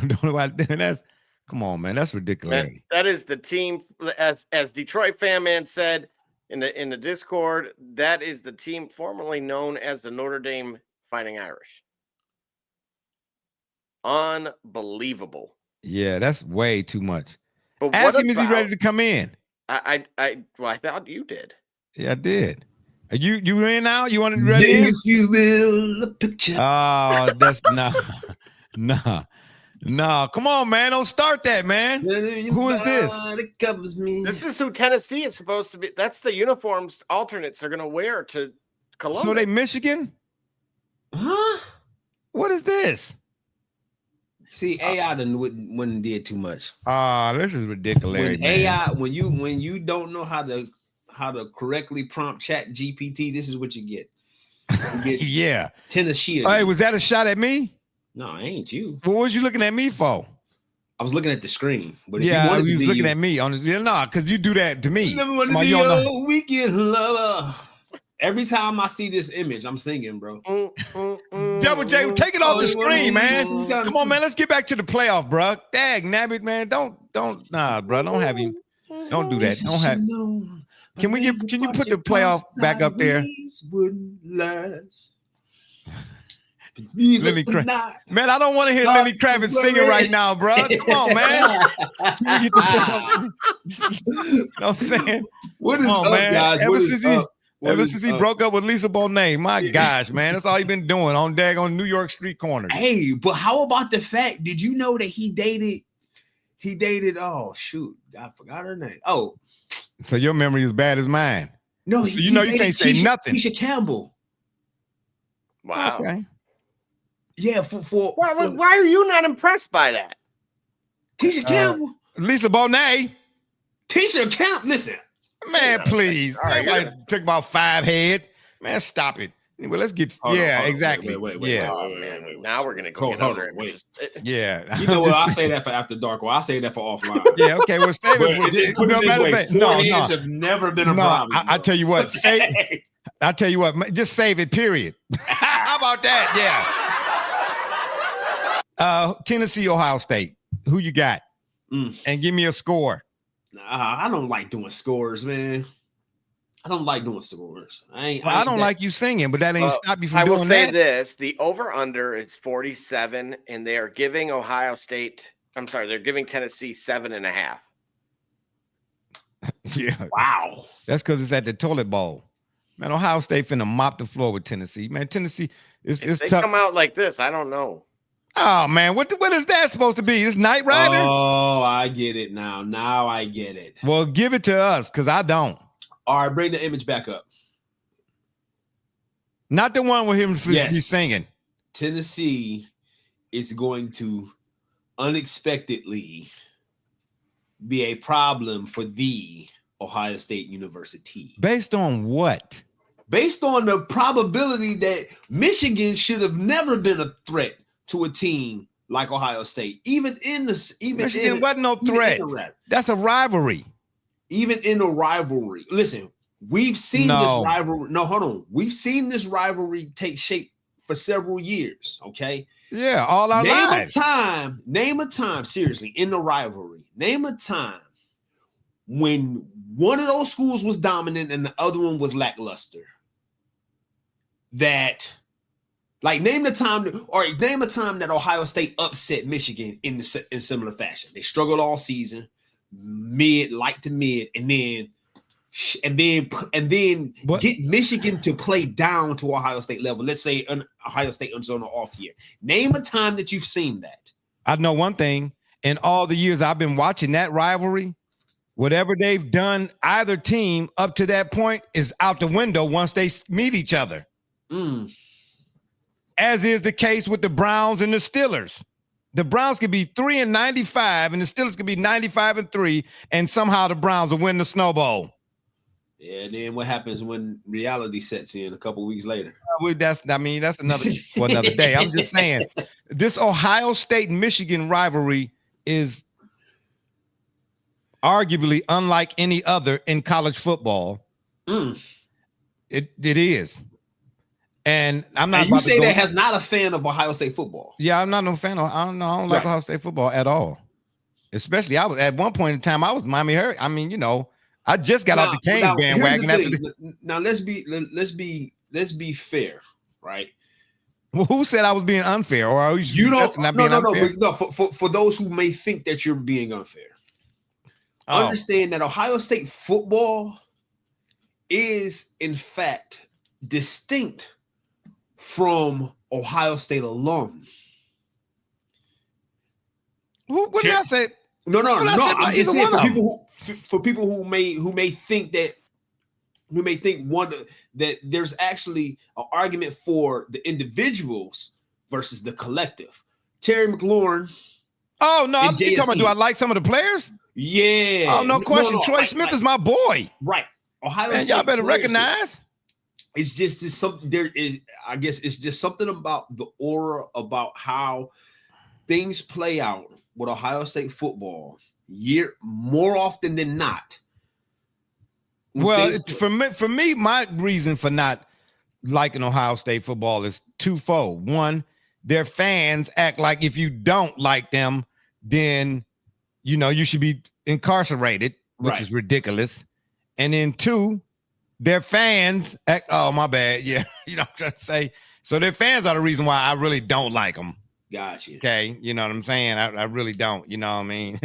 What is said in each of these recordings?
Don't know why. That's come on, man. That's ridiculous. Man, that is the team, as Detroit Fan Man said in the Discord. That is the team formerly known as the Notre Dame Fighting Irish. Unbelievable. Yeah, that's way too much. But Ask what him, is he ready to come in? I thought you did. Yeah, I did. Are you in now? You want to be ready? If you will, the picture. Oh, that's no. Come on, man. Don't start that, man. Who is this? Covers me. This is who Tennessee is supposed to be. That's the uniforms alternates are going to wear to Columbus. So they Michigan? Huh? What is this? See, AI wouldn't did too much. This is ridiculous. When man. AI, when you don't know how to correctly prompt Chat GPT, this is what you get. Yeah. Tennessee. Hey, was that a shot at me? No, I ain't you. What was you looking at me for? I was looking at the screen. But if yeah, you was looking at me on this. No, because you do that to me. Never want to be a weekend lover. Every time I see this image, I'm singing, bro. Double J, take it off the screen, man. Come on, man. Let's get back to the playoff, bro. Dag nabbit, man. Don't, nah, bro. Don't have you. Don't do that. Don't have. Can you put the playoff back up there? Lenny Kravitz. Man, I don't want to hear Lenny Kravitz singing right now, bro. Come on, man. Can you get the you know what I'm saying? What is up, man? Guys? Ever since he broke up with Lisa Bonet, my gosh, man, that's all he been doing on New York street corners. Hey, but how about the fact? Did you know that he dated? Oh shoot, I forgot her name. Oh, so your memory is bad as mine. No, you can't say nothing. Tisha Campbell. Wow. Okay. Yeah, why are you not impressed by that? Tisha Campbell, Lisa Bonet, Tisha Campbell. Listen, man, please. All right, took about 5 head. Man, stop it. Anyway, let's get. Hold on, exactly. Wait. Now we're gonna go. Yeah. You know what? I'll say that for after dark. Well, I'll say that for offline. Yeah. Okay. Well, save it. Put it this way. Four hands have never been a problem. I tell you what. I tell you what. Just save it. Period. How about that? Yeah. Tennessee, Ohio State. Who you got? And give me a score. I don't like doing scores, man. I don't like doing scores. I don't like you singing, but that ain't stop you from doing that. I will say this: the over/under is 47, and they are giving they're giving Tennessee 7.5. Yeah. Wow. That's because it's at the toilet bowl. Man, Ohio State finna mop the floor with Tennessee. Man, Tennessee is they tough. Come out like this, I don't know. Oh man, what is that supposed to be? This Knight Rider? Oh, I get it now. Now I get it. Well, give it to us, because I don't. All right, bring the image back up. Not the one with him he's singing. Tennessee is going to unexpectedly be a problem for the Ohio State University. Based on what? Based on the probability that Michigan should have never been a threat to a team like Ohio State. Michigan wasn't no threat. That's a rivalry. Even in a rivalry. Listen, we've seen this rivalry. No, hold on. We've seen this rivalry take shape for several years. Okay. Yeah, all our lives. Name a time, seriously, in the rivalry. Name a time when one of those schools was dominant and the other one was lackluster. Name a time that Ohio State upset Michigan in similar fashion. They struggled all season. Light to mid, and then get Michigan to play down to Ohio State level. Let's say Ohio State is on an off year. Name a time that you've seen that. I know one thing. In all the years I've been watching that rivalry, whatever they've done, either team up to that point is out the window once they meet each other. As is the case with the Browns and the Steelers. The Browns could be 3-95, and the Steelers could be 95-3, and somehow the Browns will win the Snow Bowl. Yeah, and then what happens when reality sets in a couple of weeks later? That's another day. I'm just saying, this Ohio State and Michigan rivalry is arguably unlike any other in college football. It is. And I'm not. And you about to say go, that has not a fan of Ohio State football. Yeah, I'm not no fan of. I don't know. I don't like Right. Ohio State football at all. Especially, I was at one point in time. I was Miami Hurricane. I mean, I just got off the Canes bandwagon. Here's the thing. Now let's be fair, right? Well, who said I was being unfair, or are you don't? not being unfair? No. For those who may think that you're being unfair, understand that Ohio State football is in fact distinct from Ohio State alum. What did I say? No. I'm just saying for people who may think that there's actually an argument for the individuals versus the collective. Terry McLaurin. Oh no, I'm talking about. Do I like some of the players? Yeah. Oh no question. Troy Smith is my boy. Right. Ohio State. Y'all better recognize. It's just something. There is. I guess it's just something about the aura about how things play out with Ohio State football more often than not. Well, for me, my reason for not liking Ohio State football is twofold. One, their fans act like if you don't like them, then you should be incarcerated, which is ridiculous. And then two, their fans act. Oh, my bad. Yeah, you know what I'm trying to say. So their fans are the reason why I really don't like them. Gotcha. Okay, you know what I'm saying? I really don't. You know what I mean?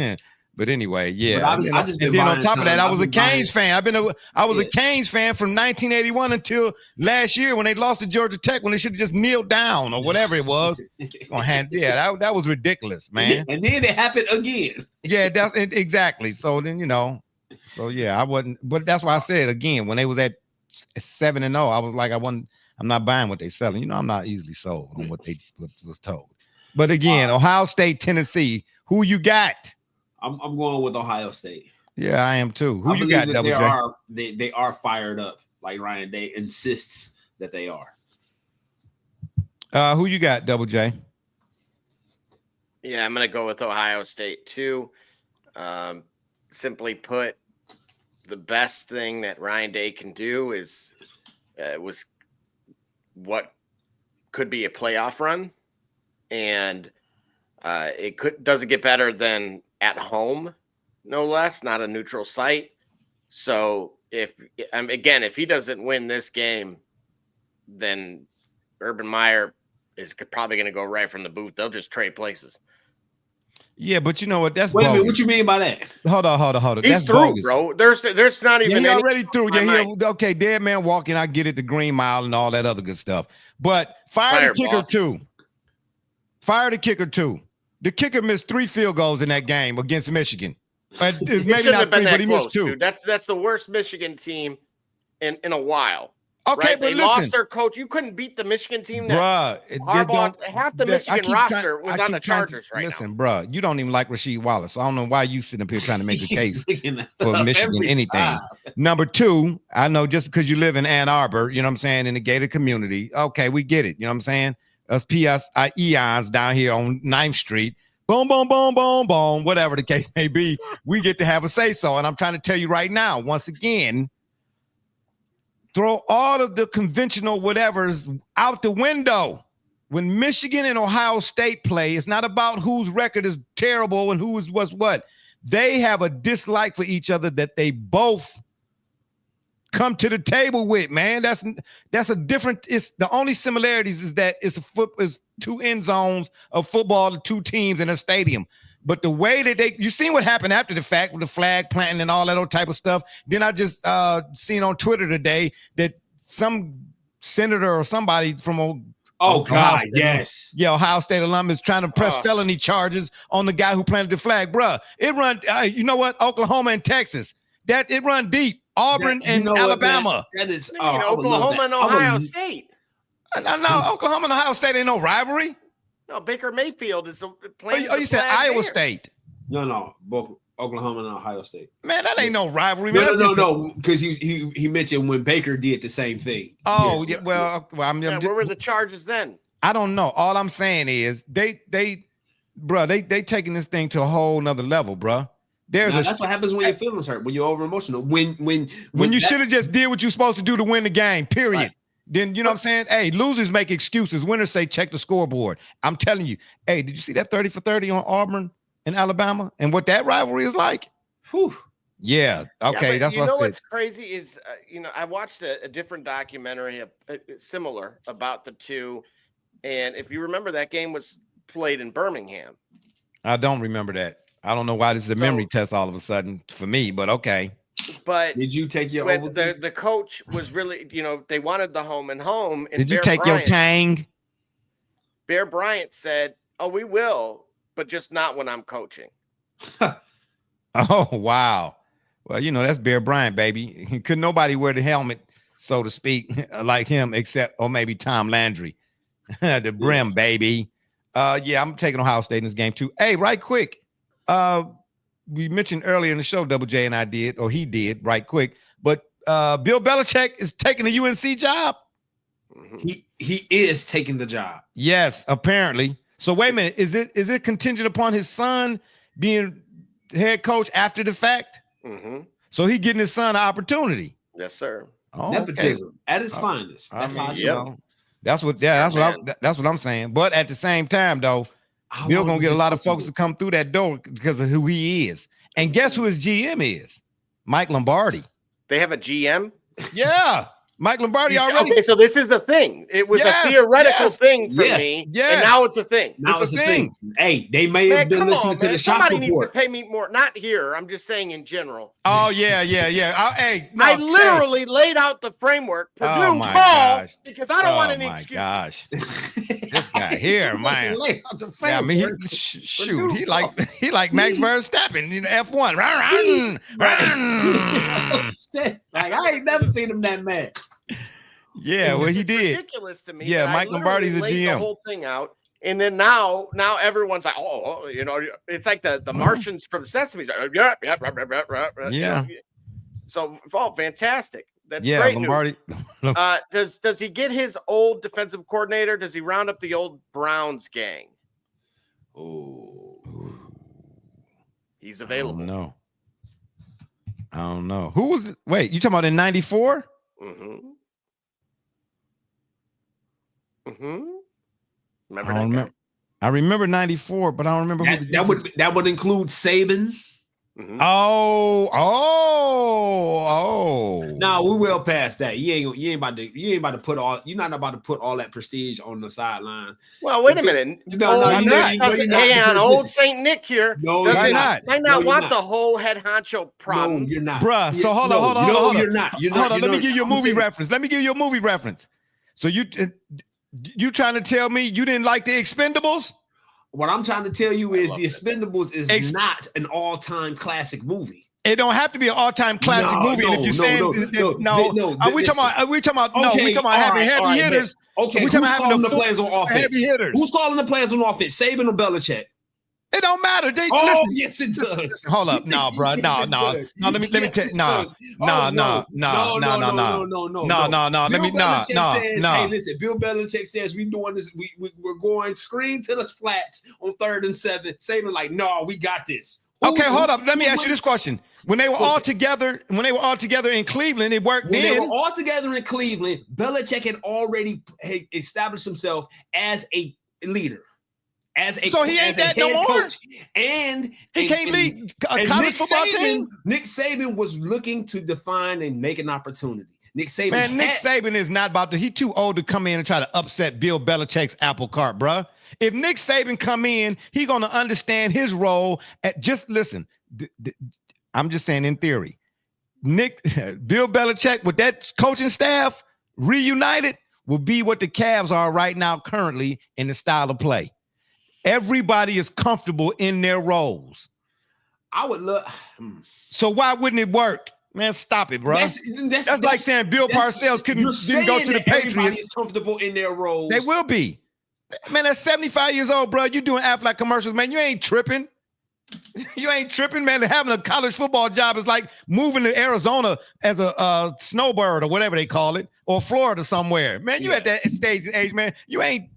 But anyway, yeah. But and then on top of that, I was a Canes fan. I was a Canes fan from 1981 until last year when they lost to Georgia Tech when they should have just kneeled down or whatever it was. That was ridiculous, man. And then it happened again. Yeah, that's exactly. So then so yeah, I wasn't. But that's why I said again when they was at 7-0, I was like, I'm not buying what they're selling. I'm not easily sold on what was told. But again, Ohio State, Tennessee, who you got? I'm going with Ohio State. Yeah, I am too. Who you got, Double J? They are fired up, like Ryan Day insists that they are. Who you got, Double J? Yeah, I'm going to go with Ohio State too. Simply put, the best thing that Ryan Day can do was what could be a playoff run. And it doesn't get better than at home, no less, not a neutral site. So if he doesn't win this game, then Urban Meyer is probably going to go right from the booth. They'll just trade places. Yeah, but you know what? That's wait bogus. a minute. What you mean by that? Hold on. He's that's through, bogus. bro. There's not even. He already through. Yeah, okay. Dead man walking. I get it. The Green Mile and all that other good stuff. But fire the kicker too. Fire the kicker too. The kicker missed 3 field goals in that game against Michigan. Maybe not 3, but he missed 2. Dude. That's the worst Michigan team in a while. Okay, right? but they lost their coach. You couldn't beat the Michigan team. Bruh, half the Michigan roster was on the Chargers right now. Listen, bruh, you don't even like Rasheed Wallace. So I don't know why you sitting up here trying to make a case for Michigan anything. Number 2, I know just because you live in Ann Arbor, you know what I'm saying, in the gated community. Okay, we get it. You know what I'm saying? Us eons down here on 9th Street. Boom, boom, boom, boom, boom, whatever the case may be, we get to have a say-so. And I'm trying to tell you right now, once again, throw all of the conventional whatevers out the window. When Michigan and Ohio State play, it's not about whose record is terrible and who's what. They have a dislike for each other that they both come to the table with, man. That's a different. It's the only similarities is that it's is 2 end zones of football, 2 teams in a stadium. But the way that you seen what happened after the fact with the flag planting and all that old type of stuff. Then I just seen on Twitter today that some senator or somebody from Ohio State, yes. Yeah, Ohio State alum is trying to press felony charges on the guy who planted the flag. Bruh, it run, you know what? Oklahoma and Texas. It run deep. Auburn and Alabama. That is Oklahoma and Ohio State. No, Oklahoma and Ohio State ain't no rivalry. No, Baker Mayfield is playing. Oh, you said Iowa State. No, both Oklahoma and Ohio State. Man, that ain't no rivalry, man. No, because he mentioned when Baker did the same thing. Oh, yeah. Well, where were the charges then? I don't know. All I'm saying is they taking this thing to a whole nother level, bruh. That's what happens when your feelings hurt, when you're over emotional. When you should have just did what you're supposed to do to win the game, period. Right. then you know what I'm saying? Hey, losers make excuses. Winners say check the scoreboard. I'm telling you. Hey, did you see that 30 for 30 on Auburn and Alabama and what that rivalry is like? Whew. Yeah. Okay. That's what I said. What's crazy is, I watched a different documentary similar about the two. And if you remember, that game was played in Birmingham. I don't remember that. I don't know why this is a memory test all of a sudden for me, but okay. But did you take your the coach was really, they wanted the home and home. And did you take your tang? Bear Bryant said, "Oh, we will, but just not when I'm coaching." Oh, wow. Well, that's Bear Bryant, baby. Couldn't nobody wear the helmet, so to speak, like him, or maybe Tom Landry. The brim, baby. Yeah, I'm taking Ohio State in this game too. Hey, right quick. We mentioned earlier in the show, Double J and I did, or he did, right quick. But Bill Belichick is taking the UNC job. He is taking the job. Yes, apparently. So wait a minute. Is it contingent upon his son being head coach after the fact? Mm-hmm. So he getting his son an opportunity. Yes, sir. Oh, nepotism at its finest. That's That's what I'm saying. But at the same time, though, Bill gonna get a lot of folks to come through that door because of who he is. And guess who his GM is? Mike Lombardi. They have a GM? Yeah. Mike Lombardi already. Okay, so this is the thing. It was a theoretical thing for me. Yeah. And now it's a thing. Now it's a thing. Hey, they may have been listening to the shop report. Somebody needs to pay me more. Not here. I'm just saying in general. Oh, yeah. I literally laid out the framework. Purdue ball because I don't want any excuses. Gosh. This guy here, man. Yeah, I mean, shoot, he like Max Verstappen, F1. Like I ain't never seen him that mad. Yeah, well, he did. Ridiculous to me. Yeah, Mike Lombardi's a GM. The whole thing out, and then now everyone's like, it's like the Martians from Sesame Street. Yeah. So, fantastic. That's great. Lombardi. Does he get his old defensive coordinator? Does he round up the old Browns gang? Oh, he's available. I don't know. Who was it? Wait, you talking about in 94? Mm-hmm. I remember 94, but I don't remember that would include Saban. Mm-hmm. Oh. No, we well past that. You ain't about to put all. You're not about to put all that prestige on the sideline. Well, wait a minute. Old Saint Nick here. No, you're not. I not want the whole head honcho problem. No, you're not, bruh. So hold on. No, you're not. Hold on. Let me give you a movie reference. So you trying to tell me you didn't like The Expendables? What I'm trying to tell you is The Expendables is not an all-time classic movie. It don't have to be an all-time classic movie. And if you saying we talking about having heavy hitters. Okay, who's calling the players on offense? Who's calling the players on offense? Saban or Belichick? It don't matter. Yes, it does. Hold up, bro. No. Let me tell you. No. Hey, listen. Bill Belichick says we doing this. We're going screen to the flats on 3rd and 7. Saban like, no, we got this. Okay, hold up. Let me ask you this question. When they were all together in Cleveland, it worked. When they were all together in Cleveland, Belichick had already established himself as a leader. So he ain't that no more. Coach. And he can't lead a college football team. Nick Saban was looking to define and make an opportunity. Nick Saban is not about to. He's too old to come in and try to upset Bill Belichick's apple cart, bruh. If Nick Saban come in, he's gonna understand his role. Just listen. I'm just saying in theory, Bill Belichick with that coaching staff reunited will be what the Cavs are right now, currently in the style of play. Everybody is comfortable in their roles. I would look. So why wouldn't it work? Man, stop it, bro. That's like saying Bill Parcells didn't go to the Patriots. Everybody's comfortable in their roles. They will be. Man, that's 75 years old, bro. You doing Aflac commercials, man. You ain't tripping. Man. Having a college football job is like moving to Arizona as a snowbird or whatever they call it, or Florida somewhere. Man, you at that stage age, man. You ain't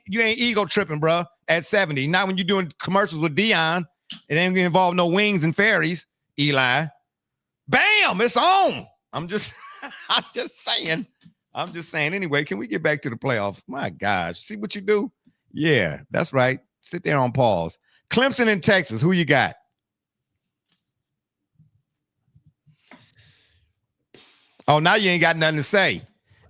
ego tripping, bro. At 70, not when you're doing commercials with Dion. It ain't gonna involve no wings and fairies, Eli. Bam, it's on. I'm just saying. I'm just saying. Anyway, can we get back to the playoffs? My gosh, see what you do? Yeah, that's right. Sit there on pause. Clemson in Texas. Who you got? Oh, now you ain't got nothing to say.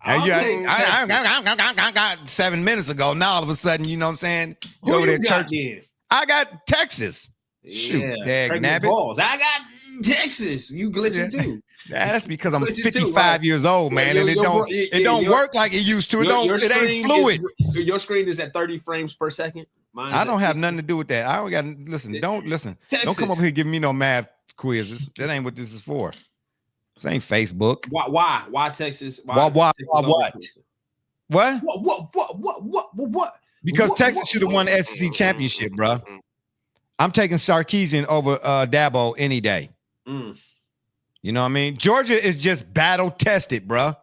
I got 7 minutes ago. Now all of a sudden, you know what I'm saying? Who you got then? I got Texas. Shoot, balls. I got Texas. You glitching too. That's because I'm 55 years old, man, and it don't work like it used to. It ain't fluid. Your screen is at 30 frames per second. I don't have nothing to do with that. I don't got listen. Don't listen. Texas. Don't come over here giving me no math quizzes. That ain't what this is for. This ain't Facebook. Why Texas? Why what? What? Because Texas should have won the SEC championship, bro. I'm taking Sarkisian over Dabo any day. You know what I mean? Georgia is just battle tested, bro.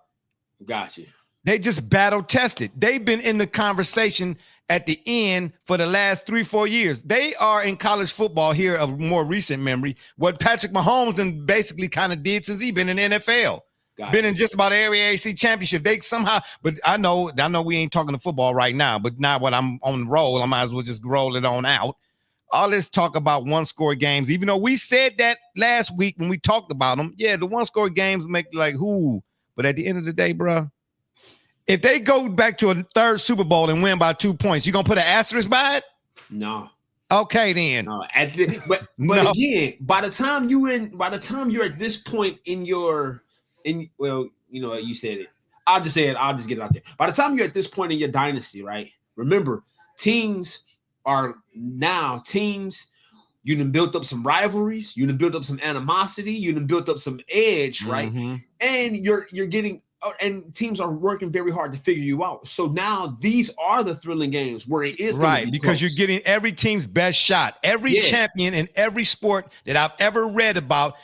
Gotcha. They just battle tested. They've been in the conversation at the end for the last 3-4 years. They are in college football here of more recent memory. What Patrick Mahomes and basically kind of did since he been in the NFL. Gotcha. Been in just about every ACC championship. They somehow, but I know we ain't talking to football right now, but now when I'm on the roll, I might as well just roll it on out. All this talk about one-score games, even though we said that last week when we talked about them, yeah, the one-score games make like who? But at the end of the day, bro, if they go back to a third Super Bowl and win by 2 points, you gonna put an asterisk by it? No. Okay, then. No, but no. Again, by the time you're at this point you said it. I'll just say it. I'll just get it out there. By the time you're at this point in your dynasty, right? Remember, teams. You done built up some rivalries, you done built up some animosity, you done built up some edge, right? Mm-hmm. And you're getting, and teams are working very hard to figure you out. So now these are the thrilling games where it is right because you're getting every team's best shot. Every champion in every sport that I've ever read about,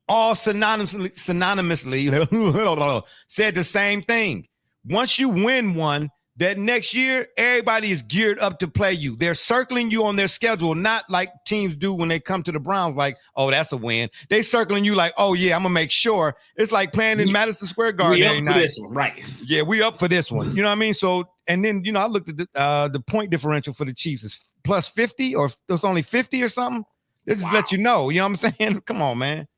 all synonymously said the same thing. Once you win one, that next year, everybody is geared up to play you. They're circling you on their schedule, not like teams do when they come to the Browns, like, oh, that's a win. They circling you like, oh, yeah, I'm going to make sure. It's like playing in Madison Square Garden. We up for this one, right. Yeah, we up for this one. You know what I mean? So, and then, I looked at the point differential for the Chiefs is plus 50 or it's only 50 or something. This just let you know. You know what I'm saying? Come on, man.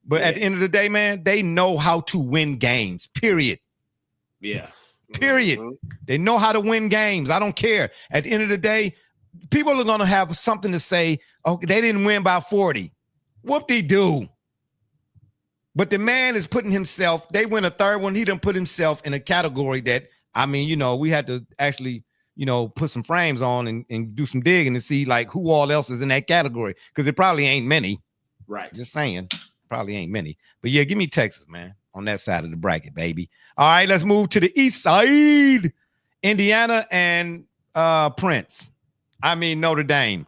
But at the end of the day, man, they know how to win games, period. Yeah. Period. They know how to win games. I don't care. At the end of the day, people are going to have something to say. Oh, they didn't win by 40. Whoop-de-doo. But the man is putting himself, they win a third one. He done put himself in a category that, we had to actually, put some frames on and do some digging to see like who all else is in that category. Because it probably ain't many. Right. Just saying. Probably ain't many. But yeah, give me Texas, man. On that side of the bracket, baby. All right, let's move to the east side. Indiana and Notre Dame.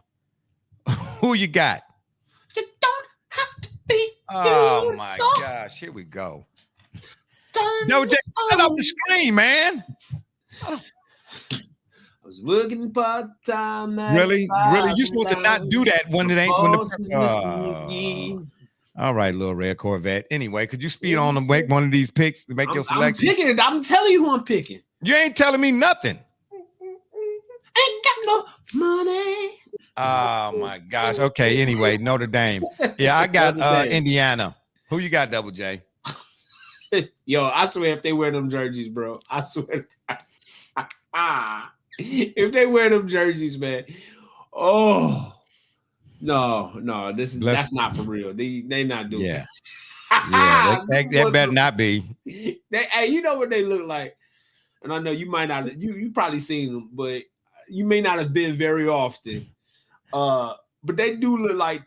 Who you got? You don't have to be. Oh my gosh, here we go. No, Jay, get off the screen, man. I was working part-time. Really? You supposed to not do that when it ain't when the all right, little red Corvette. Anyway, could you speed on them, make one of these picks to make your selection? I'm picking. I'm telling you who I'm picking. You ain't telling me nothing. Ain't got no money. Oh, my gosh. Okay, anyway, Notre Dame. Yeah, I got Indiana. Who you got, Double J? Yo, I swear if they wear them jerseys, bro, I swear. If they wear them jerseys, man. Oh. No, that's not for real. They not doing it. Yeah, that better not be. Hey, you know what they look like? And I know you might not, you probably seen them, but you may not have been very often. But they do look like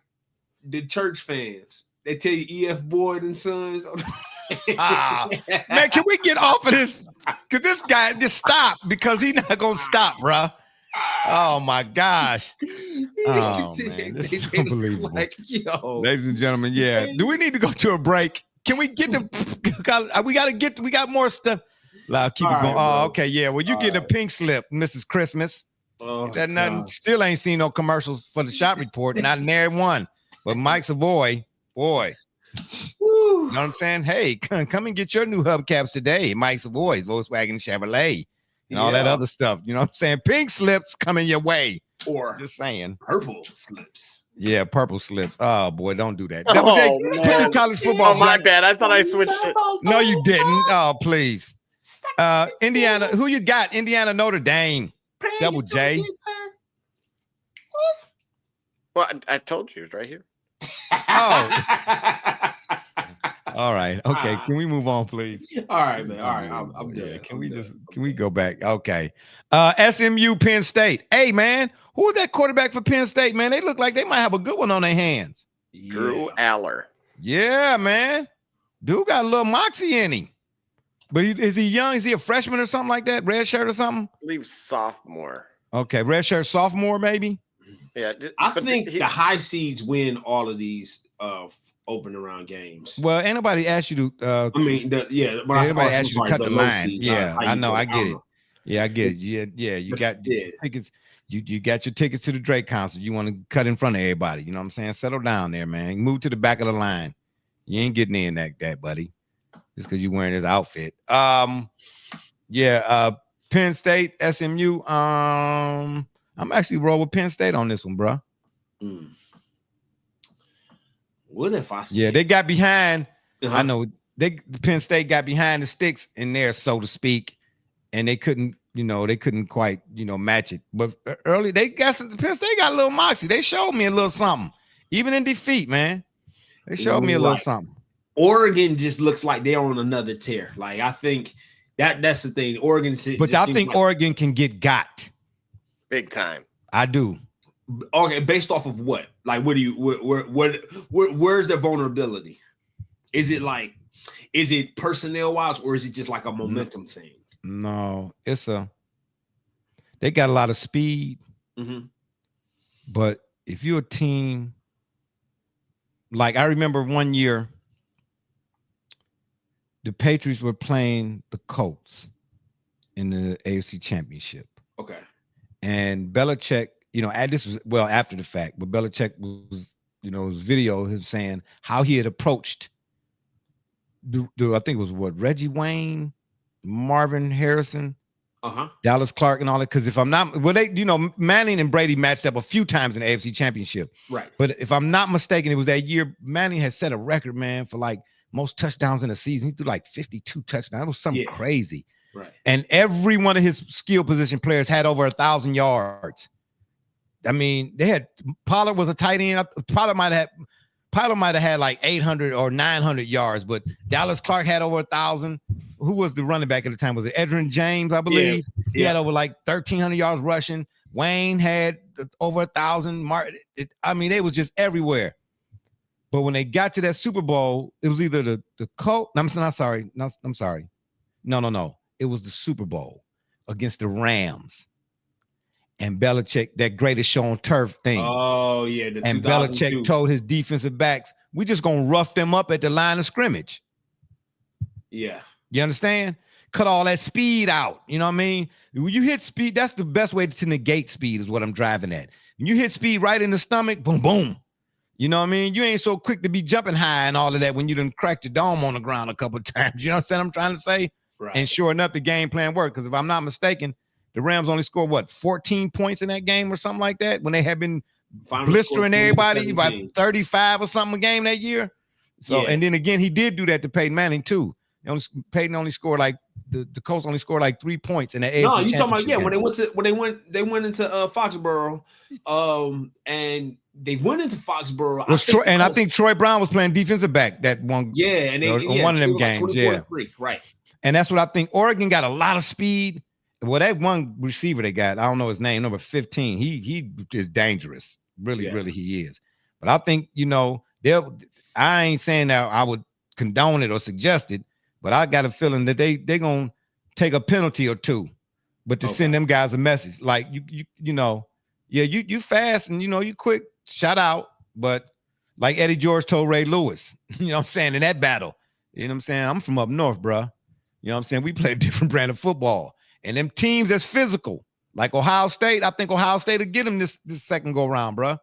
the church fans. They tell you EF Boyd and Sons. Man, can we get off of this? Because this guy just stop because he's not gonna stop, bro. Oh my gosh. Oh man, this is unbelievable. Ladies and gentlemen, yeah. Do we need to go to a break? Can we get we got more stuff. Keep it going. Oh, okay, yeah. Well, you get a pink slip, Mrs. Christmas. That nothing. Still ain't seen no commercials for the shop report. Not nary one. But Mike Savoy, boy. You know what I'm saying? Hey, come and get your new hubcaps today. Mike's Voice, Volkswagen, Chevrolet, and all that other stuff. You know what I'm saying? Pink slips coming your way. Or just saying. Purple slips. Yeah, purple slips. Oh boy, don't do that. Double J, put the college football. Oh, my bad. I thought I switched it. No, you didn't. Oh, please. Indiana, who you got? Indiana, Notre Dame. Double J. Well, I told you it's right here. Oh. All right. Okay. Can we move on, please? All right, man. All right. I'm done. Can we go back? Okay. SMU, Penn State. Hey, man, who was that quarterback for Penn State, man? They look like they might have a good one on their hands. Drew Aller. Yeah, man. Dude got a little moxie in him. But is he young? Is he a freshman or something like that? Red shirt or something? I believe sophomore. Okay. Red shirt sophomore, maybe? Yeah. I think the high seeds win all of these open around games. Well, anybody asked you to everybody asked you to cut the line. Yeah, I know, I get it. Yeah, I get it. Yeah, you got tickets. You got your tickets to the Drake concert. You want to cut in front of everybody. You know what I'm saying? Settle down there, man. Move to the back of the line. You ain't getting in that buddy. Just because you're wearing this outfit. Penn State, SMU. I'm actually roll with Penn State on this one, bro. What if I say? Yeah, they got behind. I know Penn State got behind the sticks in there, so to speak, and they couldn't quite, match it. But early, Penn State got a little moxie. They showed me a little something, even in defeat, man. They showed me a little something. Oregon just looks like they're on another tear. Like, I think that's the thing. Oregon, but I think Oregon can get got big time. I do. Okay, based off of what? Like, where's the vulnerability? Is it personnel wise, or is it just like a momentum thing? No, they got a lot of speed. But if you're a team, like I remember one year, the Patriots were playing the Colts in the AFC Championship. Okay. And Belichick, this was after the fact, but Belichick was, his video, him saying how he had approached I think it was Reggie Wayne, Marvin Harrison, Dallas Clark, and all that. Because if I'm not, Manning and Brady matched up a few times in the AFC Championship. Right. But if I'm not mistaken, it was that year Manning had set a record, man, for like most touchdowns in a season. He threw like 52 touchdowns. It was something crazy. Right. And every one of his skill position players had over 1,000 yards. I mean, they had Pollard was a tight end. Pollard might have had like 800 or 900 yards, but Dallas Clark had over 1,000. Who was the running back at the time? Was it Edgerrin James, I believe? Yeah. He had over like 1,300 yards rushing. Wayne had over 1,000. They was just everywhere. But when they got to that Super Bowl, it was either the Colts. I'm sorry. No. It was the Super Bowl against the Rams. And Belichick, that greatest show on turf thing. Oh, yeah. And Belichick told his defensive backs, we just going to rough them up at the line of scrimmage. Yeah. You understand? Cut all that speed out. You know what I mean? When you hit speed, that's the best way to negate speed is what I'm driving at. When you hit speed right in the stomach, boom, boom. You know what I mean? You ain't so quick to be jumping high and all of that when you done cracked your dome on the ground a couple of times. You know what I'm trying to say? Right. And sure enough, the game plan worked. Because if I'm not mistaken, the Rams only scored, 14 points in that game or something like that when they had been blistering everybody by 35 or something a game that year. So, and then again, he did do that to Peyton Manning too. Peyton only scored like the Colts only scored like 3 points in that AFC. No, you talking about game. when they went into Foxborough, and they went into Foxborough. I think Troy Brown was playing defensive back that one. Yeah, and one of them games. Yeah, right. And that's what I think. Oregon got a lot of speed. Well, that one receiver they got, I don't know his name, number 15. He is dangerous. Really, really, he is. But I think I ain't saying that I would condone it or suggest it, but I got a feeling that they're gonna take a penalty or two, but to send them guys a message like you fast and you quick, shout out, but like Eddie George told Ray Lewis, you know what I'm saying, in that battle, you know what I'm saying, I'm from up north, bro. You know what I'm saying, we play a different brand of football, and them teams that's physical like Ohio State, I think Ohio State will get them this second go round, bro.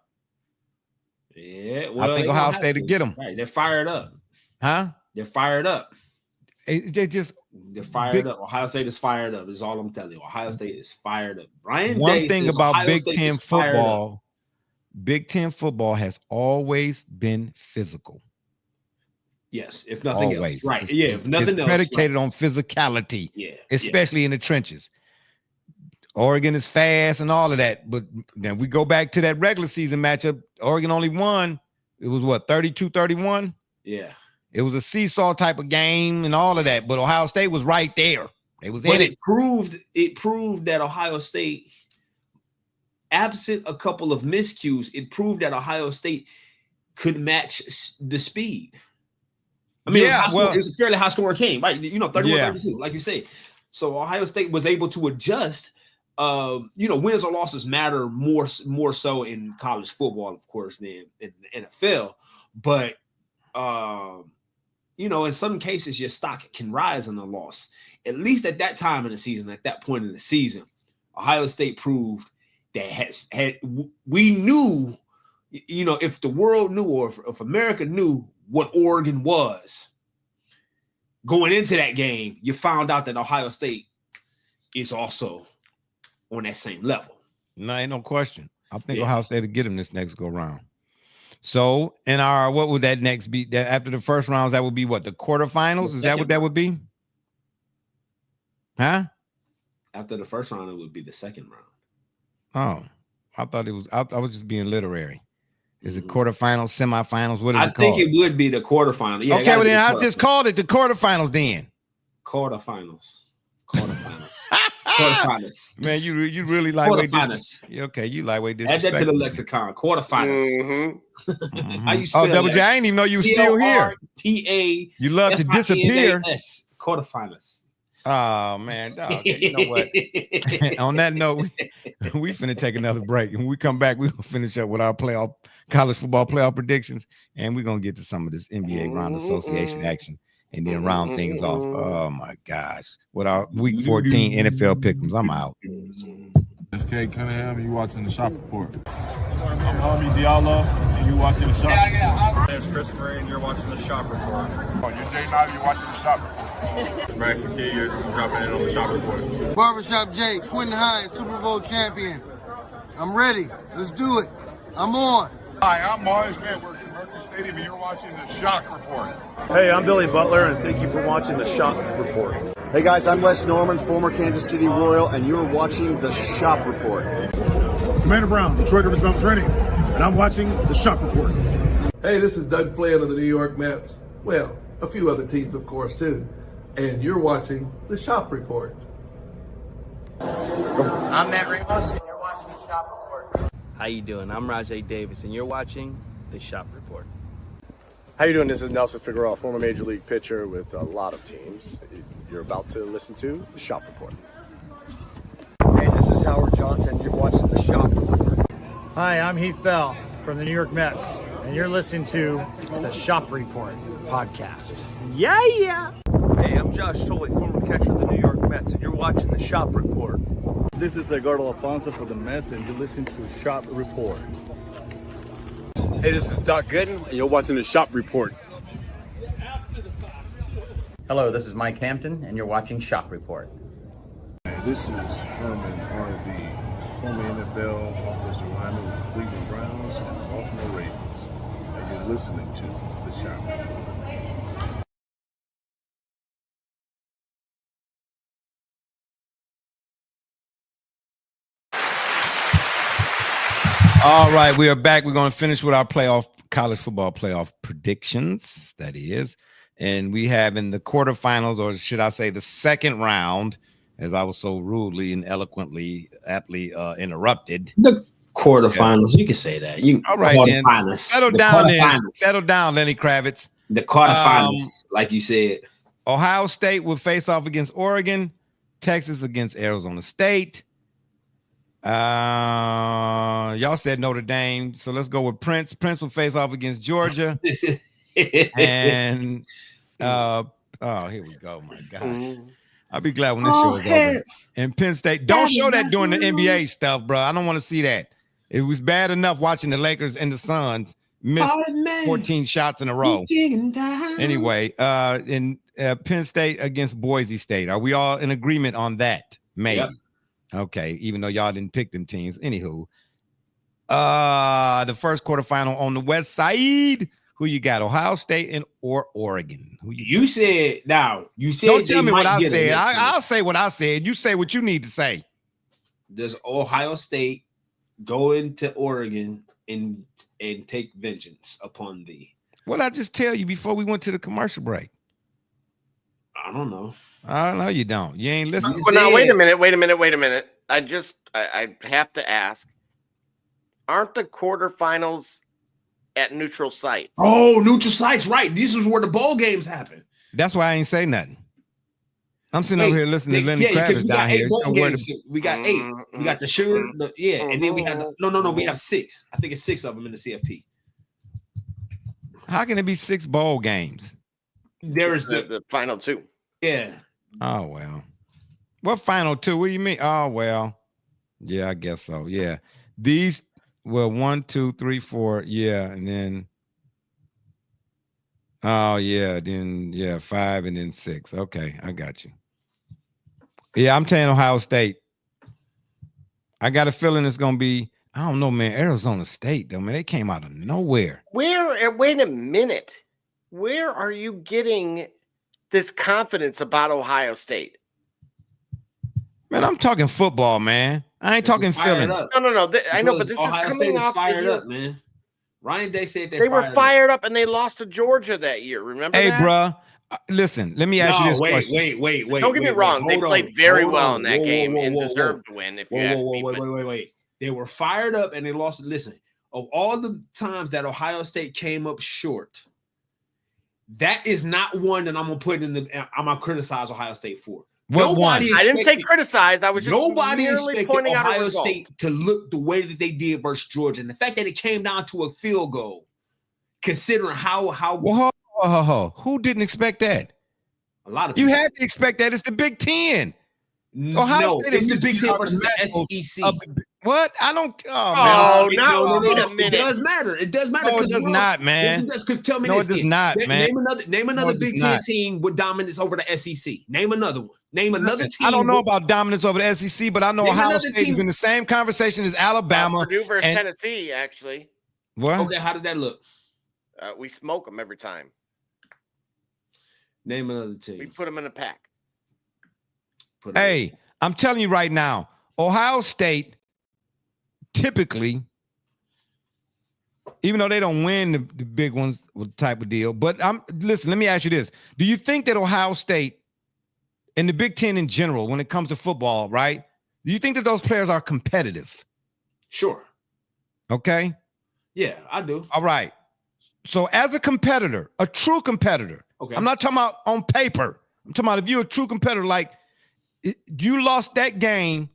Yeah, well, I think Ohio State will get them. Right, they're fired up. Huh? They're fired up. They're fired up. Ohio State is fired up. Is all I'm telling you. Ohio State is fired up. Ryan One Day thing says about Ohio Big State Ten is fired up. football, Big Ten football has always been physical. Yes, if nothing Always. else. Right. If nothing else. Predicated on physicality. Yeah. Especially in the trenches. Oregon is fast and all of that. But then we go back to that regular season matchup. Oregon only won. It was what, 32-31? Yeah. It was a seesaw type of game and all of that. But Ohio State was right there. They was in it. It proved that Ohio State, absent a couple of miscues, it proved that Ohio State could match the speed. I mean, it was a fairly high scoring game, right? 31-32, like you say. So Ohio State was able to adjust. Wins or losses matter more so in college football, of course, than in the NFL. But in some cases, your stock can rise in a loss. At least at that time in the season, at that point in the season, Ohio State proved that we knew, if the world knew or if America knew what Oregon was going into that game, you found out that Ohio State is also on that same level. No, ain't no question. I think Ohio State will get him this next go round. So in our, what would that next be? That after the first rounds, that would be what, the quarterfinals? Is that what that would be? Huh? After the first round, it would be the second round. Oh, I thought it was. I was just being literary. Is it quarterfinals, semifinals? What is it called? I think it would be the quarterfinal. Yeah, okay, well then I just called it the quarterfinals then. Quarterfinals. Man, you really lightweight. Okay, you lightweight disrespect. Add that to the lexicon. Quarterfinals. How you spell Double J, I didn't even know you were still here. T-A. You love to disappear. Quarterfinals. Oh man, dog. You know what? On that note, we finna take another break, and when we come back, we're gonna finish up with our college football playoff predictions, and we're gonna get to some of this NBA round association action, and then round things off. Oh my gosh, with our week 14 NFL pick'ems, I'm out. It's K Cunningham, and you watching the Shop Report. I'm Homie Diallo, and you watching the Shop Report. My name's Chris Murray, and you're watching the Shop Report. Oh, you're Jay Knight, you're watching the Shop Report. It's Max McKee, you're dropping in on the Shop Report. Barbershop Jay, Quentin Hines, Super Bowl champion. I'm ready. Let's do it. I'm on. Hi, I'm Mars Man, works at Murphy Stadium, and you're watching the Shock Report. Hey, I'm Billy Butler, and thank you for watching the Shop Report. Hey guys, I'm Les Norman, former Kansas City Royal, and you're watching the Shop Report. Commander Brown, Detroit Rivers Mountain Training, and I'm watching the Shop Report. Hey, this is Doug Flynn of the New York Mets. Well, a few other teams, of course, too. And you're watching the Shop Report. I'm Matt Ramos, and you're watching the Shop Report. How you doing? I'm Rajay Davis, and you're watching the Shop Report. How you doing? This is Nelson Figueroa, former Major League pitcher with a lot of teams. You're about to listen to the Shop Report. Hey, this is Howard Johnson. You're watching the Shop Report. Hi, I'm Heath Bell from the New York Mets, and you're listening to the Shop Report podcast. Yeah! Hey, I'm Josh Tolley, former catcher of the New York Mets, and you're watching the Shop Report. This is Edgardo Alfonso for the Mets, and you're listening to Shop Report. Hey, this is Doc Gooden, and you're watching the Shop Report. Hello, this is Mike Hampton, and you're watching Shop Report. Hey, this is Herman R.V., former NFL offensive lineman with the Cleveland Browns and the Baltimore Ravens, and you're listening to the Shop Report. All right, we are back. We're going to finish with our college football playoff predictions, that is. And we have in the quarterfinals, or should I say the second round, as I was so rudely and eloquently, aptly interrupted. The quarterfinals, you can say that. All right, then. Settle down, Lenny Kravitz. The quarterfinals, like you said. Ohio State will face off against Oregon. Texas against Arizona State. Y'all said Notre Dame, so let's go with Prince. Prince will face off against Georgia. And here we go. My gosh, I'll be glad when this show is over. And Penn State, don't show that during the NBA stuff, bro. I don't want to see that. It was bad enough watching the Lakers and the Suns missed 14 shots in a row. Anyway, in Penn State against Boise State. Are we all in agreement on that? Maybe. Yep. Okay, even though y'all didn't pick them teams. Anywho, the first quarterfinal on the west side. Who you got? Ohio State or Oregon? Who you said? Now you said. Don't tell me what I said. I'll say what I said. You say what you need to say. Does Ohio State go into Oregon and take vengeance upon thee? What did I just tell you before we went to the commercial break? I don't know. I know you don't. You ain't listening. Well, now wait a minute. I have to ask. Aren't the quarterfinals at neutral sites? Oh, neutral sites, right. This is where the bowl games happen. That's why I ain't say nothing. I'm sitting over here listening to Lenny Kravitz down here. We got 8. We got the sugar, and then we have we have 6. I think it's 6 of them in the CFP. How can it be 6 bowl games? There is the final 2. Yeah. Oh well. What final 2? What do you mean? Oh well. Yeah, I guess so. Yeah. These 1, 2, 3, 4. Yeah, and then 5 and then 6. Okay, I got you. Yeah, I'm telling Ohio State. I got a feeling it's gonna be. I don't know, man. Arizona State, though, man, they came out of nowhere. Wait a minute. Where are you getting this confidence about Ohio State? Man, I'm talking football, man. I ain't talking feelings. No. I know, but this Ohio is coming off fired up, man. Ryan Day said they were fired up and they lost to Georgia that year. Remember that? Hey, bro. Listen, let me ask you this question. Wait. Don't get me wrong. They played very well in that game and deserved to win, if you ask me. Wait. They were fired up and they lost. Listen, of all the times that Ohio State came up short, that is not one that I'm gonna criticize Ohio State for. I didn't say criticize. I was just nobody expected Ohio State to look the way that they did versus Georgia, and the fact that it came down to a field goal, considering how. Who didn't expect that? A lot of people. You had to expect that. It's the Big Ten. Ohio State is the Big Ten versus the SEC. What? I don't. No. It does matter. It does matter. No, it does not, man. Because tell me no, this. it does not, man. Name another Big Ten team with dominance over the SEC. Name another one. Name another team. I don't know about dominance over the SEC, but I know Ohio State is in the same conversation as Alabama. Purdue versus Tennessee, actually. What? Okay, how did that look? We smoke them every time. Name another team. We put them in a pack. Hey, I'm telling you right now, Ohio State typically, even though they don't win the big ones type of deal, but listen, let me ask you this. Do you think that Ohio State and the Big Ten in general, when it comes to football, right? Do you think that those players are competitive? Sure. Okay. Yeah, I do. All right. So as a competitor, a true competitor, okay. I'm not talking about on paper. I'm talking about if you're a true competitor, like you lost that game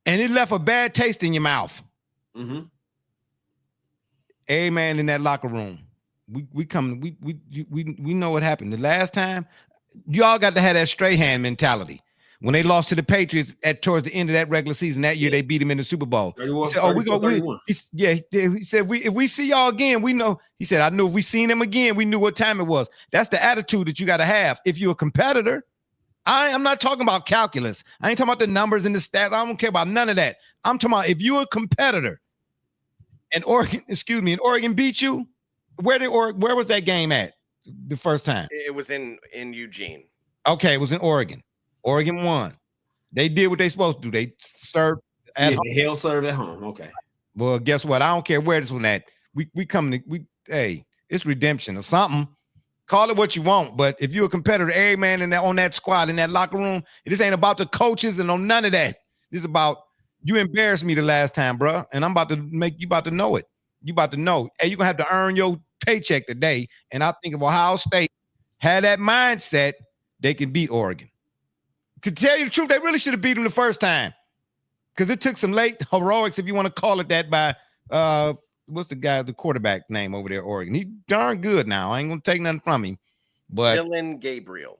and it left a bad taste in your mouth. Mm-hmm. Hey, man, in that locker room, we know what happened. The last time, you all got to have that straight hand mentality. When they lost to the Patriots towards the end of that regular season, that year they beat them in the Super Bowl. 31, he said, he said, if we see y'all again, we know. He said, I knew if we seen them again, we knew what time it was. That's the attitude that you got to have. If you're a competitor, I'm not talking about calculus. I ain't talking about the numbers and the stats. I don't care about none of that. I'm talking about if you're a competitor and Oregon beat you, where was that game at the first time? It was in Eugene. Okay, it was in Oregon. Oregon won. They did what they supposed to do. They served at home. They'll serve at home. Okay. Well, guess what? I don't care where this one at. Hey, it's redemption or something. Call it what you want, but if you're a competitor, every man on that squad, in that locker room, this ain't about the coaches and on none of that. This is about you embarrassed me the last time, bro, and I'm about to make you about to know it. You about to know. Hey, you're gonna have to earn your paycheck today. And I think if Ohio State had that mindset, they can beat Oregon. To tell you the truth, they really should have beat them the first time. Because it took some late heroics, if you want to call it that, by what's the quarterback name over there, Oregon? He's darn good now. I ain't gonna take nothing from him. But Dylan Gabriel.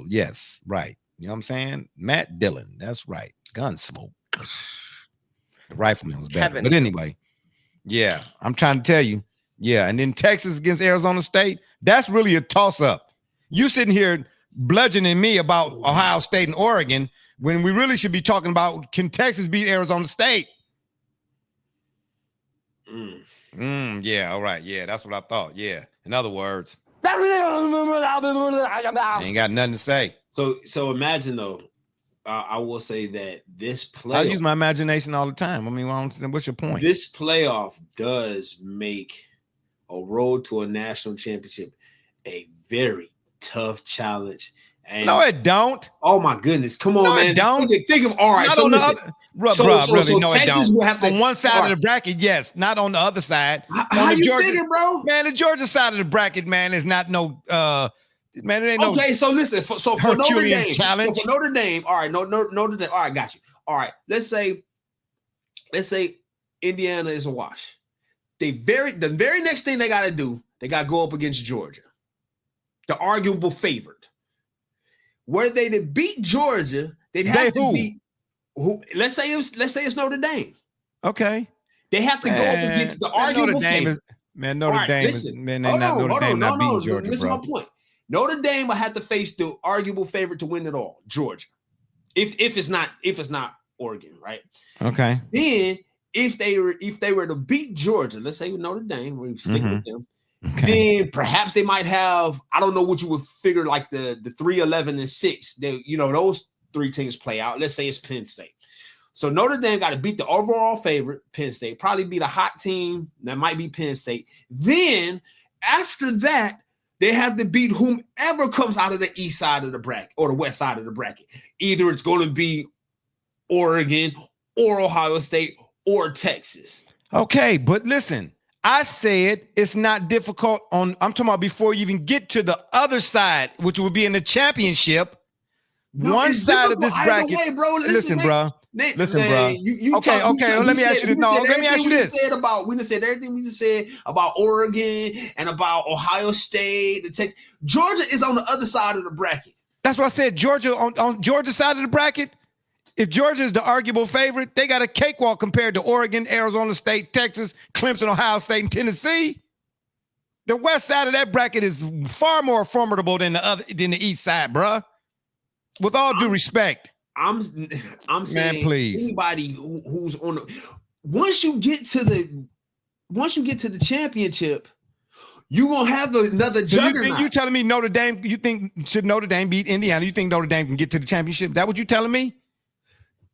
Yes, right. You know what I'm saying? Matt Dillon. That's right. Gunsmoke. The rifleman was better. But anyway, Yeah, I'm trying to tell you. Yeah, and then Texas against Arizona State. That's really a toss-up. You sitting here bludgeoning me about Ohio State and Oregon when we really should be talking about can Texas beat Arizona State? Yeah, all right. Yeah, that's what I thought. Yeah. In other words, I ain't got nothing to say. So imagine though, I will say that this playoff. I use my imagination all the time. I mean, what's your point? This playoff does make a road to a national championship a very tough challenge. And no, it don't. Oh my goodness! Come on, man. It don't. Think of all right. Not so on listen, Texas will have to on one side of the bracket. Yes, not on the other side. How you thinking, bro? Man, the Georgia side of the bracket, man, is not no. Man, it ain't no. Okay, so listen. For Notre Dame, challenge. So for Notre Dame, all right, Notre Dame. All right, got you. All right, let's say Indiana is a wash. The very next thing they got to do, they got to go up against Georgia, the arguable favorite. Were they to beat Georgia, they'd have to beat who? Let's say it's Notre Dame. Okay. They have to go up against the arguable favorite. Notre Dame is Notre Dame not beating Georgia. Listen to my point. Notre Dame will have to face the arguable favorite to win it all, Georgia. If it's not Oregon, right? Okay. Then if they were to beat Georgia, let's say with Notre Dame, we stick with them. Okay. Then perhaps they might have, I don't know what you would figure, like the 3, 11, and 6. They, those three teams play out. Let's say it's Penn State. So Notre Dame got to beat the overall favorite, Penn State, probably beat a hot team that might be Penn State. Then after that, they have to beat whomever comes out of the east side of the bracket or the west side of the bracket. Either it's going to be Oregon or Ohio State or Texas. Okay, but listen. I said it's not difficult I'm talking about before you even get to the other side, which would be in the championship. No, one side of this bracket. Way, bro. Listen, bro. Listen, bro. Let me ask you this. No, let me ask you this. We just said everything we just said about Oregon and about Ohio State, the Texas. Georgia is on the other side of the bracket. That's what I said. Georgia on Georgia's side of the bracket. If Georgia is the arguable favorite, they got a cakewalk compared to Oregon, Arizona State, Texas, Clemson, Ohio State, and Tennessee. The west side of that bracket is far more formidable than the east side, bruh. With all due respect, I'm saying, please. Anybody who's on the once you get to the championship, you gonna have another juggernaut. You telling me Notre Dame? You think should Notre Dame beat Indiana? You think Notre Dame can get to the championship? That what you telling me?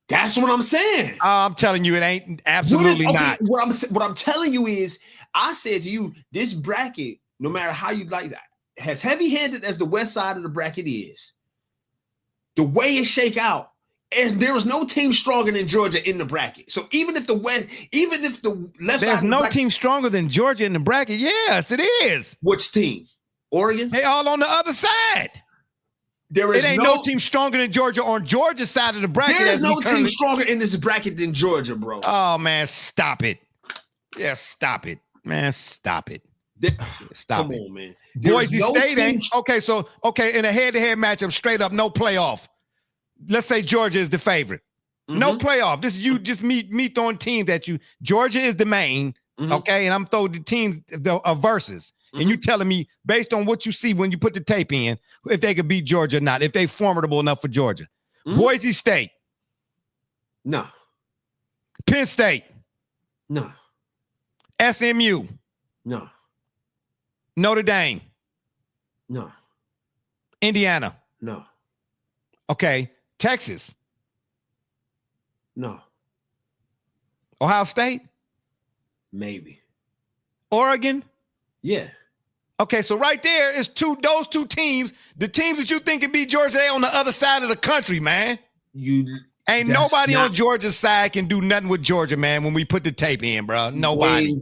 That's what I'm saying. I'm telling you, it ain't absolutely not. What I'm telling you is, I said to you, this bracket, no matter how you like, as heavy-handed as the west side of the bracket is, the way it shake out, and there is no team stronger than Georgia in the bracket. So even if the left side, there's no team stronger than Georgia in the bracket. Yes, it is. Which team? Oregon. They all on the other side. It ain't no team stronger than Georgia on Georgia's side of the bracket. There is no team stronger in this bracket than Georgia, bro. Oh, man, stop it. Yeah, stop it. Man, stop it. Stop it. Come on, man. Boise State ain't. Okay, in a head-to-head matchup, straight up, no playoff. Let's say Georgia is the favorite. No playoff. This is you just me throwing teams at you. Georgia is the main, okay? And I'm throwing the teams versus. And you telling me, based on what you see when you put the tape in, if they could beat Georgia or not, if they formidable enough for Georgia. Boise State. No. Penn State. No. SMU. No. Notre Dame. No. Indiana. No. Okay. Texas. No. Ohio State. Maybe. Oregon. Yeah. Okay, so right there is those two teams, the teams that you think can beat Georgia, they on the other side of the country, man. Ain't nobody on Georgia's side can do nothing with Georgia, man, when we put the tape in, bro. Nobody.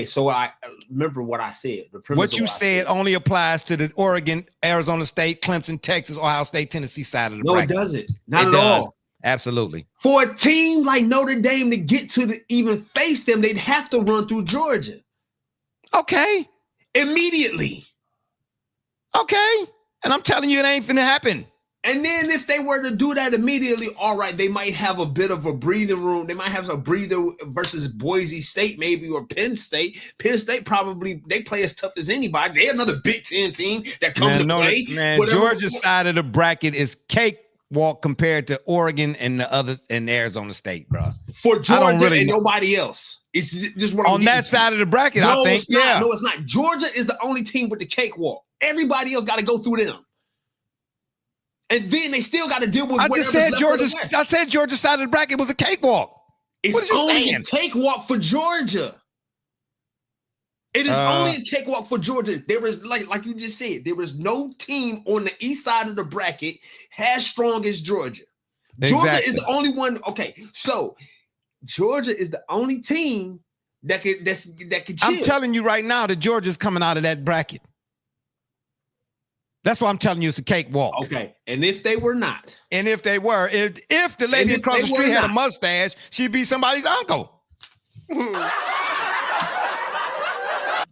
So I remember what I said. What you said only applies to the Oregon, Arizona State, Clemson, Texas, Ohio State, Tennessee side of the bracket. No, it doesn't. Not at all. Absolutely. For a team like Notre Dame to get to even face them, they'd have to run through Georgia. Okay. Immediately. Okay. And I'm telling you, it ain't finna happen. And then if they were to do that immediately, all right, they might have a bit of a breathing room. They might have a breather versus Boise State, maybe, or Penn State. Penn State probably, they play as tough as anybody. They're another Big Ten team that come to play. Georgia's side of the bracket is cakewalk compared to Oregon and the others in Arizona State, bro. For Georgia and nobody else. It's just what on that side of the bracket, no, I think. It's not. No, it's not. Georgia is the only team with the cakewalk. Everybody else got to go through them. And then they still got to deal with whatever's left of the West. I said Georgia's side of the bracket was a cakewalk. It's only a cakewalk for Georgia. It is only a cakewalk for Georgia. There is, like you just said, there is no team on the east side of the bracket as strong as Georgia. Exactly. Georgia is the only one. Okay, so Georgia is the only team that can chill. I'm telling you right now that Georgia's coming out of that bracket. That's why I'm telling you it's a cakewalk. Okay, and if they were not, and if they were, if the lady across the street had a mustache, she'd be somebody's uncle.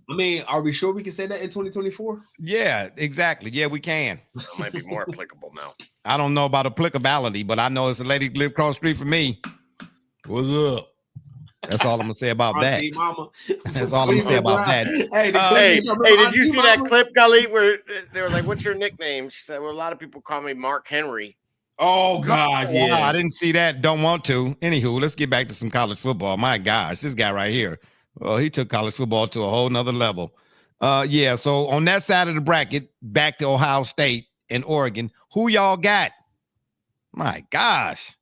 I mean, are we sure we can say that in 2024? Yeah, exactly. Yeah, we can. It might be more applicable now. I don't know about applicability, but I know it's a lady who lived across the street from me. What's up? That's all I'm gonna say about that. Mama. That's all I'm gonna say about that. Hey, did you see that clip, Gully, where they were like, "What's your nickname?" She said, "Well, a lot of people call me Mark Henry." Oh God, yeah. I didn't see that. Don't want to. Anywho, let's get back to some college football. My gosh, this guy right here. Well, he took college football to a whole nother level. Yeah. So on that side of the bracket, back to Ohio State and Oregon, who y'all got? My gosh.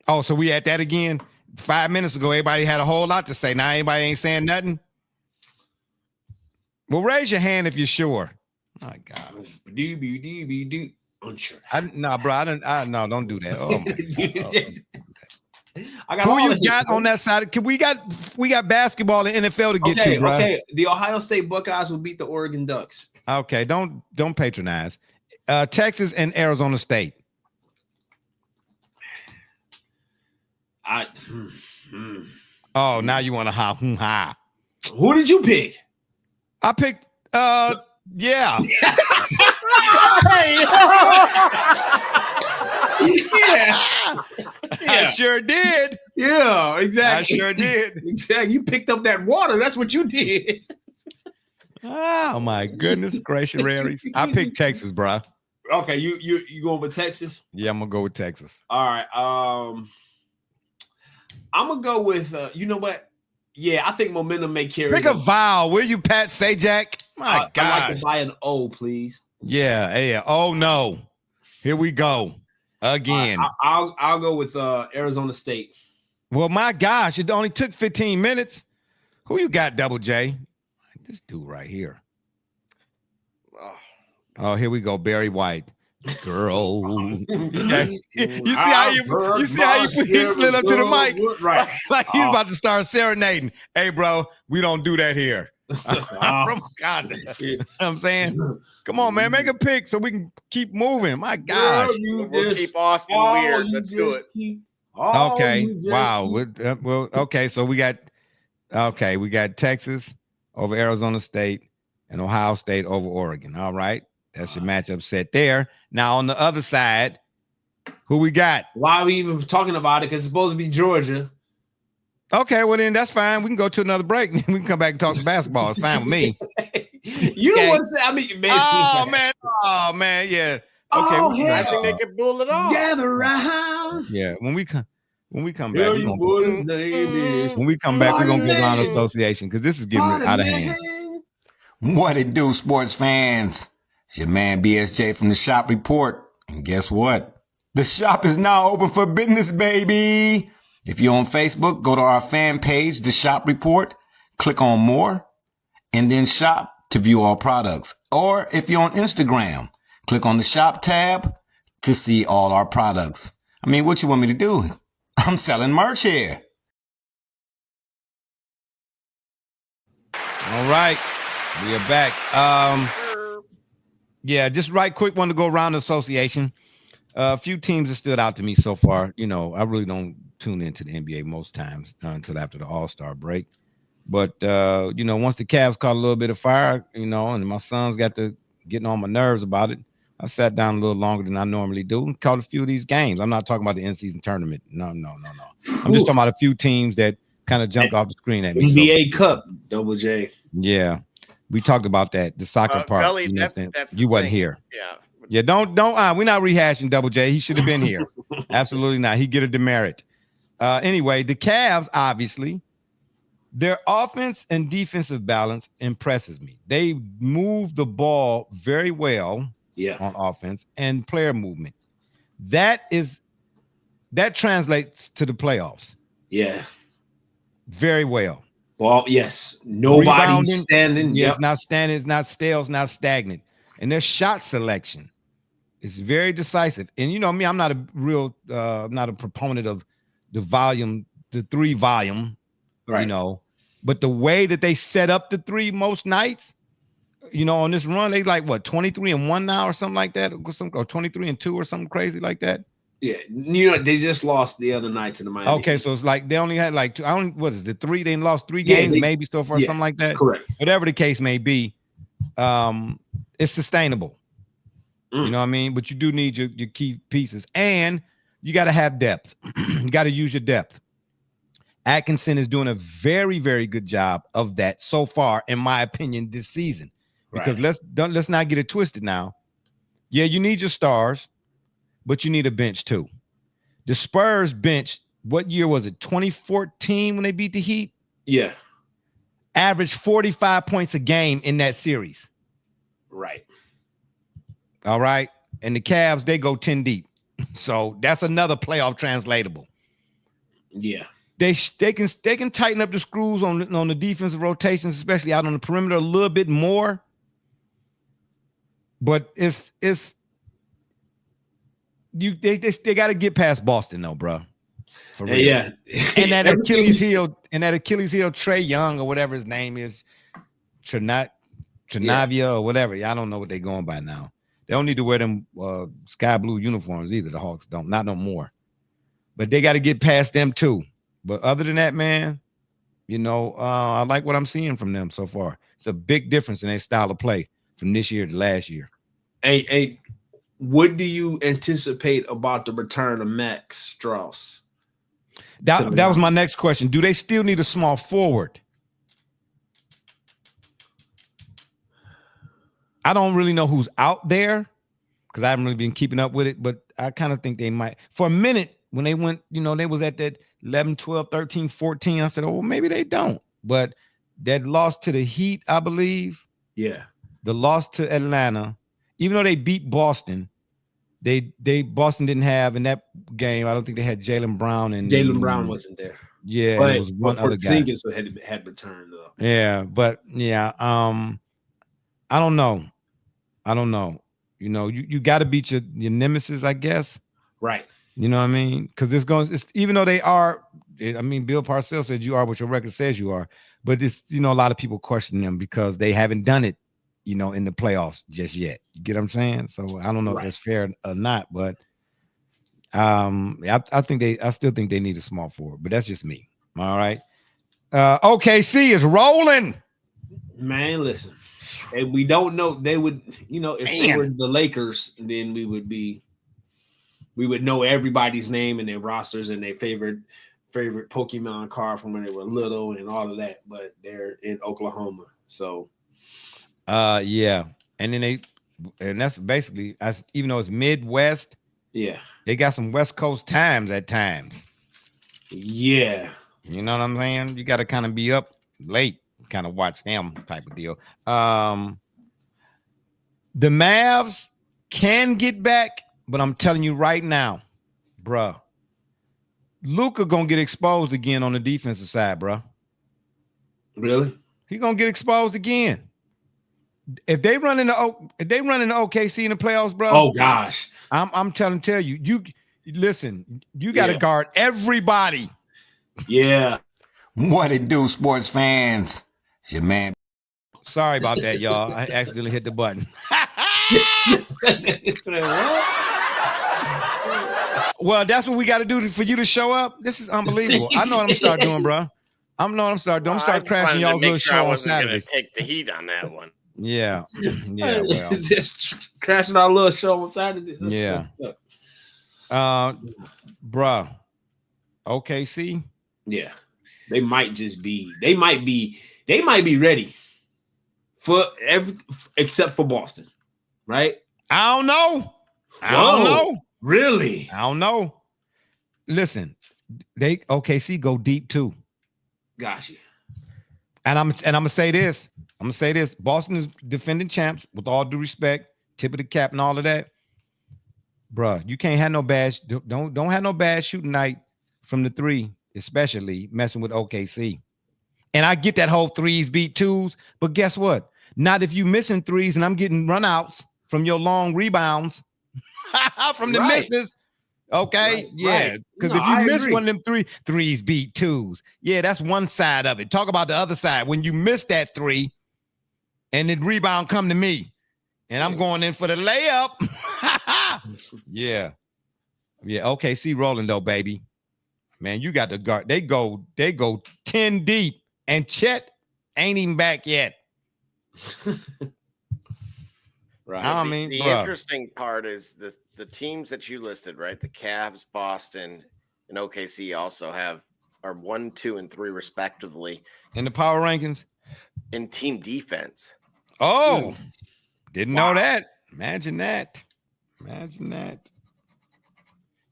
Oh, so we at that again? 5 minutes ago, everybody had a whole lot to say. Now anybody ain't saying nothing? Well, raise your hand if you're sure. My gosh. Unsure. No, bro. No, don't do that. Oh my I got who you got on that side? We got basketball and NFL to get to, bro. Okay. The Ohio State Buckeyes will beat the Oregon Ducks. Okay, don't patronize. Texas and Arizona State. Oh, now you want to ha. Who did you pick? I picked yeah. Yeah. I sure did. Yeah, exactly. I sure did. Exactly. You picked up that water. That's what you did. Oh my goodness gracious, Raries. I picked Texas, bro. Okay, you going with Texas? Yeah, I'm gonna go with Texas. All right. I'm gonna go with you know what? Yeah, I think momentum may carry. Pick a vowel, will you, Pat Sajak? My God. I'd like to buy an O, please. Yeah. Oh no. Here we go. Again. I'll go with Arizona State. Well, my gosh, it only took 15 minutes. Who you got, Double J? This dude right here. Oh, here we go. Barry White. Girl. You see how you slid up to the mic? Right. Like he's about to start serenading. Hey, bro, we don't do that here. I'm from Uganda. You know what I'm saying? Come on, man. Make a pick so we can keep moving. My gosh. We'll keep Austin weird. Let's do it. Okay. Wow. Well, okay. So we got Texas over Arizona State and Ohio State over Oregon. All right. That's your matchup set there. Now on the other side, who we got? Why are we even talking about it? Because it's supposed to be Georgia. Okay, well then that's fine. We can go to another break and we can come back and talk some basketball. It's fine with me. You don't want to say, I mean, man. Oh man, yeah. Okay, I think they can bull it off. Gather around. Yeah, when we come back, when we come back, we're gonna go round association because this is getting out of hand. What it do, sports fans? It's your man BSJ from the Shop Report. And guess what? The shop is now open for business, baby. If you're on Facebook, go to our fan page, The Shop Report, click on more, and then shop to view all products. Or if you're on Instagram, click on the shop tab to see all our products. I mean, what you want me to do? I'm selling merch here. All right. We are back. Yeah, just right quick, want to go around the association. A few teams that stood out to me so far. You know, I really don't tune into the NBA most times until after the All-Star break. But, you know, once the Cavs caught a little bit of fire, you know, and my sons got to getting on my nerves about it. I sat down a little longer than I normally do and caught a few of these games. I'm not talking about the in-season tournament. No. I'm just talking about a few teams that kind of jumped off the screen at me. NBA Cup, Double J. Yeah, we talked about that. The soccer part. Belly, you know, that's you wasn't here. Yeah. Don't. We're not rehashing Double J. He should have been here. Absolutely not. He get a demerit. Anyway, the Cavs, obviously, their offense and defensive balance impresses me. They move the ball very well. Yeah, on offense and player movement. That translates to the playoffs. Yeah, very well. Well, yes, nobody's standing. Yeah, it's not standing. It's not stale. It's not stagnant. And their shot selection is very decisive. And you know me, I'm not a real, not a proponent of the volume, the 3 volume. Right. You know, but the way that they set up the 3 most nights. You know, on this run, they like what 23-1 now or something like that, or 23-2 or something crazy like that. Yeah, you know, they just lost the other night to the Miami. Okay, so it's like they only had like 2. What is it? 3? They lost 3 games, maybe so far, something like that. Correct. Whatever the case may be, it's sustainable. You know what I mean? But you do need your key pieces, and you got to have depth. You got to use your depth. Atkinson is doing a very, very good job of that so far, in my opinion, this season. Because let's not get it twisted now. Yeah, you need your stars, but you need a bench too. The Spurs bench, what year was it? 2014 when they beat the Heat? Yeah. Averaged 45 points a game in that series. Right. All right. And the Cavs, they go 10 deep. So that's another playoff translatable. Yeah. They can tighten up the screws on the defensive rotations, especially out on the perimeter a little bit more. But they got to get past Boston though, bro. For real. Yeah. And that Achilles heel, Trae Young or whatever his name is, Trinavia or whatever. I don't know what they're going by now. They don't need to wear them sky blue uniforms either. The Hawks don't, not no more. But they got to get past them too. But other than that, man, you know, I like what I'm seeing from them so far. It's a big difference in their style of play from this year to last year. Hey, what do you anticipate about the return of Max Strauss? That was my next question. Do they still need a small forward? I don't really know who's out there because I haven't really been keeping up with it, but I kind of think they might. For a minute, when they went, you know, they was at that 11, 12, 13, 14. I said, oh, well, maybe they don't. But that loss to the Heat, I believe. Yeah. The loss to Atlanta, even though they beat Boston, Boston didn't have in that game. I don't think they had Jaylen Brown, and Jaylen Brown wasn't there. Yeah, but it was one other guy. Porzingis had returned though. Yeah, but yeah, I don't know. You know, you got to beat your nemesis, I guess. Right. You know what I mean? Because it's even though they are. I mean, Bill Parcells said you are what your record says you are, but it's, you know, a lot of people question them because they haven't done it, you know, in the playoffs just yet. You get what I'm saying? So I don't know if that's fair or not, but I still think they need a small forward, but that's just me. All right. OKC is rolling. Man, listen. And we don't know, they would, you know, if they were the Lakers, then we would know everybody's name and their rosters and their favorite Pokemon card from when they were little and all of that, but they're in Oklahoma. So yeah. And then that's basically, even though it's Midwest, yeah, they got some West Coast times at times. Yeah. You know what I'm saying? You got to kind of be up late, kind of watch them type of deal. The Mavs can get back, but I'm telling you right now, bruh, Luka gonna get exposed again on the defensive side, bruh. Really? He gonna get exposed again. If they run into OKC in the playoffs, bro. Oh gosh, I'm tell you, you listen. You got to guard everybody. Yeah. What it do, sports fans? It's your man. Sorry about that, y'all. I accidentally hit the button. Well, that's what we got to do for you to show up. This is unbelievable. I know what I'm gonna start doing, bro. I'm start crashing y'all's little show on Saturdays. Take the heat on that one. Yeah. Yeah. Well, just crashing our little show on Saturday. That's yeah. Bruh. OKC. Yeah. They might be ready for except for Boston, right? I don't know. I don't know. Really? I don't know. Listen, OKC go deep too. Gotcha. And I'm gonna say this. Boston is defending champs with all due respect, tip of the cap and all of that. Bruh, you can't have no bad. Don't have no bad shooting night from the three, especially messing with OKC. And I get that whole threes beat twos, but guess what? Not if you missing threes and I'm getting runouts from your long rebounds from the misses. Okay, yeah, because if you miss one of them threes beat twos, yeah, that's one side of it. Talk about the other side. When you miss that three and the rebound come to me and I'm going in for the layup. Yeah. OKC rolling though, baby. Man, you got the guard. They go 10 deep and Chet ain't even back yet. Right. I mean, the interesting part is the teams that you listed, right? The Cavs, Boston, and OKC also are 1, 2, and 3 respectively in the power rankings in team defense. Oh, didn't know that. Imagine that.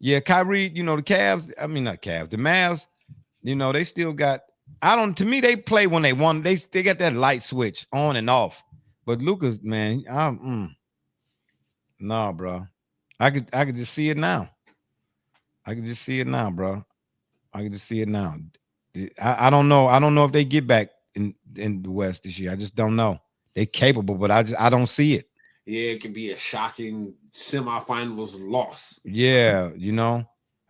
Yeah, Kyrie, the Cavs, not Cavs, the Mavs, they still got, to me, they play when they want. They got that light switch on and off. But Luka's, man, no, bro. I could just see it now. I can just see it now, bro. I can just see it now. I don't know. I don't know if they get back in the West this year. I just don't know. They're capable, but I don't see it. Yeah, it could be a shocking semifinals loss. Yeah,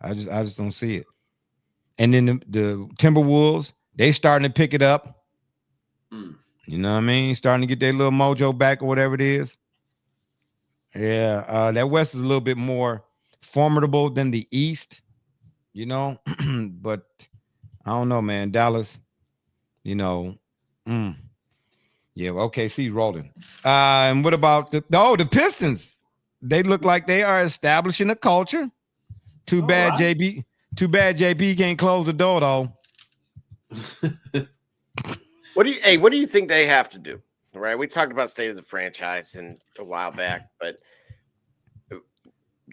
I just don't see it. And then the Timberwolves, they starting to pick it up. You know what I mean? Starting to get their little mojo back or whatever it is. Yeah, that West is a little bit more formidable than the East, but I don't know, man. Dallas, yeah, OKC's rolling. And what about the Pistons? They look like they are establishing a culture. Too bad JB can't close the door though. What do you think they have to do? Right, we talked about state of the franchise a while back, but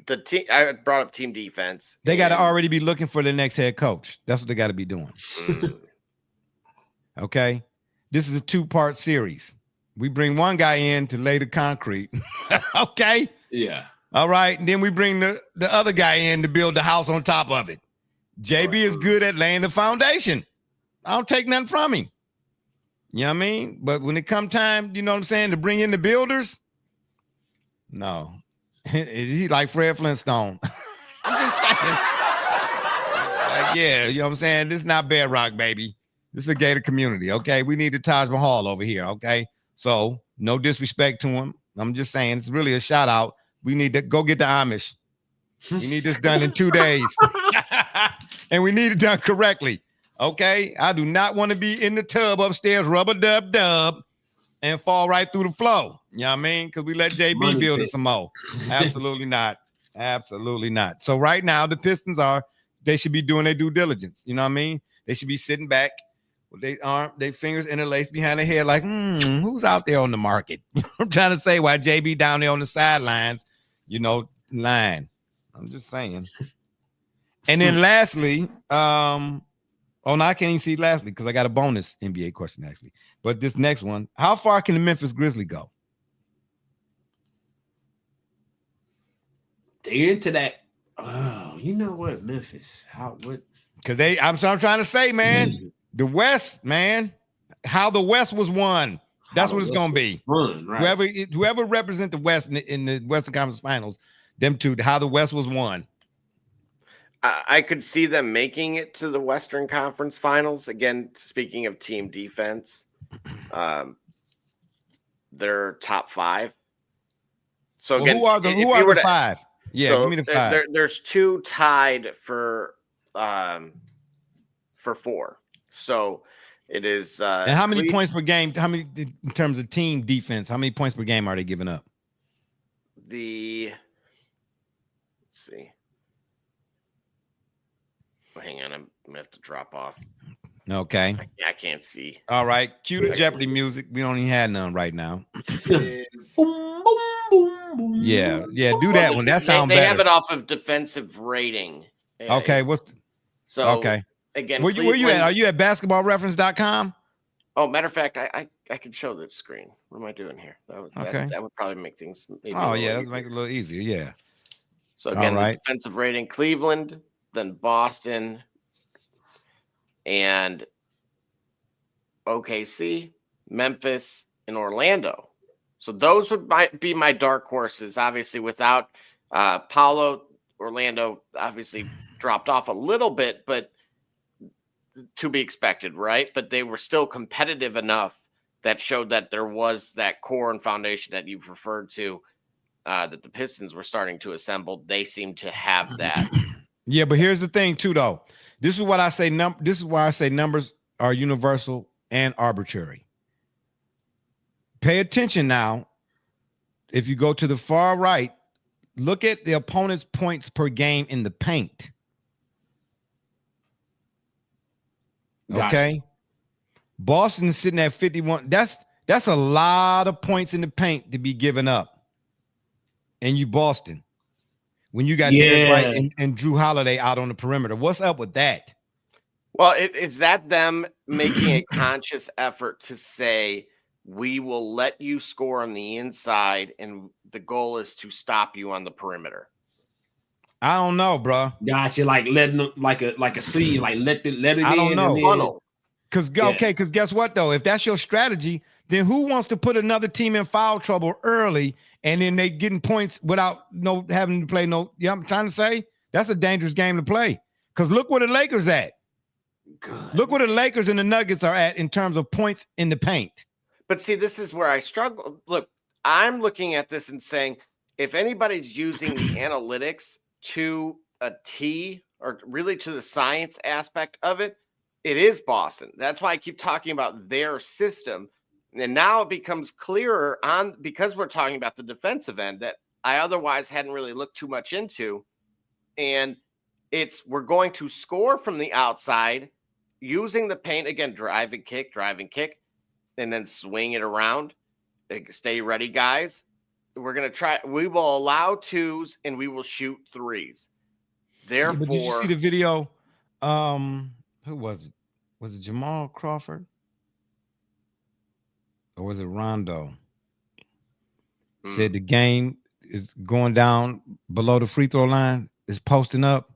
the team, I brought up team defense. They got to already be looking for the next head coach. That's what they got to be doing. Okay, this is a 2-part series. We bring one guy in to lay the concrete. Okay. Yeah. All right, and then we bring the other guy in to build the house on top of it. JB is good at laying the foundation. I don't take nothing from him. You know what I mean? But when it come time, you know what I'm saying, to bring in the builders, no. He's like Fred Flintstone. I'm just saying. Yeah, you know what I'm saying? This is not bedrock, baby. This is a gated community, okay? We need the Taj Mahal over here, okay? So, no disrespect to him. I'm just saying, it's really a shout out. We need to go get the Amish. We need this done in 2 days. And we need it done correctly. Okay, I do not want to be in the tub upstairs, rubber-dub-dub, and fall right through the floor. You know what I mean? Because we let JB build it some more. Absolutely not. Absolutely not. So right now, the Pistons they should be doing their due diligence. You know what I mean? They should be sitting back with their fingers interlaced behind their head like, who's out there on the market? I'm trying to say why JB down there on the sidelines, line. I'm just saying. And then lastly, oh, no, I can't even see lastly because I got a bonus NBA question, actually. But this next one, how far can the Memphis Grizzlies go? They're into that. Oh, you know what, Memphis? What? Because I'm trying to say, man, the West, man, how the West was won. That's what it's going to be. Fun, right? Whoever represent the West in the Western Conference Finals, them two, how the West was won. I could see them making it to the Western Conference Finals. Again, speaking of team defense, they're top 5. So again, who are the 5? Yeah, so give me the 5. There's 2 tied for 4. So It is. And how many points per game? How many in terms of team defense? How many points per game are they giving up? Let's see. Hang on, I'm gonna have to drop off. Okay. I can't see. All right. Cue the Jeopardy music. We don't even have none right now. Yeah. Do that one. That sounds better. They have it off of defensive rating. Okay. Okay. Again, where you at? Are you at basketballreference.com? Oh, matter of fact, I can show that screen. What am I doing here? That would probably make things. Let's make it a little easier. Yeah. So again, the defensive rating: Cleveland, then Boston, and OKC, Memphis, and Orlando. So those might be my dark horses. Obviously, without Paolo, Orlando obviously dropped off a little bit, but to be expected, right? But they were still competitive enough that showed that there was that core and foundation that you've referred to, that the Pistons were starting to assemble. They seem to have that. Yeah, but here's the thing too, though. This is what I say. This is why I say numbers are universal and arbitrary. Pay attention now. If you go to the far right, look at the opponent's points per game in the paint. Okay. Gotcha. Boston is sitting at 51. That's a lot of points in the paint to be given up. And you Boston. When you got Derek White and Drew Holiday out on the perimeter. What's up with that? Well, is that them making a conscious effort to say, we will let you score on the inside, and the goal is to stop you on the perimeter? I don't know, bro. Gotcha, like letting them like a seed, like let it I don't in. know. Because guess what though? If that's your strategy, then who wants to put another team in foul trouble early and then they getting points without having to play no? Yeah, I'm trying to say that's a dangerous game to play. Because look where the Lakers at. God. Look where the Lakers and the Nuggets are at in terms of points in the paint. But see, this is where I struggle. Look, I'm looking at this and saying, if anybody's using the analytics to a T or really to the science aspect of it, it is Boston. That's why I keep talking about their system. And now it becomes clearer because we're talking about the defensive end that I otherwise hadn't really looked too much into. And we're going to score from the outside using the paint again, drive and kick, and then swing it around. Stay ready, guys. We're going to try. We will allow twos and we will shoot threes. Therefore, but did you see the video? Who was it? Was it Jamal Crawford? Or was it Rondo? Said the game is going down below the free throw line. It's posting up.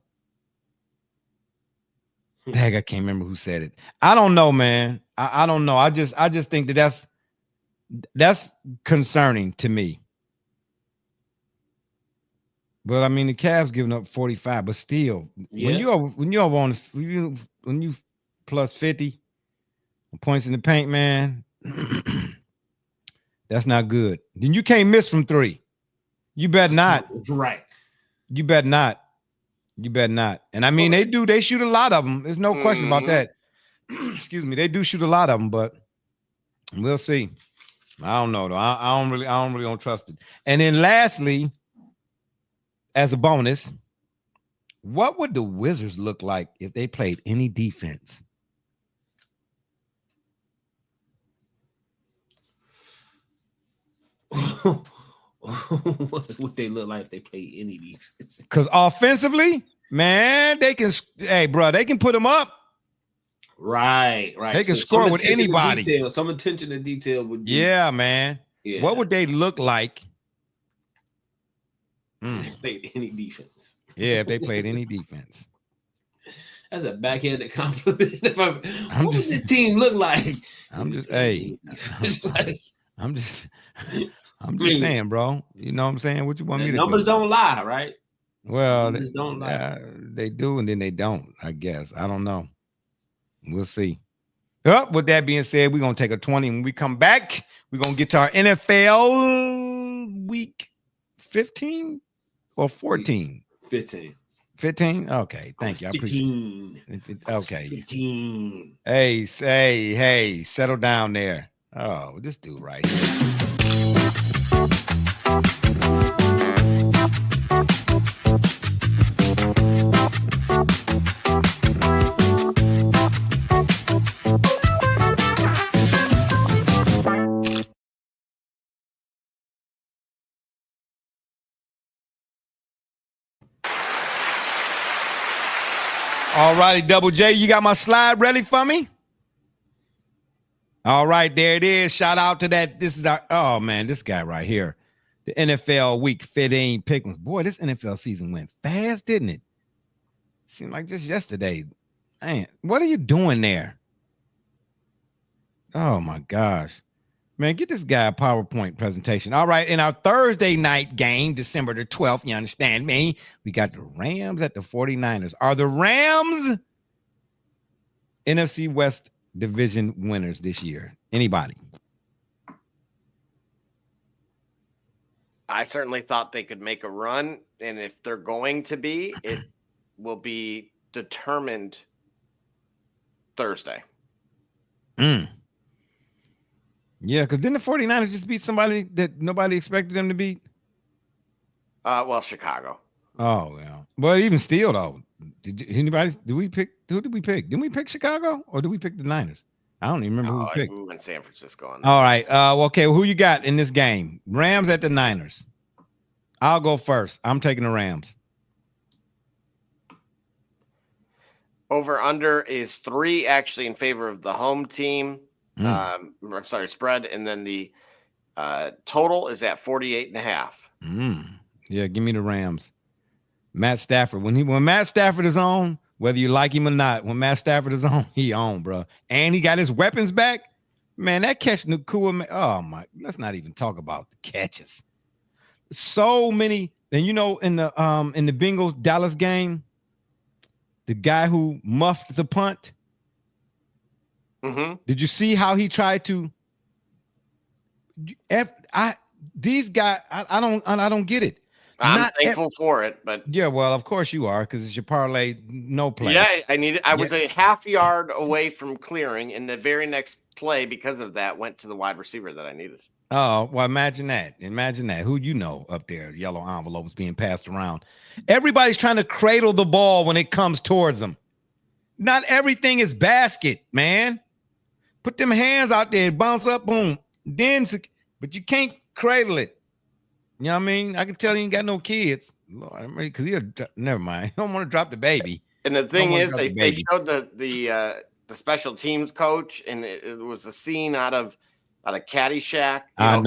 Dang, I can't remember who said it. I don't know, man. I don't know. I just think that's concerning to me. But I mean, the Cavs giving up 45, but still, when you plus 50 points in the paint, man, that's not good. Then you can't miss from three. You better not. Right. You better not. And I mean, they shoot a lot of them. There's no question about that. Excuse me. They do shoot a lot of them, but we'll see. I don't know though. I don't really trust it. And then lastly, as a bonus, what would the Wizards look like if they played any defense? What would they look like if they played any defense? Because offensively, man, they can. Hey, bro, they can put them up. Right. They can score with anybody. Some attention to detail would be. Yeah, man. Yeah. What would they look like? If they played any defense. Yeah, if they played any defense. That's a backhanded compliment. What does this team look like? I'm just saying, bro. You know what I'm saying? What you want me to do? Numbers don't lie, right? Well, numbers don't lie. They do, and then they don't, I guess. I don't know. We'll see. With that being said, we're going to take a 20. When we come back, we're going to get to our NFL week 15 or 14? 15. 15? Okay, thank you. I appreciate 15. it. Okay. 15. Hey, settle down there. Oh, this dude right here. All righty, Double J, you got my slide ready for me? All right, there it is. Shout out to that. This is our, this guy right here. The NFL Week 15 pick'ems. Boy, this NFL season went fast, didn't it? Seemed like just yesterday. Man, what are you doing there? Oh my gosh. Man, get this guy a PowerPoint presentation. All right, in our Thursday night game, December the 12th, you understand me? We got the Rams at the 49ers. Are the Rams NFC West division winners this year? Anybody? I certainly thought they could make a run, and if they're going to be, it will be determined Thursday. Yeah, because didn't the 49ers just beat somebody that nobody expected them to beat? Well, Chicago. Oh, well. Well, even still, though, who did we pick? Didn't we pick Chicago or did we pick the Niners? I don't even remember who we picked. We went San Francisco on that. All right. Okay, who you got in this game? Rams at the Niners. I'll go first. I'm taking the Rams. Over under is 3 actually in favor of the home team. I'm sorry, spread, and then the total is at 48.5. Yeah, give me the Rams. Matt Stafford. When Matt Stafford is on, whether you like him or not, when Matt Stafford is on, he on, bro. And he got his weapons back. Man, that catch Nakua. Oh my! Let's not even talk about the catches. So many. And in the Bengals Dallas game, the guy who muffed the punt. Did you see how he tried to? These guys, I don't get it. I'm thankful for it, but yeah, well, of course you are, because it's your parlay no play. Yeah, I was a half yard away from clearing, and the very next play, because of that, went to the wide receiver that I needed. Oh, well, imagine that. Who up there, yellow envelopes being passed around. Everybody's trying to cradle the ball when it comes towards them. Not everything is basket, man. Put them hands out there, bounce up, boom. But you can't cradle it. You know what I mean? I can tell you ain't got no kids. Lord, because never mind. I don't want to drop the baby. And the thing is, they showed the special teams coach, and it was a scene out of Caddyshack. I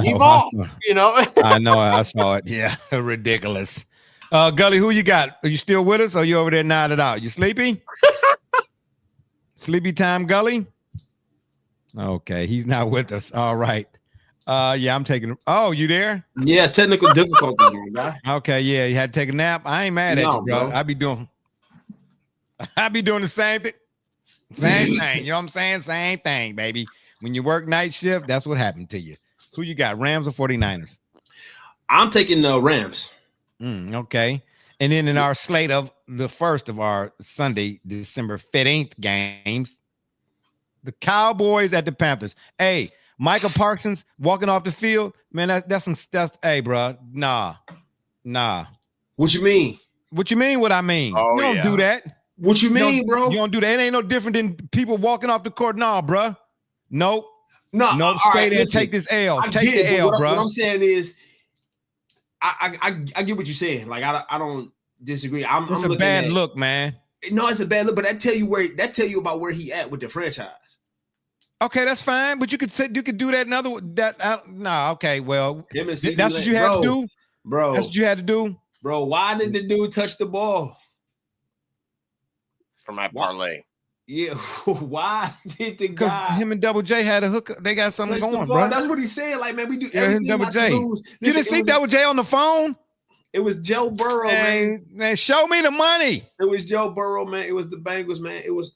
know, I saw it. Yeah, ridiculous. Gully, who you got? Are you still with us, or are you over there nodded out? You sleepy? Sleepy time, Gully? Okay, he's not with us. All right. Yeah, I'm taking. Oh, you there? Yeah, technical difficulties, guy. Okay, yeah, you had to take a nap. I ain't mad at you, bro. I be doing the same thing. Same thing. You know what I'm saying? Same thing, baby. When you work night shift, that's what happened to you. Who you got? Rams or 49ers? I'm taking the Rams. Okay. And then in our slate of the first of our Sunday, December 15th games, the Cowboys at the Panthers. Hey, Michael Parsons walking off the field, man. That's hey, bro. Nah. What you mean? What you mean? What I mean? Oh, you don't do that. What you mean, bro? You don't do that. It ain't no different than people walking off the court. Nah, bro. Nope. No. Stay there and take this L. Take the L, bro. What I'm saying is, I get what you're saying. Like I don't disagree. It's a bad look, man. No, it's a bad look, but that tell you about where he at with the franchise. Okay, that's fine, but you could do that another okay, well, that's what you had to do, bro. That's what you had to do, bro. Why did the dude touch the ball? For my parlay. Yeah, why did the guy? Him and Double J had a hook. They got something going, bro. That's what he's saying. Like, man, we do everything Double J. Lose. You didn't see Double J on the phone? It was Joe Burrow, man. Show me the money. It was Joe Burrow, man. It was the Bengals, man. It was.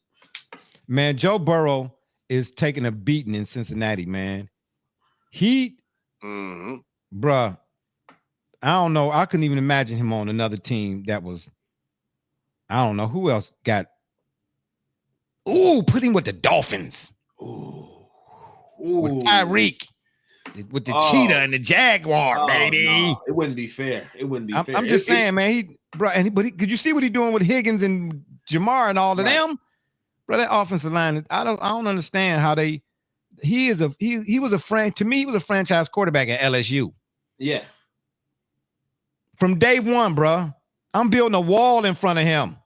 Man, Joe Burrow is taking a beating in Cincinnati, man. Bruh, I don't know. I couldn't even imagine him on another team that was I don't know who else got. Ooh, put him with the Dolphins. With Tyreek. With the cheetah and the jaguar, baby. No, it wouldn't be fair. It wouldn't be fair. I'm just saying, man. Could you see what he's doing with Higgins and Jamar and all of them? Bro, that offensive line, I don't understand how they. He was a franchise quarterback at LSU. Yeah. From day one, bro. I'm building a wall in front of him.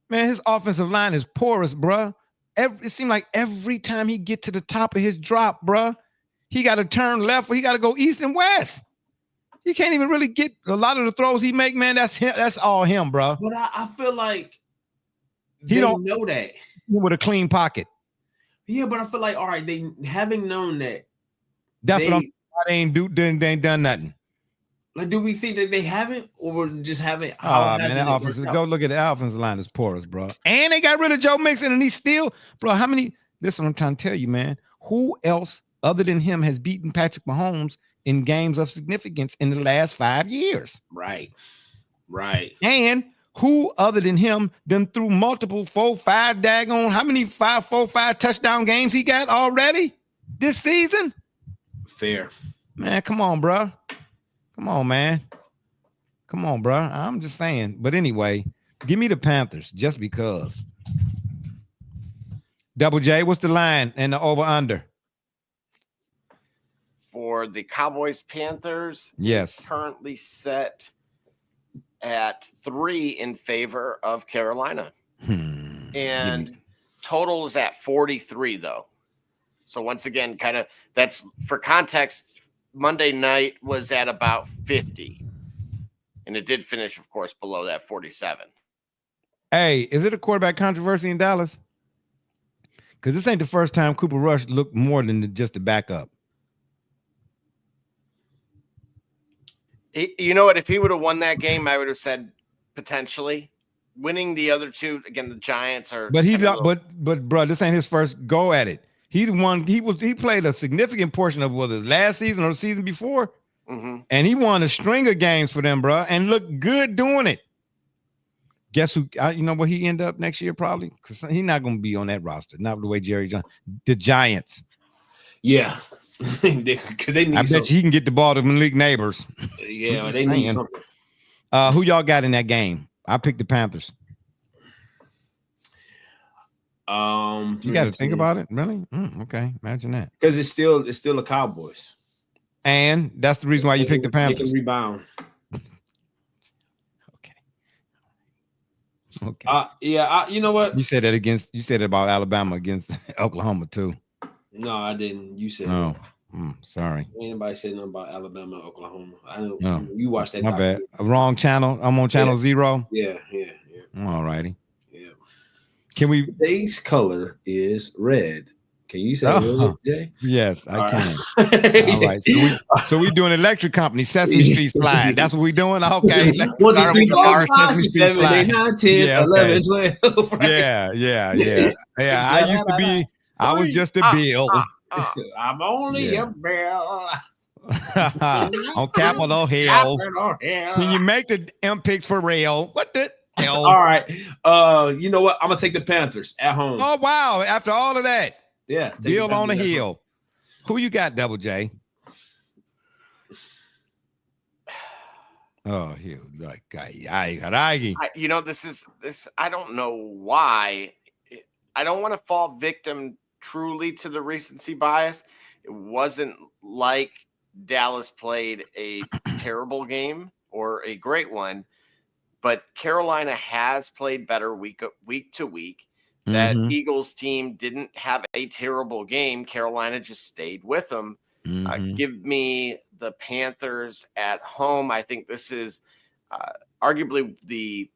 Man, his offensive line is porous, bro. It seemed like every time he get to the top of his drop, bro, he got to turn left or he got to go east and west. He can't even really get a lot of the throws he make, man. That's him. That's all him, bro. But I feel like they don't know that. With a clean pocket. Yeah, but I feel like, all right, they having known that. That's what they ain't done nothing. Like, do we think that they haven't, or just haven't? Oh man, that offense. Go look at the offensive line is porous, bro. And they got rid of Joe Mixon, and he's still, bro. How many? This is what I'm trying to tell you, man. Who else other than him has beaten Patrick Mahomes in games of significance in the last 5 years? Right. And who other than him done threw multiple 4-5 daggone? How many 4-5 touchdown games he got already this season? Fair, man. Come on, bro. Come on, man. Come on, bro. I'm just saying. But anyway, give me the Panthers just because. Double J, what's the line and the over-under? For the Cowboys-Panthers, yes, currently set at 3 in favor of Carolina. And total is at 43, though. So once again, kind of that's for context. Monday night was at about 50, and it did finish, of course, below that 47. Hey, is it a quarterback controversy in Dallas? Because this ain't the first time Cooper Rush looked more than just a backup. You know what? If he would have won that game, I would have said potentially. Winning the other two, again, the Giants are. But he's not. But bro, this ain't his first go at it. He played a significant portion of whether last season or the season before, and he won a string of games for them, bro, and looked good doing it. Guess who? You know what he end up next year probably because he's not going to be on that roster. Not the way Jerry Jones. The Giants. Yeah, they need. I bet he can get the ball to Malik Neighbors. Yeah, they need something. Who y'all got in that game? I picked the Panthers. You got to think about it, really. Okay, imagine that. Because it's still the Cowboys, and that's the reason why you picked the Panthers. They can rebound. Okay. You know what? You said that about Alabama against Oklahoma too. No, I didn't. You said. Oh, sorry. Anybody said nothing about Alabama, Oklahoma? I know you watched that. My bad. Wrong channel. I'm on channel 0. Yeah. All righty. Yeah. Can we? Today's color is red. Can you say red, Jay? Yes, I can. All right. So we doing electric company Sesame Street slide. That's what we doing. Okay. 1, 2, 3, 4, 5, 6, 7, 8, 9, 10, 11, 12. Right? Yeah. I was just a Beal. I'm only a Beal. On Capitol Hill. Can you make the M picks for real? What the hell? All right. You know what? I'm gonna take the Panthers at home. Oh wow! After all of that, yeah. Beal on the hill. Who you got, Double J? Oh, here, like you know, this. I don't know why. I don't want to fall victim truly to the recency bias. It wasn't like Dallas played a terrible game or a great one, but Carolina has played better week to week. That Eagles team didn't have a terrible game. Carolina just stayed with them. Give me the Panthers at home. I think this is arguably the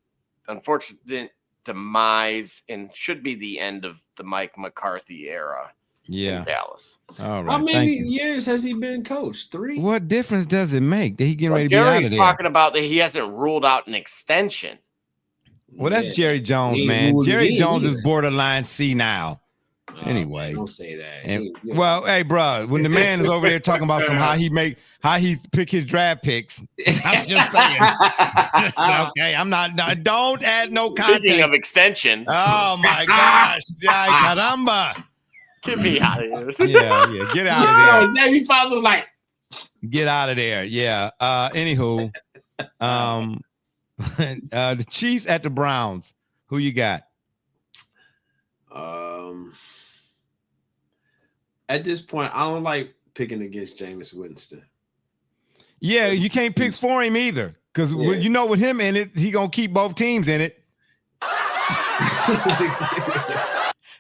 unfortunate demise and should be the end of the Mike McCarthy era in Dallas. All right. How many years has he been coached? 3? What difference does it make that he getting ready to be out of there? Jerry's talking about that he hasn't ruled out an extension. Well, that's Jerry Jones, man. Jerry Jones is borderline C now. Anyway, don't say that. Well, hey, bro, when the man is over there talking about how he pick his draft picks, I'm just saying. Okay, I'm not. Don't add no context. Speaking of extension. Oh my gosh, ay, caramba! Get me out of here. Yeah, get out of there. Jamie Foxx was like, get out of there. Yeah. Anywho, the Chiefs at the Browns. Who you got? At this point, I don't like picking against Jameis Winston. Yeah, you can't pick for him either, because you know with him in it, he gonna keep both teams in it.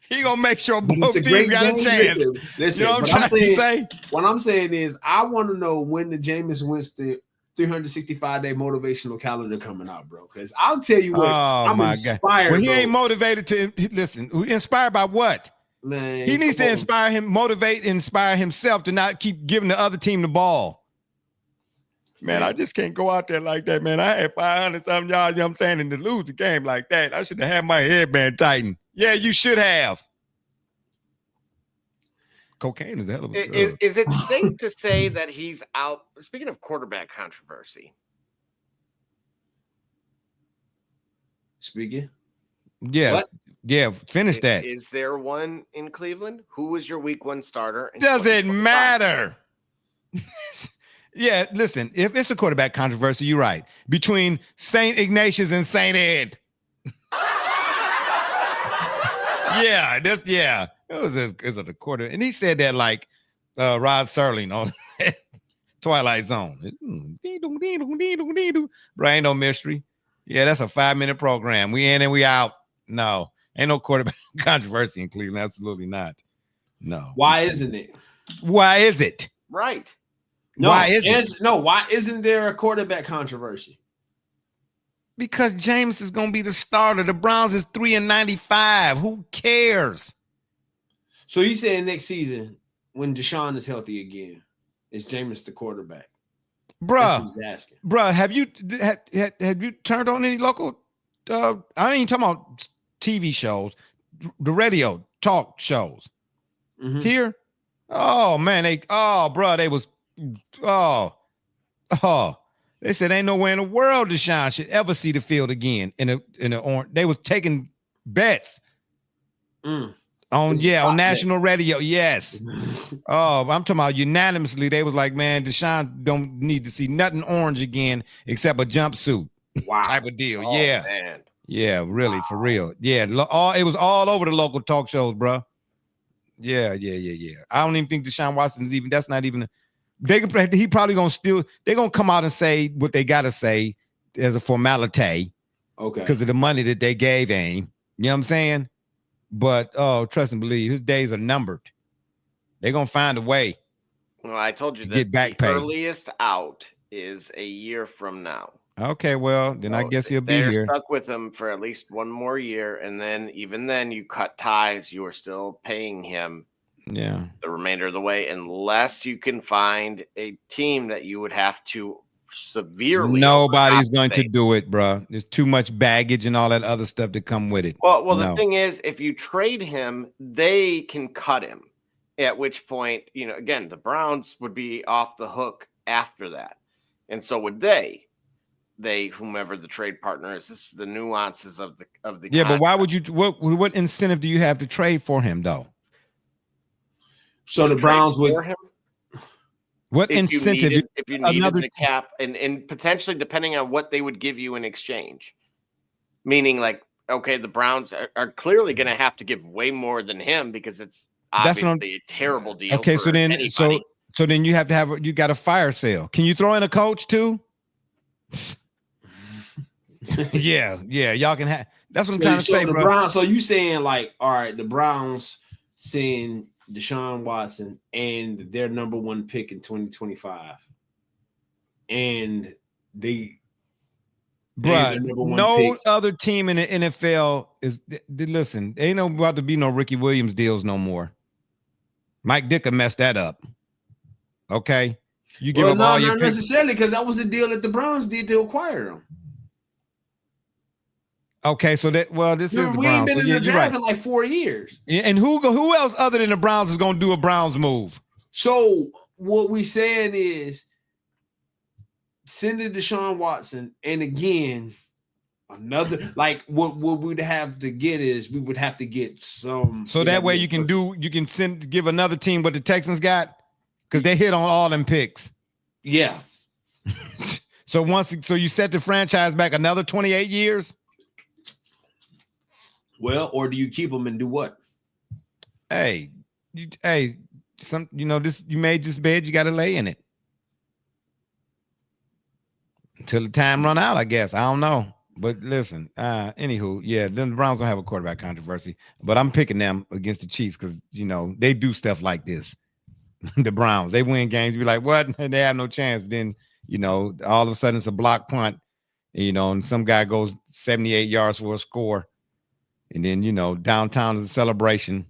He gonna make sure both teams got a chance. Listen, you know what I'm trying to say? What I'm saying is, I want to know when the Jameis Winston 365-day motivational calendar coming out, bro. Because I'll tell you what, I'm inspired. Well, he bro. ain't motivated to listen. Inspired by what? Man, he needs to inspire himself to not keep giving the other team the ball. Man, I just can't go out there like that, man. I had 500-something yards, you know what I'm saying, and to lose the game like that, I should have had my headband tightened. Yeah, you should have. Cocaine is a hell of a drug. Is it safe to say that he's out? Speaking of quarterback controversy. Speaking? Yeah. What? Yeah, finish that. Is there one in Cleveland? Who was your week 1 starter? Does it matter? Yeah, listen, if it's a quarterback controversy, you're right. Between St. Ignatius and St. Ed. It was a quarter. And he said that like Rod Serling on Twilight Zone. Bro, ain't no mystery. Yeah, that's a 5-minute program. We in and we out. No, ain't no quarterback controversy in Cleveland. Absolutely not. No. Why isn't it? Why is it? Right. No, why isn't why isn't there a quarterback controversy? Because James is gonna be the starter. The Browns is 3-95. Who cares? So you saying next season when Deshaun is healthy again, is Jameis the quarterback? Bruh, he's asking. Bruh, have you turned on any local? I ain't talking about TV shows, the radio talk shows. Mm-hmm. Here, oh man, they was they said ain't nowhere in the world Deshaun should ever see the field again in a orange. They was taking bets. On national radio, yes. I'm talking about unanimously. They was like, man, Deshaun don't need to see nothing orange again except a jumpsuit. Wow, type of deal. Oh, yeah, man. Yeah, really, for real. Yeah, it was all over the local talk shows, bro. Yeah. I don't even think Deshaun Watson's even. That's not even. He probably gonna still. They're gonna come out and say what they gotta say as a formality. Okay. Because of the money that they gave him. You know what I'm saying? But trust and believe, his days are numbered. They're gonna find a way. Well, I told you that get back pay. Earliest out is a year from now. Okay, well, then I guess he'll be they're here. Stuck with him for at least one more year, and then even then, you cut ties. You are still paying him. Yeah. The remainder of the way, unless you can find a team that you would have to severely. Nobody's going to do it, bro. There's too much baggage and all that other stuff to come with it. Well, the thing is, if you trade him, they can cut him. At which point, again, the Browns would be off the hook after that, and so would they. Whomever the trade partner is. This is the nuances of the. Yeah, contract. But why would you? What incentive do you have to trade for him, though? So the Browns would. What incentive? If you needed the cap, and potentially depending on what they would give you in exchange, meaning like, okay, the Browns are clearly going to have to give way more than him because it's obviously a terrible deal. Okay, for anybody. so then you have to you got a fire sale. Can you throw in a coach too? yeah, y'all can have. That's what I'm trying to say, bro. Browns, so you saying like, all right, the Browns saying Deshaun Watson and their number 1 pick in 2025, and no other team in the NFL is. Listen, ain't about to be no Ricky Williams deals no more. Mike Dicker messed that up. Okay, you give up all your not necessarily because that was the deal that the Browns did to acquire him. Okay, so this is the We ain't Browns. been So in yeah, the you're draft right. in like 4 years. And who else other than the Browns is going to do a Browns move? So what we saying is send it to Deshaun Watson, and again, another like what we'd have to get is we would have to get some. So that way you can give another team what the Texans got because they hit on all them picks. Yeah. So you set the franchise back another 28 years. Well, or do you keep them and do what? Hey, you made this bed, you got to lay in it until the time run out. I guess I don't know, but listen. Anywho, yeah, then the Browns don't have a quarterback controversy, but I'm picking them against the Chiefs because they do stuff like this. The Browns, they win games. You be like, what? And they have no chance. Then all of a sudden it's a block punt, and some guy goes 78 yards for a score. And then, downtown is a celebration.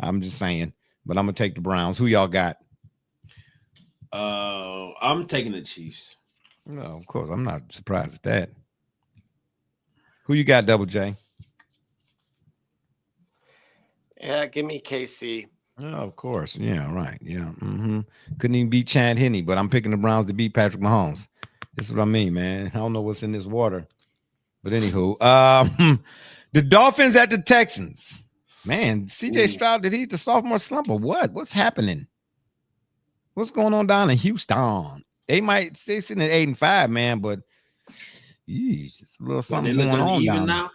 I'm just saying. But I'm going to take the Browns. Who y'all got? I'm taking the Chiefs. No, of course. I'm not surprised at that. Who you got, Double J? Yeah, give me KC. Oh, of course. Yeah, right. Yeah. Couldn't even beat Chad Henne, but I'm picking the Browns to beat Patrick Mahomes. That's what I mean, man. I don't know what's in this water. But anywho, the Dolphins at the Texans. Man, CJ Stroud, did he hit the sophomore slump or what? What's happening? What's going on down in Houston? They sitting at 8-5, man, but it's a little something going on down now.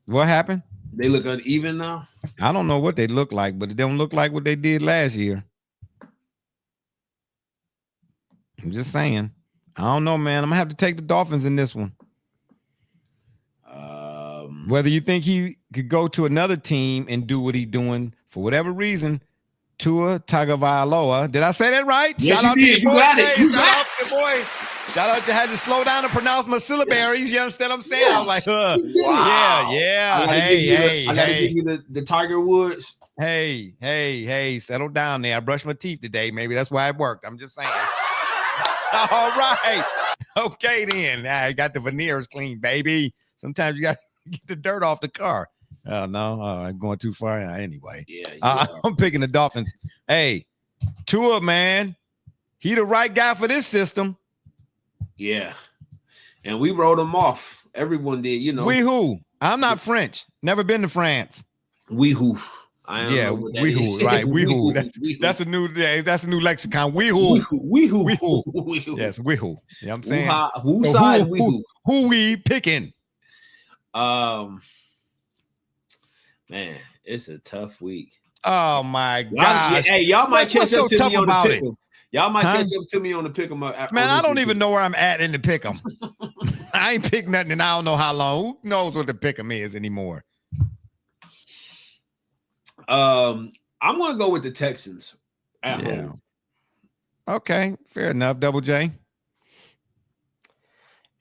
What happened? They look uneven now. I don't know what they look like, but it don't look like what they did last year. I'm just saying. I don't know, man. I'm gonna have to take the Dolphins in this one. Whether you think he could go to another team and do what he's doing for whatever reason, Tua Tagovailoa. Did I say that right? Yes, Shout out you did. to your You boy, got it. You shout got out to your boy. Shout out to had to slow down and pronounce my syllabaries. You understand what I'm saying? I was like, Wow. yeah. I gotta give you the Tiger Woods. Hey, settle down there. I brushed my teeth today. Maybe that's why it worked. I'm just saying. All right. Okay, then. I got the veneers clean, baby. Sometimes you got to get the dirt off the car. Oh, no. I'm going too far. Anyway. Yeah. I'm picking the Dolphins. Hey, Tua, man. He the right guy for this system. Yeah. And we wrote him off. Everyone did, We who? I'm not French. Never been to France. We who? We who, right? We who. That's a new lexicon. We who. We who. Yes, we who. You know what I'm saying? Who side we who? Who we picking? Man, it's a tough week. Oh my God! Hey, y'all might catch up to me on the pick 'em. Y'all might catch up to me on the pick 'em. Man, I don't even know where I'm at in the pick 'em. I ain't picked nothing, and I don't know how long. Who knows what the pick 'em is anymore? I'm gonna go with the Texans at home. Okay, fair enough. Double J.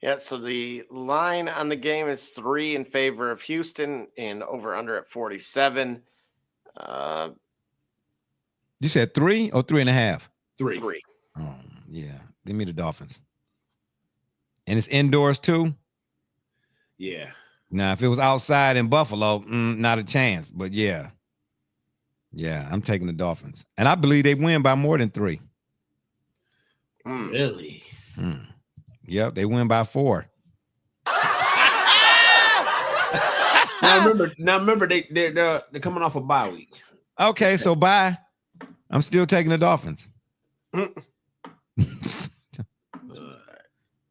Yeah, so the line on the game is 3 in favor of Houston and over under at 47. You said 3 or 3.5? 3. Oh, yeah. Give me the Dolphins. And it's indoors too? Yeah. Now, if it was outside in Buffalo, not a chance. But yeah. Yeah, I'm taking the Dolphins. And I believe they win by more than 3. Really? Yep, they win by 4. Now remember, they're coming off a bye week. Okay, so bye. I'm still taking the Dolphins.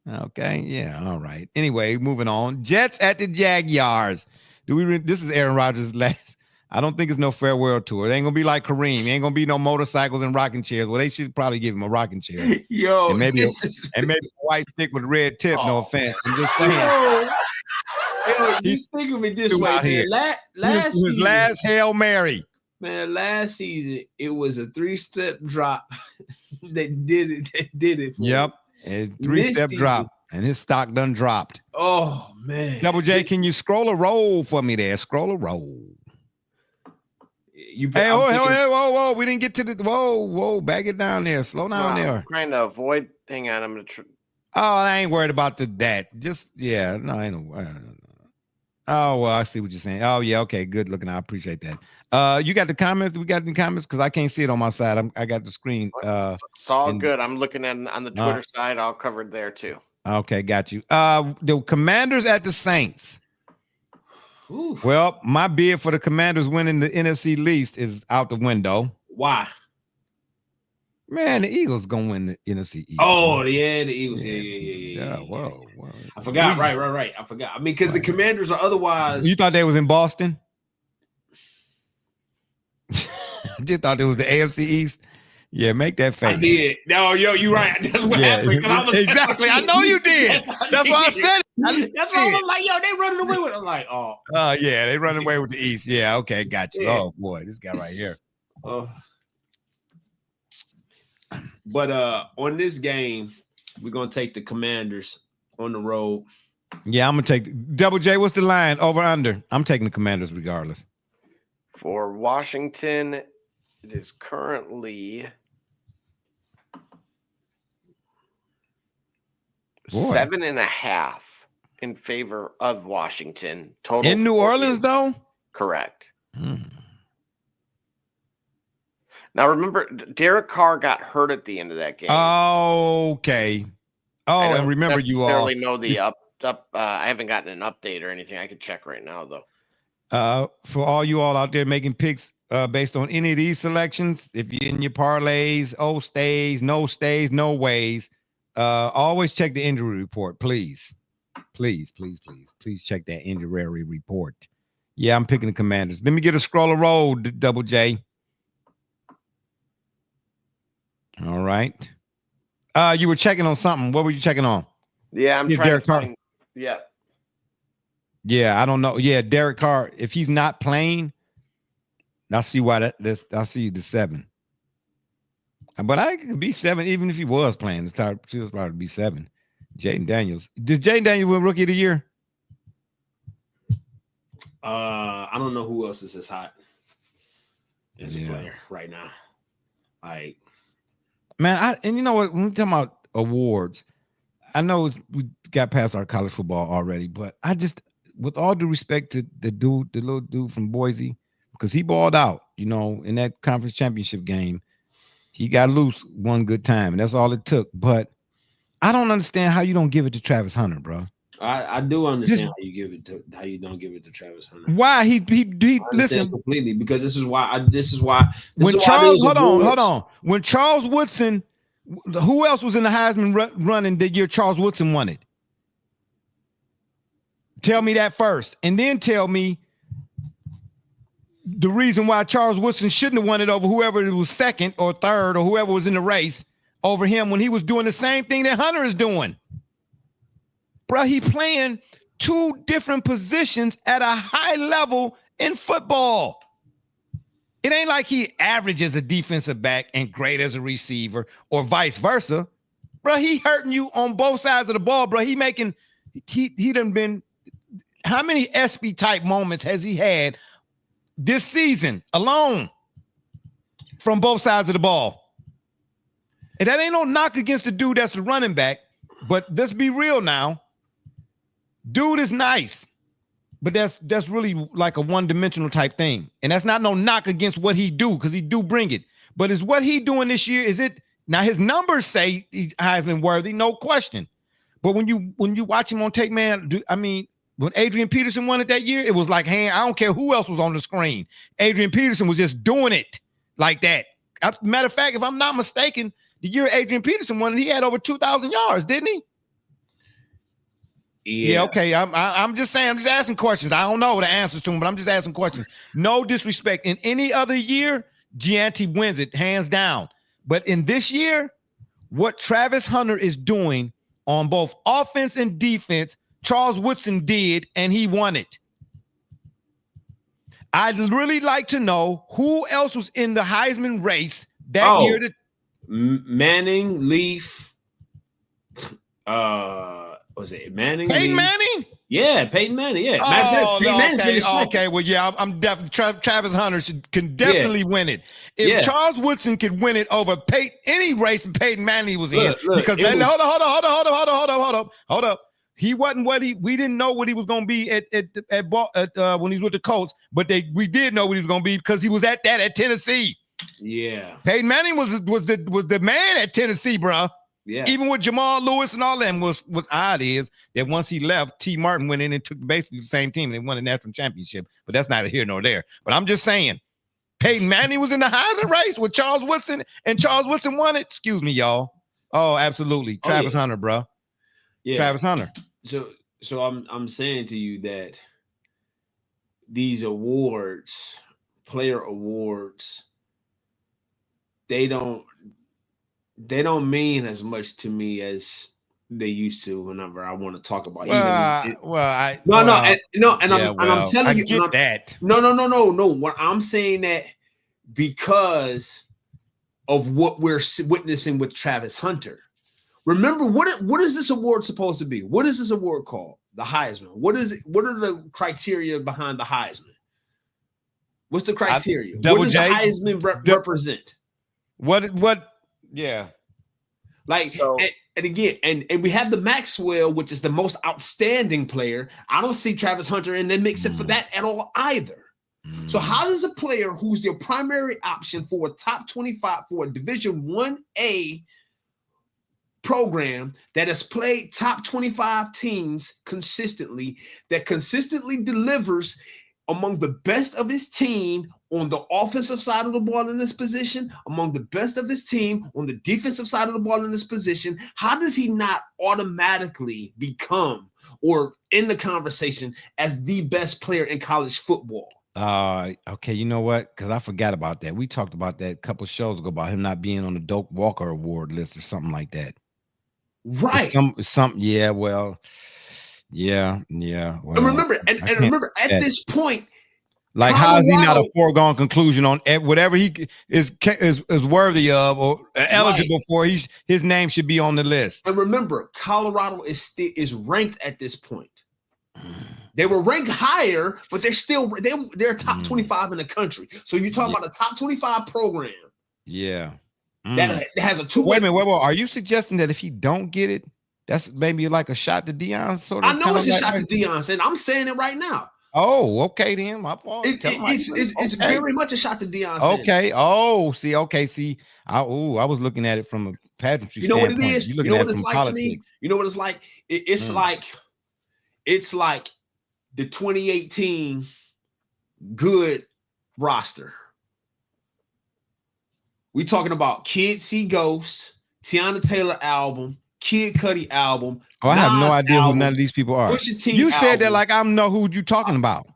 Okay, yeah, all right. Anyway, moving on. Jets at the Jaguars. This is Aaron Rodgers' last. I don't think it's no farewell tour. It ain't gonna be like Kareem. It ain't gonna be no motorcycles and rocking chairs. Well, they should probably give him a rocking chair. Yo, and maybe a white stick with a red tip. No offense. I'm just saying. Yo, just think of it this way, man. His last Hail Mary. Man, last season it was a 3-step drop. They did it. Yep, a 3-step drop, and his stock done dropped. Oh man, Double J, can you scroll a roll for me there? Scroll a roll. Whoa! We didn't get to the whoa! Back it down there. Slow down there. I'm trying to avoid. Hang on, Oh, I ain't worried about that. Just no, I ain't. Oh well, I see what you're saying. Oh yeah, okay, good looking. I appreciate that. You got the comments? We got any comments? Because I can't see it on my side. I got the screen. It's all good. I'm looking at on the Twitter side, all covered there too. Okay, got you. The Commanders at the Saints. Ooh. Well, my bid for the Commanders winning the NFC least is out the window. Why? Man, the Eagles gonna win the NFC East. Oh, yeah, the Eagles. Yeah. Whoa. I forgot. Right. I forgot. I mean, because the Commanders are otherwise. You thought they was in Boston? Just thought it was the AFC East. Yeah, make that face. I did. No, you right. That's what happened. Exactly. I know you did. That's why I said it. That's why I was like, yo, they running away with it. I'm like, oh. Yeah, they running away with the East. Yeah, okay, got you. Yeah. Oh boy, this guy right here. But on this game, we're gonna take the Commanders on the road. Yeah, I'm gonna take Double J. What's the line? Over under? I'm taking the Commanders regardless. For Washington, it is currently 7.5 in favor of Washington. Total in New Orleans, though. Correct. Now, remember, Derek Carr got hurt at the end of that game. Okay. Oh, and remember you all. Know the I haven't gotten an update or anything. I could check right now, though. For all you all out there making picks based on any of these selections, if you're in your parlays, stays, no ways, always check the injury report, please. Please check that injury report. Yeah, I'm picking the Commanders. Let me get a scroll of roll, Double J. All right. You were checking on something. What were you checking on? Yeah, I'm trying to find. Yeah. Yeah, I don't know. Yeah, Derek Carr. If he's not playing, I see why I see the 7. But I could be 7 even if he was playing. It's probably be 7. Jaden Daniels. Did Jaden Daniels win Rookie of the Year? I don't know who else is as hot as a player right now. Man, and you know what? When we're talking about awards, I know we got past our college football already, but I just, with all due respect to the little dude from Boise, because he balled out, in that conference championship game. He got loose one good time, and that's all it took. But I don't understand how you don't give it to Travis Hunter, bro. I do understand how you don't give it to Travis Hunter. Why he listen completely, because this is why when Charles hold on when Charles Woodson, who else was in the Heisman running the year Charles Woodson won it? Tell me that first, and then tell me the reason why Charles Woodson shouldn't have won it over whoever was second or third or whoever was in the race over him when he was doing the same thing that Hunter is doing. Bro, he playing 2 different positions at a high level in football. It ain't like he average as a defensive back and great as a receiver or vice versa. Bro, he hurting you on both sides of the ball, bro. He done been, how many SB type moments has he had this season alone from both sides of the ball? And that ain't no knock against the dude that's the running back, but let's be real now. Dude is nice, but that's really like a one-dimensional type thing. And that's not no knock against what he do, because he do bring it. But is what he doing this year, is it now his numbers say he's Heisman worthy, no question. But when you watch him on tape, man, when Adrian Peterson won it that year, it was like, hey, I don't care who else was on the screen. Adrian Peterson was just doing it like that. Matter of fact, if I'm not mistaken, the year Adrian Peterson won it, he had over 2,000 yards, didn't he? Yeah, okay. I'm just saying, I'm just asking questions. I don't know the answers to them, but I'm just asking questions. No disrespect. In any other year, Gianti wins it, hands down. But in this year, what Travis Hunter is doing on both offense and defense, Charles Woodson did, and he won it. I'd really like to know who else was in the Heisman race that year. Manning, Leaf, was it Manning? Peyton Manning? Yeah, Peyton Manning. Yeah, Oh, Peyton Manning finished second. okay. Well, yeah, I'm definitely Travis Hunter can definitely win it. If Charles Woodson could win it over any race Peyton Manning was in, because hold up. He wasn't we didn't know what he was going to be at when he was with the Colts, but we did know what he was going to be because he was at Tennessee. Yeah, Peyton Manning was the man at Tennessee, bro. Yeah, even with Jamal Lewis and all them, what's odd is that once he left, T. Martin went in and took basically the same team and they won a national championship. But that's neither here nor there. But I'm just saying, Peyton Manning was in the Heisman race with Charles Woodson, and Charles Woodson won it. Excuse me, y'all. Oh, absolutely, Travis Hunter, bro. Yeah, Travis Hunter. So I'm saying to you that these awards, player awards, they don't mean as much to me as they used to whenever I want to talk about. I'm telling you, that. No. What I'm saying that because of what we're witnessing with Travis Hunter. Remember, what is this award supposed to be? What is this award called? The Heisman. What is it? What are the criteria behind the Heisman? What's the criteria? What does the Heisman represent? What? Yeah. Like, so, and again, and we have the Maxwell, which is the most outstanding player. I don't see Travis Hunter in the mix for that at all either. So how does a player who's your primary option for a top 25 for a Division 1A program that has played top 25 teams consistently, that consistently delivers among the best of his team on the offensive side of the ball in this position, among the best of his team on the defensive side of the ball in this position, how does he not automatically become or in the conversation as the best player in college football? Okay, you know what? Because I forgot about that. We talked about that a couple of shows ago about him not being on the Doak Walker Award list or something like that. Right. Yeah. Well. And remember, at this point, like, how is he not a foregone conclusion on whatever he is worthy of or eligible for? His name should be on the list. And remember, Colorado is ranked at this point. They were ranked higher, but they're top 25 in the country. So you're talking about a top 25 program. Yeah. That has a two-way. Wait a minute. Wait. Are you suggesting that if he don't get it, that's maybe like a shot to Deion? Sort of. I know it's a shot to Deion, and I'm saying it right now. Oh, okay then. My fault. It's very much a shot to Deion. Okay. Oh, see. Okay. See. I was looking at it from a pageantry. You know what it is. You know what it's like to me. You know what it's like. It's like the 2018 good roster. We talking about Kid See Ghost, Tiana Taylor album, Kid Cudi album. Oh, I have no idea who none of these people are. You said that like I know who you talking about.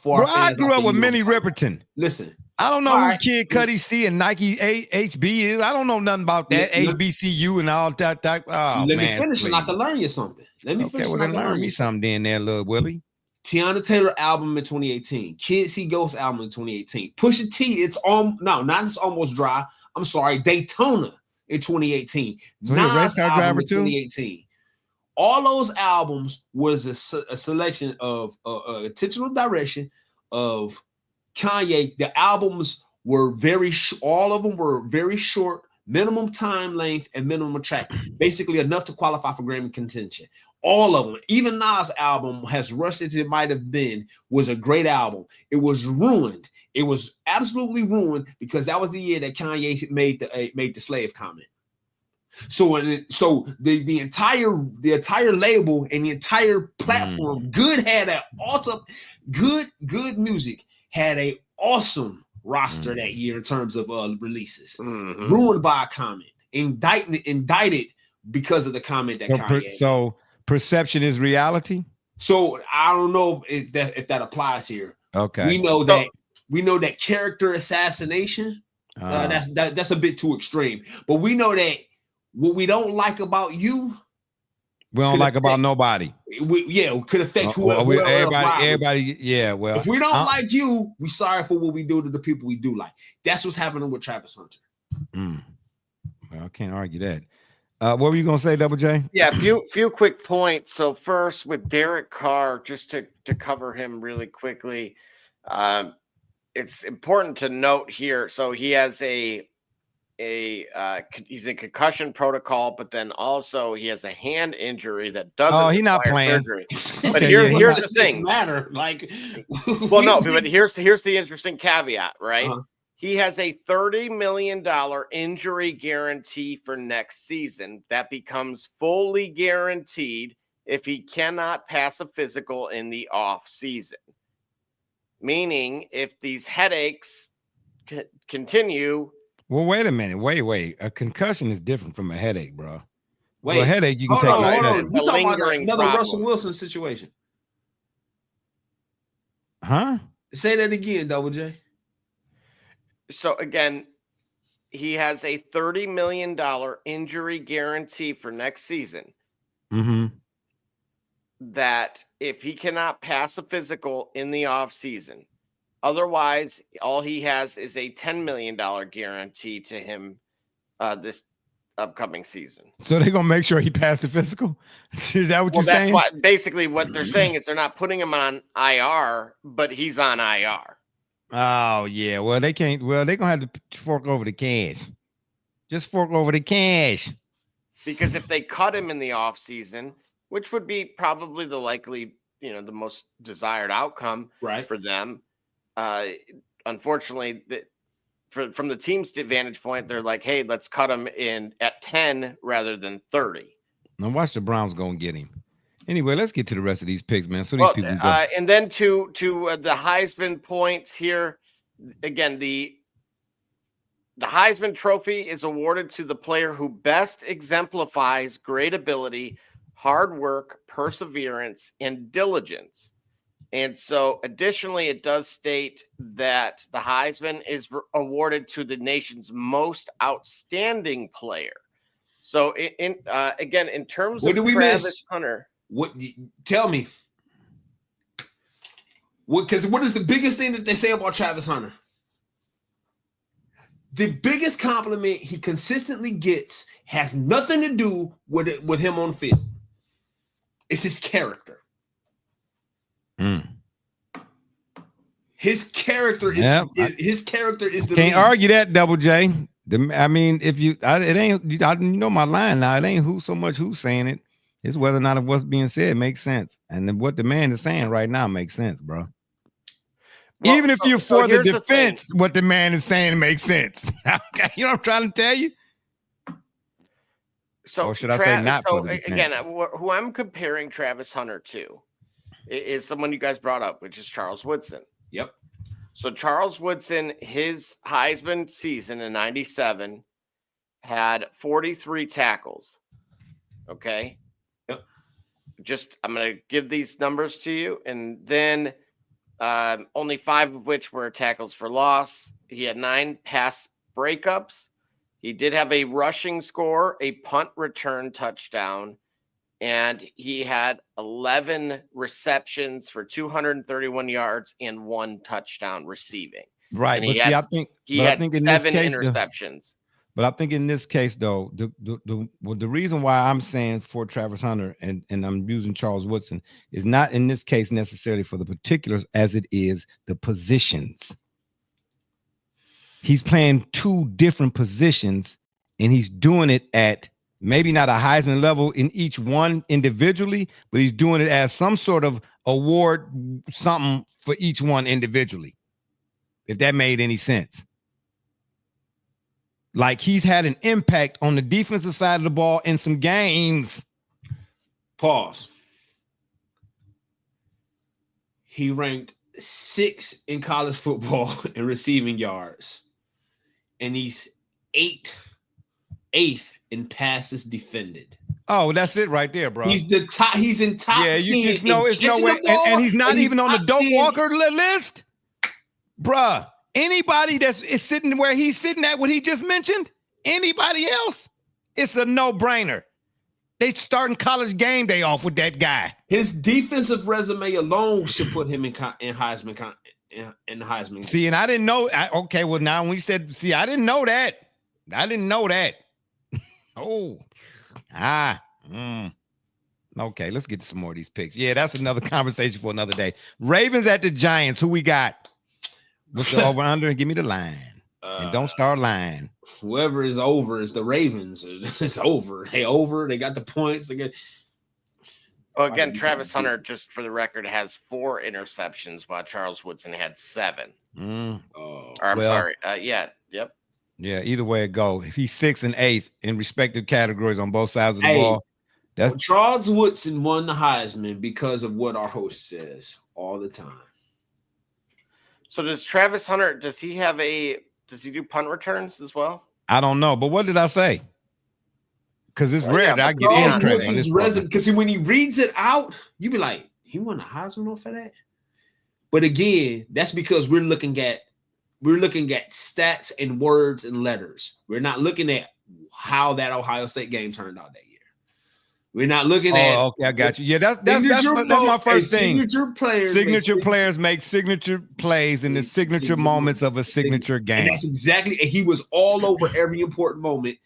Bro, I grew up with Minnie Riperton. Listen, I don't know who Kid Cudi C and Nike HB is. I don't know nothing about that. HBCU and all that. Oh, let me finish and I can learn you something. Let me finish. Okay, well, then learn me something then there, little Willie. Tiana Taylor album in 2018. Kid See Ghost album in 2018. Pusha T, it's almost dry. I'm sorry, Daytona in 2018. So Nas album in 2018. All those albums was a selection of intentional direction of Kanye. The albums were all of them were very short, minimum time length and minimum track, basically enough to qualify for Grammy contention. All of them, even Nas' album, as rushed as it might have been, was a great album. It was ruined. It was absolutely ruined because that was the year that Kanye made the slave comment. So the entire label and the entire platform, good music had a awesome roster that year in terms of releases. Ruined by a comment, indicted because of the comment that Kanye made. So perception is reality. So I don't know if that applies here. Okay, we know that character assassination. That's a bit too extreme. But we know that what we don't like about you, we don't like about nobody. Could affect whoever. Everybody. Yeah. Well, if we don't like you, we sorry for what we do to the people we do like. That's what's happening with Travis Hunter. Well, I can't argue that. What were you gonna say, Double J? Yeah, few quick points. So first, with Derek Carr, just to cover him really quickly, it's important to note here. So he has he's in concussion protocol, but then also he has a hand injury that doesn't he's not require playing surgery. But here's the thing. Matter like, well, no, but here's the interesting caveat, right? Uh-huh. He has a $30 million injury guarantee for next season that becomes fully guaranteed if he cannot pass a physical in the off season. Meaning, if these headaches continue. Well, wait a minute. Wait. A concussion is different from a headache, bro. Wait, well, a headache you can take. Hold like on. We're talking about lingering another problem. Russell Wilson situation. Huh? Say that again, Double J. So again, he has a $30 million injury guarantee for next season. Mm-hmm. That if he cannot pass a physical in the off season, otherwise all he has is a $10 million guarantee to him this upcoming season. So they're gonna make sure he passed the physical. Is that what you're saying? That's why basically what they're saying is they're not putting him on IR, but he's on IR. Oh yeah. Well, they can't. Well, they're gonna have to fork over the cash. Just fork over the cash. Because if they cut him in the off season, which would be probably the likely, the most desired outcome for them. Unfortunately, from the team's vantage point, they're like, hey, let's cut him in at 10 rather than 30. Now watch the Browns go and get him. Anyway, let's get to the rest of these picks, man. So these people go. And then to the Heisman points here, again, the Heisman Trophy is awarded to the player who best exemplifies great ability, hard work, perseverance, and diligence. And so additionally, it does state that the Heisman is awarded to the nation's most outstanding player. So again, in terms of Travis Hunter, Tell me. Because what is the biggest thing that they say about Travis Hunter? The biggest compliment he consistently gets has nothing to do with him on the field. It's his character. His character is his character is the can't argue that, Double J. I mean, if it ain't, you know my line now. It ain't who's saying it. It's whether or not of what's being said makes sense, and then what the man is saying right now makes sense, bro. Well, even if you're for the defense, what the man is saying makes sense. Okay, you know what I'm trying to tell you. So, or should I say not for the defense? Again, who I'm comparing Travis Hunter to is someone you guys brought up, which is Charles Woodson. Yep. So Charles Woodson, his Heisman season in '97 had 43 tackles. Okay. Yep. I'm going to give these numbers to you, and then only 5 of which were tackles for loss. He had 9 pass breakups. He did have a rushing score, a punt return touchdown, and he had 11 receptions for 231 yards and 1 touchdown receiving. Right, and but he had 7 interceptions. But I think in this case, though, the reason why I'm saying for Travis Hunter and I'm using Charles Woodson is not in this case necessarily for the particulars as it is the positions. He's playing 2 different positions, and he's doing it at maybe not a Heisman level in each one individually, but he's doing it as some sort of award, something for each one individually, if that made any sense. Like he's had an impact on the defensive side of the ball in some games. Pause. He ranked 6 in college football in receiving yards, and he's 8th in passes defended. Oh, that's it right there, bro. He's the top. He's in top 10. You just know it's no way, and he's not even on the dope walker list, bruh. Anybody is sitting where he's sitting at what he just mentioned, anybody else, it's a no-brainer. They starting college game day off with that guy. His defensive resume alone should put him in Heisman. In the Heisman. See, and I didn't know. Okay, well now when you said, see, I didn't know that. Oh, Okay, let's get to some more of these picks. Yeah, that's another conversation for another day. Ravens at the Giants. Who we got? What's the over under? And give me the line. And don't start lying. Whoever is over is the Ravens. It's over. They over. They got the points. They get. Well, again, Travis Hunter, just for the record, has 4 interceptions, while Charles Woodson had 7. Sorry. Yep. Yeah, either way it go. If he's 6th and 8th in respective categories on both sides of the ball. That's Charles Woodson won the Heisman because of what our host says all the time. So does Travis Hunter, does he do punt returns as well? I don't know, but what did I say? Because it's rare that I get Charles Woodson's resume, because when he reads it out, you be like, he won the Heisman off of that? But again, that's because we're looking at stats and words and letters. We're not looking at how that Ohio State game turned out that year. We're not looking at. Okay, I got you. Yeah, that's my first thing. Signature players make signature plays in the signature moments of a signature game. And that's exactly. And he was all over every important moment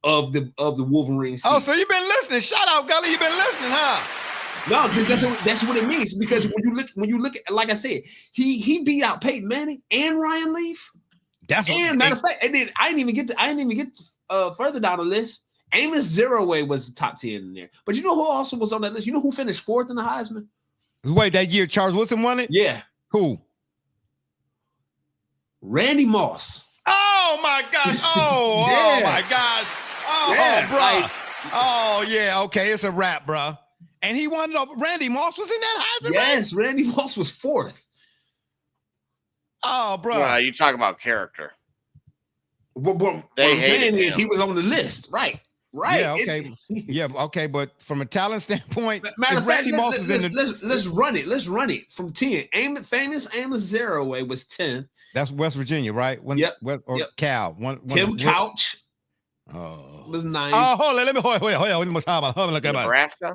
of the Wolverine season. Oh, so you've been listening. Shout out, Gully. You've been listening, huh? No, that's what it means. Because when you look at, like I said, he beat out Peyton Manning and Ryan Leaf. Matter of fact, and then I didn't even get further down the list. Amos Zeroaway was the top 10 in there. But you know who also was on that list? You know who finished 4th in the Heisman? Wait, that year Charles Woodson won it? Yeah. Who? Randy Moss. Oh my gosh. Oh, yeah. Oh my gosh. Oh, yeah, bro. Like, oh, yeah. Okay, it's a wrap, bro. And he won it off. Randy Moss was in that Heisman? Yes, race? Randy Moss was 4th. Oh, bro. Well, you talk about character. What I'm saying is he was on the list, right? Right. Yeah. Okay. Yeah. Okay. But from a talent standpoint, matter of fact, let's run it. Let's run it from 10. Famous Amos Zeroaway was 10th. That's West Virginia, right? Yep. Cal. Tim Couch. Was 9th. Oh, hold on. Let me hold on. Nebraska.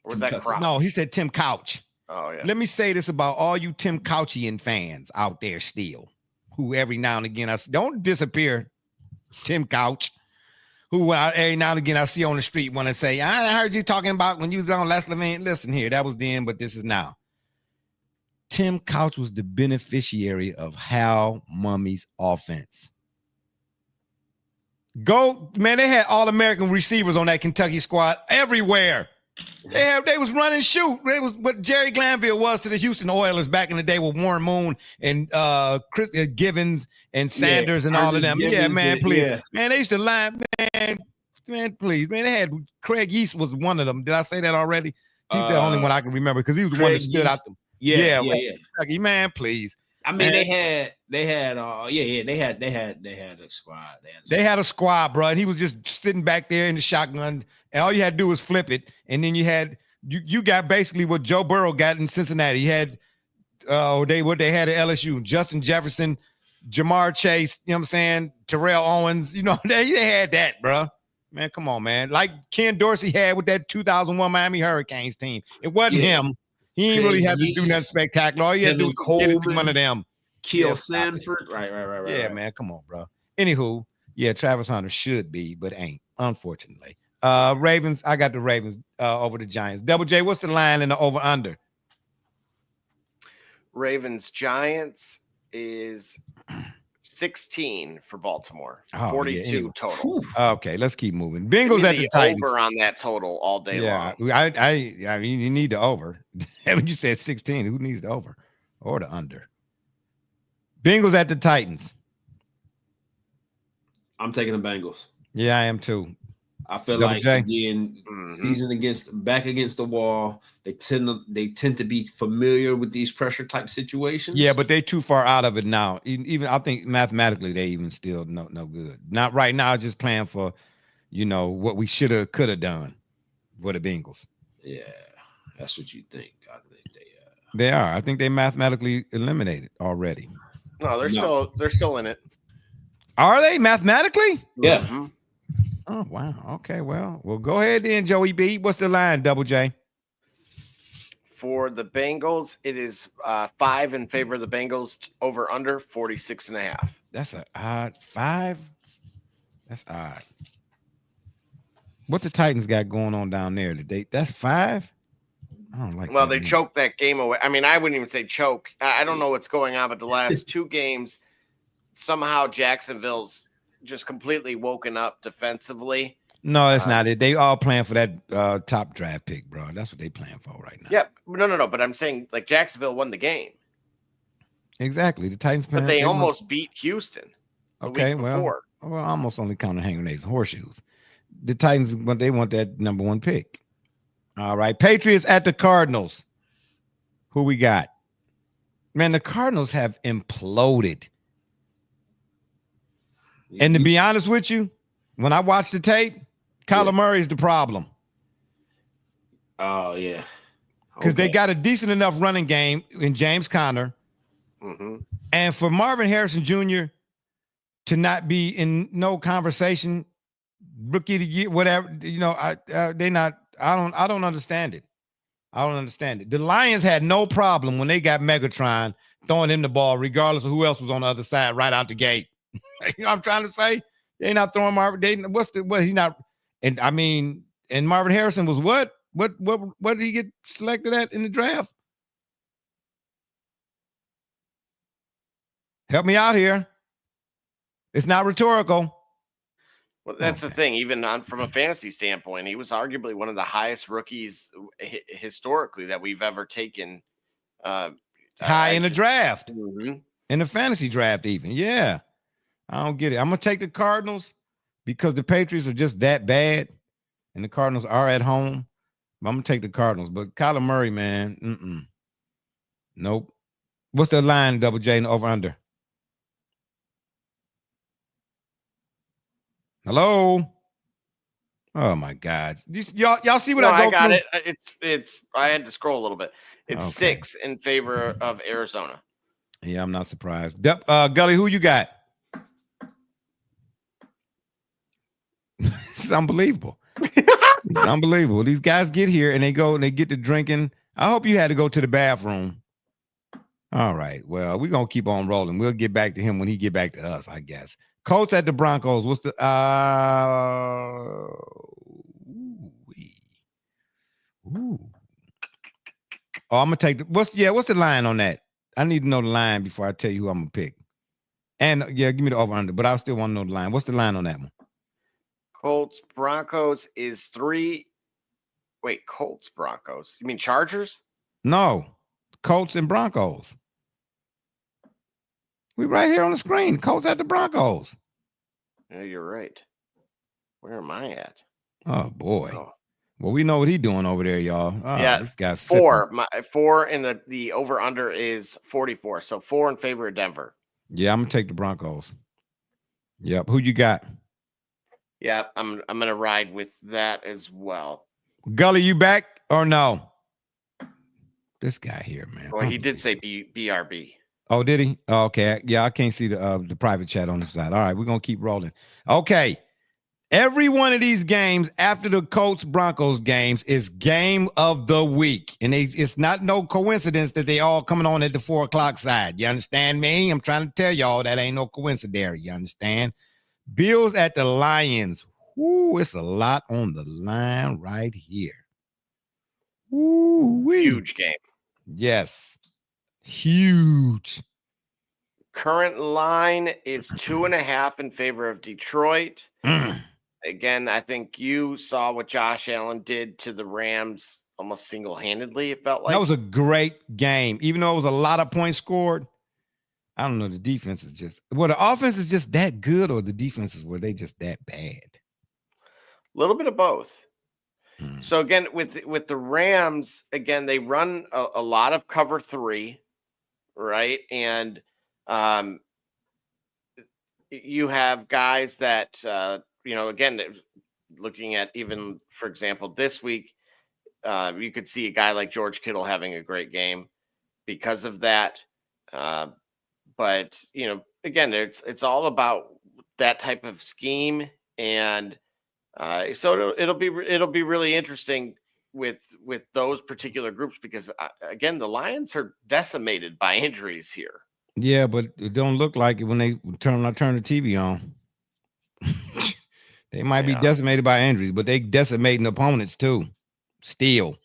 Or was that Crop? No, he said Tim Couch. Oh yeah. Let me say this about all you Tim Couchian fans out there still, who every now and again don't disappear. Tim Couch. Who every now and again I see on the street want to say, I heard you talking about when you was on Les Levine. Listen here, that was then, but this is now. Tim Couch was the beneficiary of Hal Mummy's offense. Man, they had all-American receivers on that Kentucky squad everywhere. They was running shoot. They was what Jerry Glanville was to the Houston Oilers back in the day with Warren Moon and Chris Givens and Sanders and all of them. Givens, yeah, man, please. Yeah. Man, they used to line, man, please. Man, they had Craig Yeast was one of them. Did I say that already? He's the only one I can remember because he was the one that stood out them. Yeah. Kentucky, man, please. I mean, they had a squad. They had a squad, bro. And he was just sitting back there in the shotgun, and all you had to do was flip it. And then you got basically what Joe Burrow got in Cincinnati. You had what they had at LSU, Justin Jefferson, Jamar Chase, you know what I'm saying? Terrell Owens, you know, they had that, bro. Man, come on, man. Like Ken Dorsey had with that 2001 Miami Hurricanes team. It wasn't him. He ain't really had to do nothing spectacular. All he had to do was get it to one of them. Kill Sanford. Right. Yeah, man. Come on, bro. Anywho, yeah, Travis Hunter should be, but ain't, unfortunately. Ravens, I got the Ravens over the Giants. Double J, what's the line in the over-under? Ravens Giants is 16 for Baltimore. 42 total. Okay, let's keep moving. Bengals at the Titans. Over on that total all day long. I mean, you need the over. When you said 16, who needs the over or the under? Bengals at the Titans. I'm taking the Bengals. Yeah, I am too. I feel like again, season back against the wall. They tend to be familiar with these pressure type situations. Yeah, but they too far out of it now. Even I think mathematically they even still no good. Not right now. Just playing for, what we could have done for the Bengals. Yeah, that's what you think. I think they are. I think they mathematically eliminated already. No, they're still in it. Are they mathematically? Yeah. Mm-hmm. Oh, wow. Okay, well, go ahead then, Joey B. What's the line, Double J? For the Bengals, it is 5 in favor of the Bengals, over under 46.5. That's an odd 5. That's odd. What the Titans got going on down there today? That's 5. I don't like. Well, they choked that game away. I mean, I wouldn't even say choke. I don't know what's going on, but the last 2 games, somehow Jacksonville's just completely woken up defensively. No, that's not it. They all playing for that top draft pick, bro. That's what they playing for right now. Yeah, no. But I'm saying like Jacksonville won the game. Exactly. The Titans, but they almost beat Houston. Okay, well, almost only counting hanging eggs and horseshoes. The Titans, they want that number 1 pick. All right, Patriots at the Cardinals. Who we got? Man, the Cardinals have imploded. And to be honest with you, when I watched the tape, Kyler Murray is the problem. Oh, yeah. Because they got a decent enough running game in James Conner. Mm-hmm. And for Marvin Harrison Jr. to not be in no conversation, rookie of the year, whatever, I don't understand it. I don't understand it. The Lions had no problem when they got Megatron throwing him the ball, regardless of who else was on the other side right out the gate. You know what I'm trying to say? They not throwing Marvin. He's not. And I mean, and Marvin Harrison was what? What did he get selected at in the draft? Help me out here. It's not rhetorical. Well, that's the thing. Even from a fantasy standpoint, he was arguably one of the highest rookies historically that we've ever taken. High in the draft. Mm-hmm. In the fantasy draft even. Yeah. I don't get it. I'm going to take the Cardinals because the Patriots are just that bad, and the Cardinals are at home. I'm going to take the Cardinals. But Kyler Murray, man, nope. What's the line, Double J, over under? Hello? Oh, my God. Y'all see what I got through? it. It's. I had to scroll a little bit. It's 6 in favor of Arizona. Yeah, I'm not surprised. Gully, who you got? It's unbelievable. It's unbelievable. These guys get here and they go and they get to drinking. I hope you had to go to the bathroom. All right. Well, we're going to keep on rolling. We'll get back to him when he get back to us, I guess. Colts at the Broncos. What's the Oh, I'm gonna take the what's the line on that? I need to know the line before I tell you who I'm gonna pick. And yeah, give me the over under, but I still want to know the line. What's the line on that one? Colts Broncos is 3. Wait, Colts Broncos. You mean Chargers? No, Colts and Broncos. We right here on the screen. Colts at the Broncos. Yeah, you're right. Where am I at? Oh boy. Oh. Well, we know what he's doing over there, y'all. Oh, yeah, this guy's 4. 4 in the over under is 44. So 4 in favor of Denver. Yeah, I'm gonna take the Broncos. Yep. Who you got? Yeah, I'm gonna ride with that as well. Gully, you back or no? This guy here, man. Well, he did say BRB. Oh, did he? Oh, okay. Yeah, I can't see the private chat on the side. All right, we're gonna keep rolling. Okay. Every one of these games after the Colts Broncos games is game of the week. And it's not no coincidence that they all coming on at the 4:00 side. You understand me? I'm trying to tell y'all that ain't no coincidence. You understand? Bills at the Lions. Ooh, it's a lot on the line right here. Ooh-wee. Huge game. Yes. Huge. Current line is 2.5 in favor of Detroit. Again, I think you saw what Josh Allen did to the Rams almost single-handedly, it felt like. That was a great game. Even though it was a lot of points scored, I don't know, the defense is just – well, the offense is just that good or the defenses were they just that bad? A little bit of both. So, again, with the Rams, again, they run a lot of cover 3, right? And you have guys that again, looking at even, for example, this week, you could see a guy like George Kittle having a great game because of that. But, again, it's all about that type of scheme. And so it'll be really interesting with those particular groups because, again, the Lions are decimated by injuries here. Yeah, but it don't look like it when they turn the TV on. They might be decimated by injuries, but they decimating opponents too. Still.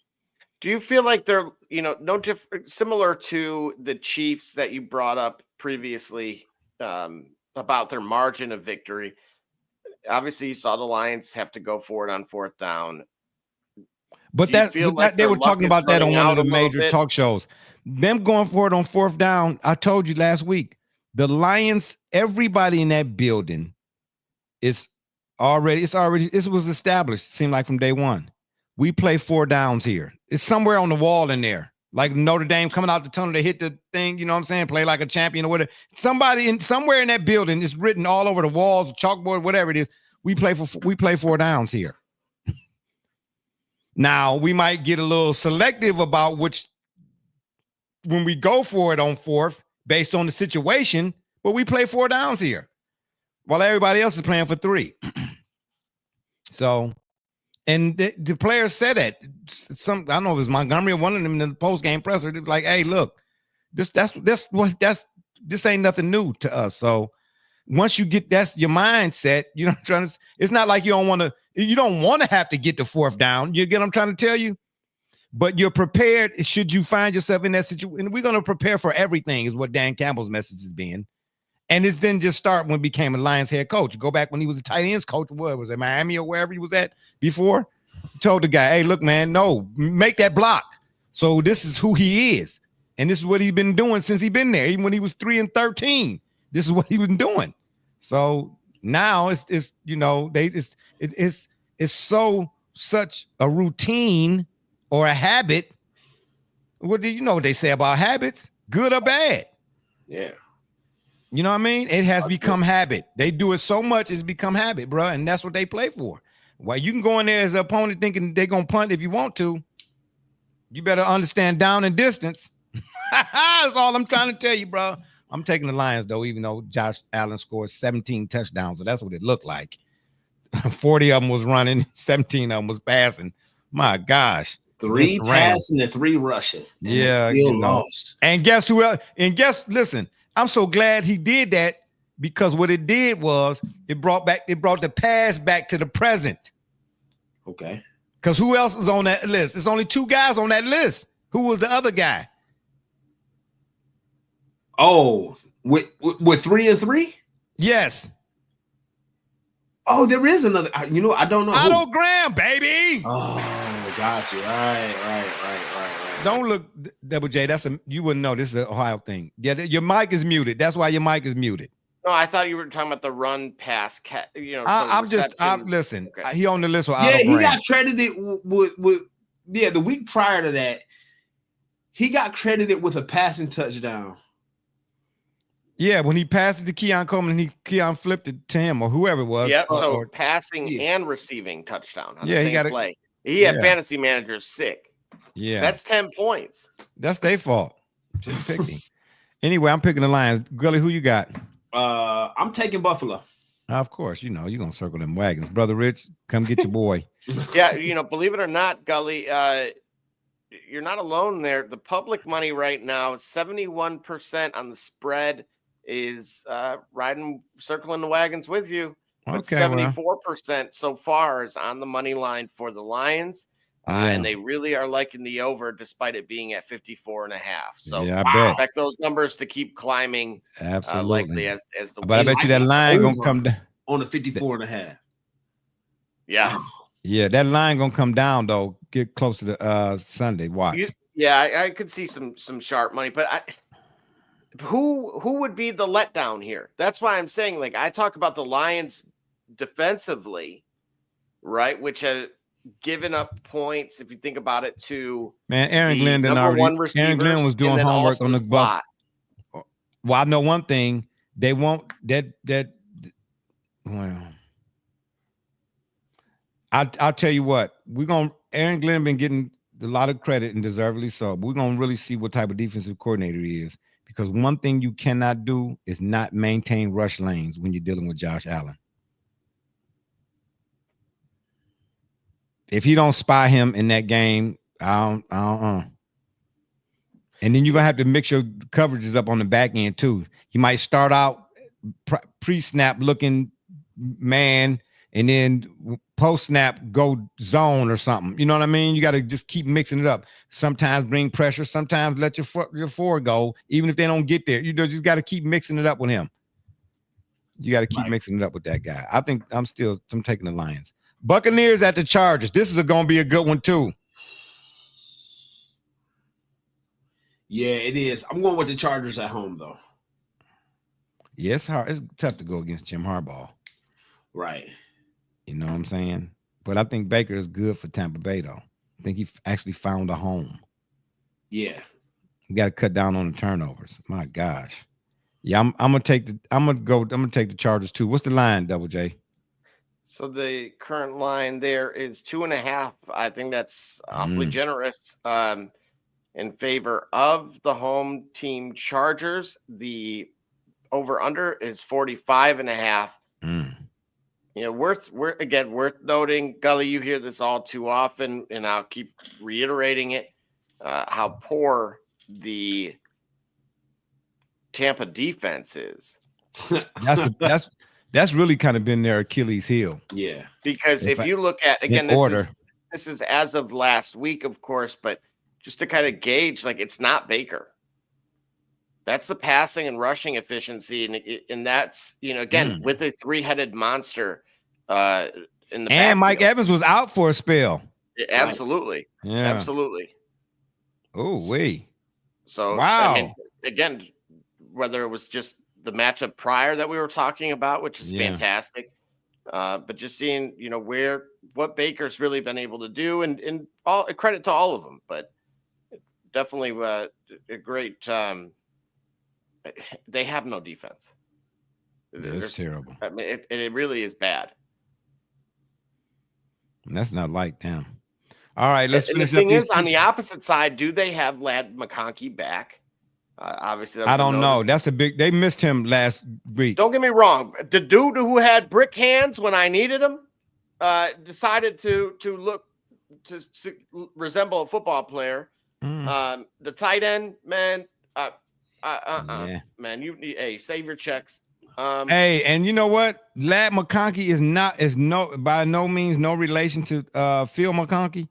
Do you feel like they're, no different, similar to the Chiefs that you brought up previously about their margin of victory? Obviously, you saw the Lions have to go for it on 4th down. But they were talking about that on one of the major talk shows. Them going for it on 4th down. I told you last week, the Lions, everybody in that building it was established, seemed like from day one. We play 4 downs here. It's somewhere on the wall in there. Like Notre Dame coming out the tunnel to hit the thing, you know what I'm saying? Play like a champion or whatever. Somewhere in that building, it's written all over the walls, chalkboard, whatever it is. We play 4 downs here. Now, we might get a little selective about when we go for it on 4th based on the situation, but we play 4 downs here while everybody else is playing for 3. So, and the players said that. I don't know if it was Montgomery or one of them in the post-game presser. They was like, hey, look, this ain't nothing new to us. So once you get that's your mindset, it's not like you don't want to have to get the 4th down. You get what I'm trying to tell you? But you're prepared should you find yourself in that situation. And we're going to prepare for everything is what Dan Campbell's message has been. And it's then just start when he became a Lions head coach. Go back when he was a tight ends coach. What was it, Miami or wherever he was at before? Told the guy, hey, look, man, no, make that block. So this is who he is. And this is what he's been doing since he's been there. Even when he was 3-13, this is what he was doing. So now it's such a routine or a habit. What do you know what they say about habits? Good or bad? Yeah. You know what I mean? It has become habit. They do it so much, it's become habit, bro. And that's what they play for. Well, you can go in there as an opponent thinking they're going to punt if you want to. You better understand down and distance. That's all I'm trying to tell you, bro. I'm taking the Lions, though, even though Josh Allen scored 17 touchdowns. So that's what it looked like. 40 of them was running, 17 of them was passing. My gosh. 3 passing and 3 rushing. And yeah. still lost. And guess who else? Listen, I'm so glad he did that because what it did was it brought the past back to the present. Okay. Because who else is on that list? There's only 2 guys on that list. Who was the other guy? Oh, with 3 and 3? Yes. Oh, there is another. I don't know. Otto Graham, baby. Oh, gotcha. Right. Don't look, Double J. You wouldn't know. This is an Ohio thing. Yeah, your mic is muted. That's why your mic is muted. No, I thought you were talking about the run pass. Listen. Okay. He on the list with Otto Graham. He got credited with the week prior to that. He got credited with a passing touchdown. Yeah, when he passed it to Keon Coleman and Keon flipped it to him or whoever it was. Yep. So passing and receiving touchdown on the same play. He had fantasy managers sick. Yeah, that's 10 points. That's their fault. Just picking. Anyway, I'm picking the Lions. Gully, who you got? I'm taking Buffalo. Of course, you're gonna circle them wagons, brother Rich. Come get your boy. Yeah, believe it or not, Gully, you're not alone there. The public money right now, 71% on the spread is circling the wagons with you. But 74% so far is on the money line for the Lions. And they really are liking the over despite it being at 54.5. So I expect those numbers to keep climbing. Absolutely. Likely as the But I bet you that line gonna come down on the 54.5. Yes. Yeah, that line gonna come down though. Get closer to Sunday. Watch. I could see some sharp money, but who would be the letdown here? That's why I'm saying, like, I talk about the Lions defensively, right? Which has given up points, if you think about it, to Aaron Glenn Aaron Glenn was doing homework on the spot. Well, I know one thing. They won't I'll tell you what, Aaron Glenn been getting a lot of credit and deservedly so. But we're gonna really see what type of defensive coordinator he is. Because one thing you cannot do is not maintain rush lanes when you're dealing with Josh Allen. If he don't spy him in that game, And then you're going to have to mix your coverages up on the back end too. You might start out pre-snap looking man, and then post snap go zone or something. You know what I mean? You got to just keep mixing it up. Sometimes bring pressure, sometimes let your forward go, even if they don't get there. You just got to keep mixing it up with him. You got to keep mixing it up with that guy. I think I'm taking the Lions. Buccaneers at the Chargers. This is going to be a good one too. Yeah, it is. I'm going with the Chargers at home, though. Yeah, it's hard. It's tough to go against Jim Harbaugh. Right. You know what I'm saying? But I think Baker is good for Tampa Bay, though. I think he actually found a home. Yeah. You got to cut down on the turnovers. My gosh. Yeah, I'm gonna take the Chargers too. What's the line, Double J? So the current line there is 2.5. I think that's awfully generous. In favor of the home team Chargers. The over/under is 45.5. You know, worth noting, Gully, you hear this all too often, and I'll keep reiterating it, how poor the Tampa defense is. That's really kind of been their Achilles heel. Yeah. Because if you look at, again, this is as of last week, of course, but just to kind of gauge, like, it's not Baker. That's the passing and rushing efficiency. And that's, you know, again, with a three-headed monster in the and backfield. Mike Evans was out for a spell. Absolutely. Yeah. Absolutely. Oh, wait. So, wow. I mean, again, whether it was just the matchup prior that we were talking about, which is fantastic, but just seeing, you know, what Baker's really been able to do, and all credit to all of them, but definitely a great. They have no defense. It's terrible. I mean, it really is bad. And that's not like them. All right, let's finish the thing is, on the opposite side, do they have Lad McConkey back? Obviously, I don't know. That's a big. They missed him last week. Don't get me wrong. The dude who had brick hands when I needed him decided to resemble a football player. The tight end, man. Man, you need save your checks. Hey, and you know what? Lad McConkey is by no means no relation to Phil McConkey.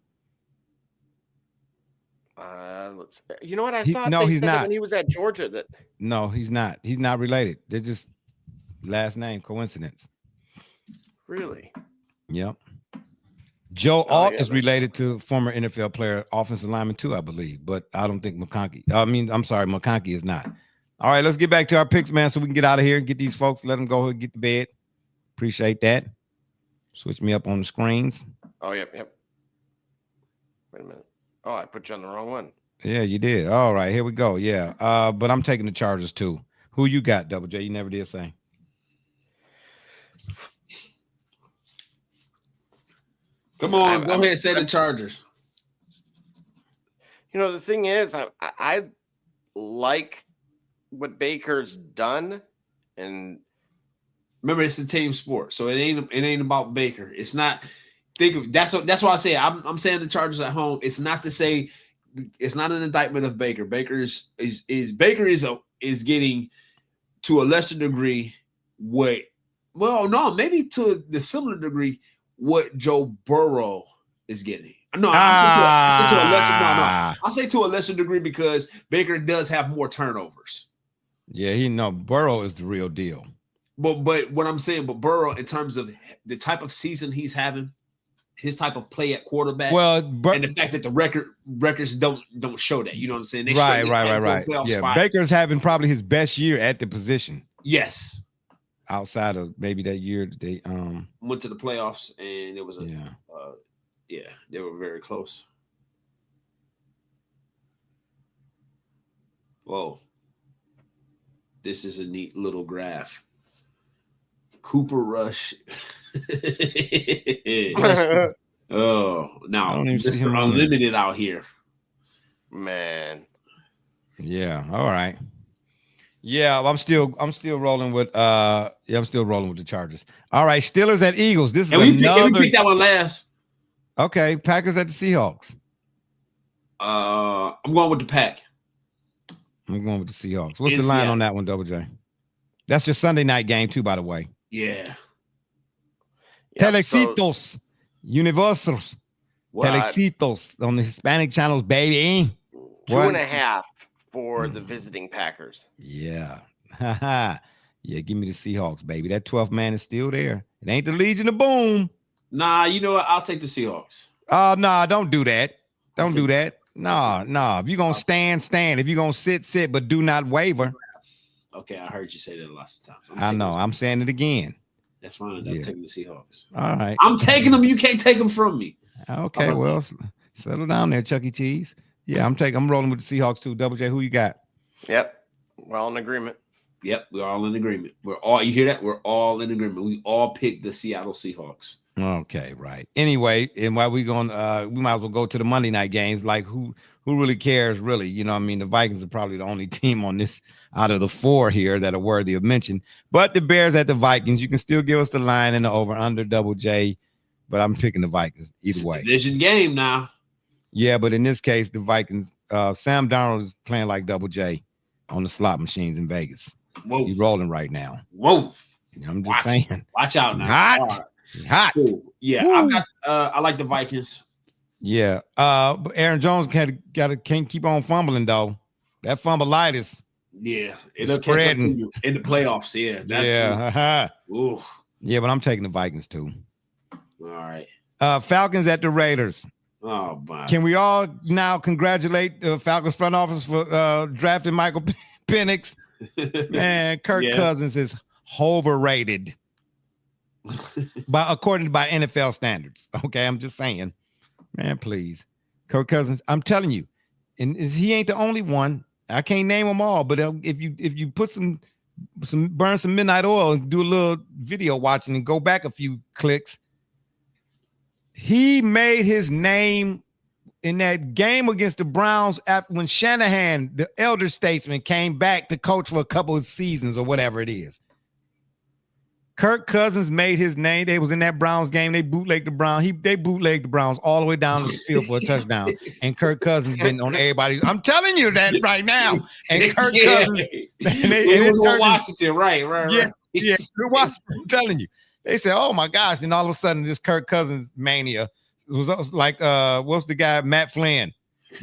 You know what? I thought he's not. When he was at Georgia that. No, he's not. He's not related. They're just last name coincidence. Really? Yep. Joe Alt is related to former NFL player, offensive lineman too, I believe, but I don't think McConkey. McConkey is not. All right, let's get back to our picks, man, so we can get out of here and get these folks. Let them go and get to bed. Appreciate that. Switch me up on the screens. Oh, yep. Wait a minute. Oh, I put you on the wrong one. Yeah, you did. All right, here we go. Yeah, but I'm taking the Chargers too. Who you got, Double J? You never did say. Come on, go ahead and say the Chargers. You know, the thing is, I like what Baker's done, and remember, it's a team sport, so it ain't about Baker. It's not. That's why I say I'm saying the Chargers at home. It's not to say it's not an indictment of Baker. Baker is getting to a lesser degree maybe to the similar degree what Joe Burrow is getting. No, I say to a lesser degree because Baker does have more turnovers. Yeah, Burrow is the real deal. But what I'm saying, Burrow, in terms of the type of season he's having, his type of play at quarterback, and the fact that the records don't show that. You know what I'm saying? Right. Yeah, Baker's having probably his best year at the position. Yes. Outside of maybe that year that they went to the playoffs, and it was they were very close. Whoa. This is a neat little graph. Cooper Rush. Oh, now Mr. Unlimited out here. Man. Yeah, all right. Yeah, I'm still rolling with the Chargers. All right, Steelers at Eagles. This is we pick that one last. Okay, Packers at the Seahawks. I'm going with the Pack. I'm going with the Seahawks. What's the line on that one, Double J? That's your Sunday night game too, by the way. Yeah. Telexitos, Universos, Telexitos on the Hispanic channels, baby. 2.5 for the visiting Packers. Yeah. Yeah, give me the Seahawks, baby. That 12th man is still there. It ain't the Legion of Boom. Nah, you know what? I'll take the Seahawks. Nah, don't do that. Don't do that. Nah. If you're going to stand. If you're going to sit, but do not waver. Okay, I heard you say that lots of times. I know. I'm saying it again. That's fine. I'm taking the Seahawks. All right. I'm taking them. You can't take them from me. Okay, well, settle down there, Chuck E. Cheese. Yeah, I'm rolling with the Seahawks too. Double J, who you got? Yep. We're all in agreement. Yep, we're all in agreement. You hear that? We're all in agreement. We all picked the Seattle Seahawks. Okay, right. Anyway, and while we might as well go to the Monday night games. Like who really cares, really? You know what I mean? The Vikings are probably the only team on this out of the 4 here that are worthy of mention. But the Bears at the Vikings, you can still give us the line and the over under Double J, but I'm picking the Vikings either way. Division game now. Yeah, but in this case, the Vikings, Sam Darnold is playing like Double J on the slot machines in Vegas. Whoa. He's rolling right now. Whoa. I'm just saying. Watch out now. Hot. Cool. Yeah, Woo. I like the Vikings. Yeah. But Aaron Jones can't keep on fumbling though. That fumbleitis. Yeah, it'll catch up to you in the playoffs. Yeah. Ooh. Yeah, but I'm taking the Vikings too. All right. Falcons at the Raiders. Oh my. Can we all now congratulate the Falcons front office for drafting Michael Penix? Man, Kirk Cousins is overrated according to NFL standards. Okay, I'm just saying, man, please, Kirk Cousins. I'm telling you, and he ain't the only one. I can't name them all, but if you put burn some midnight oil and do a little video watching and go back a few clicks, he made his name in that game against the Browns when Shanahan, the elder statesman, came back to coach for a couple of seasons or whatever it is. Kirk Cousins made his name. They was in that Browns game. They bootlegged the Browns. They bootlegged the Browns all the way down the field for a touchdown. And Kirk Cousins been on everybody. I'm telling you that right now. And Kirk Cousins. It was Washington, right. Yeah, Washington. I'm telling you. They said, "Oh my gosh!" And all of a sudden, this Kirk Cousins mania was like, what's the guy? Matt Flynn.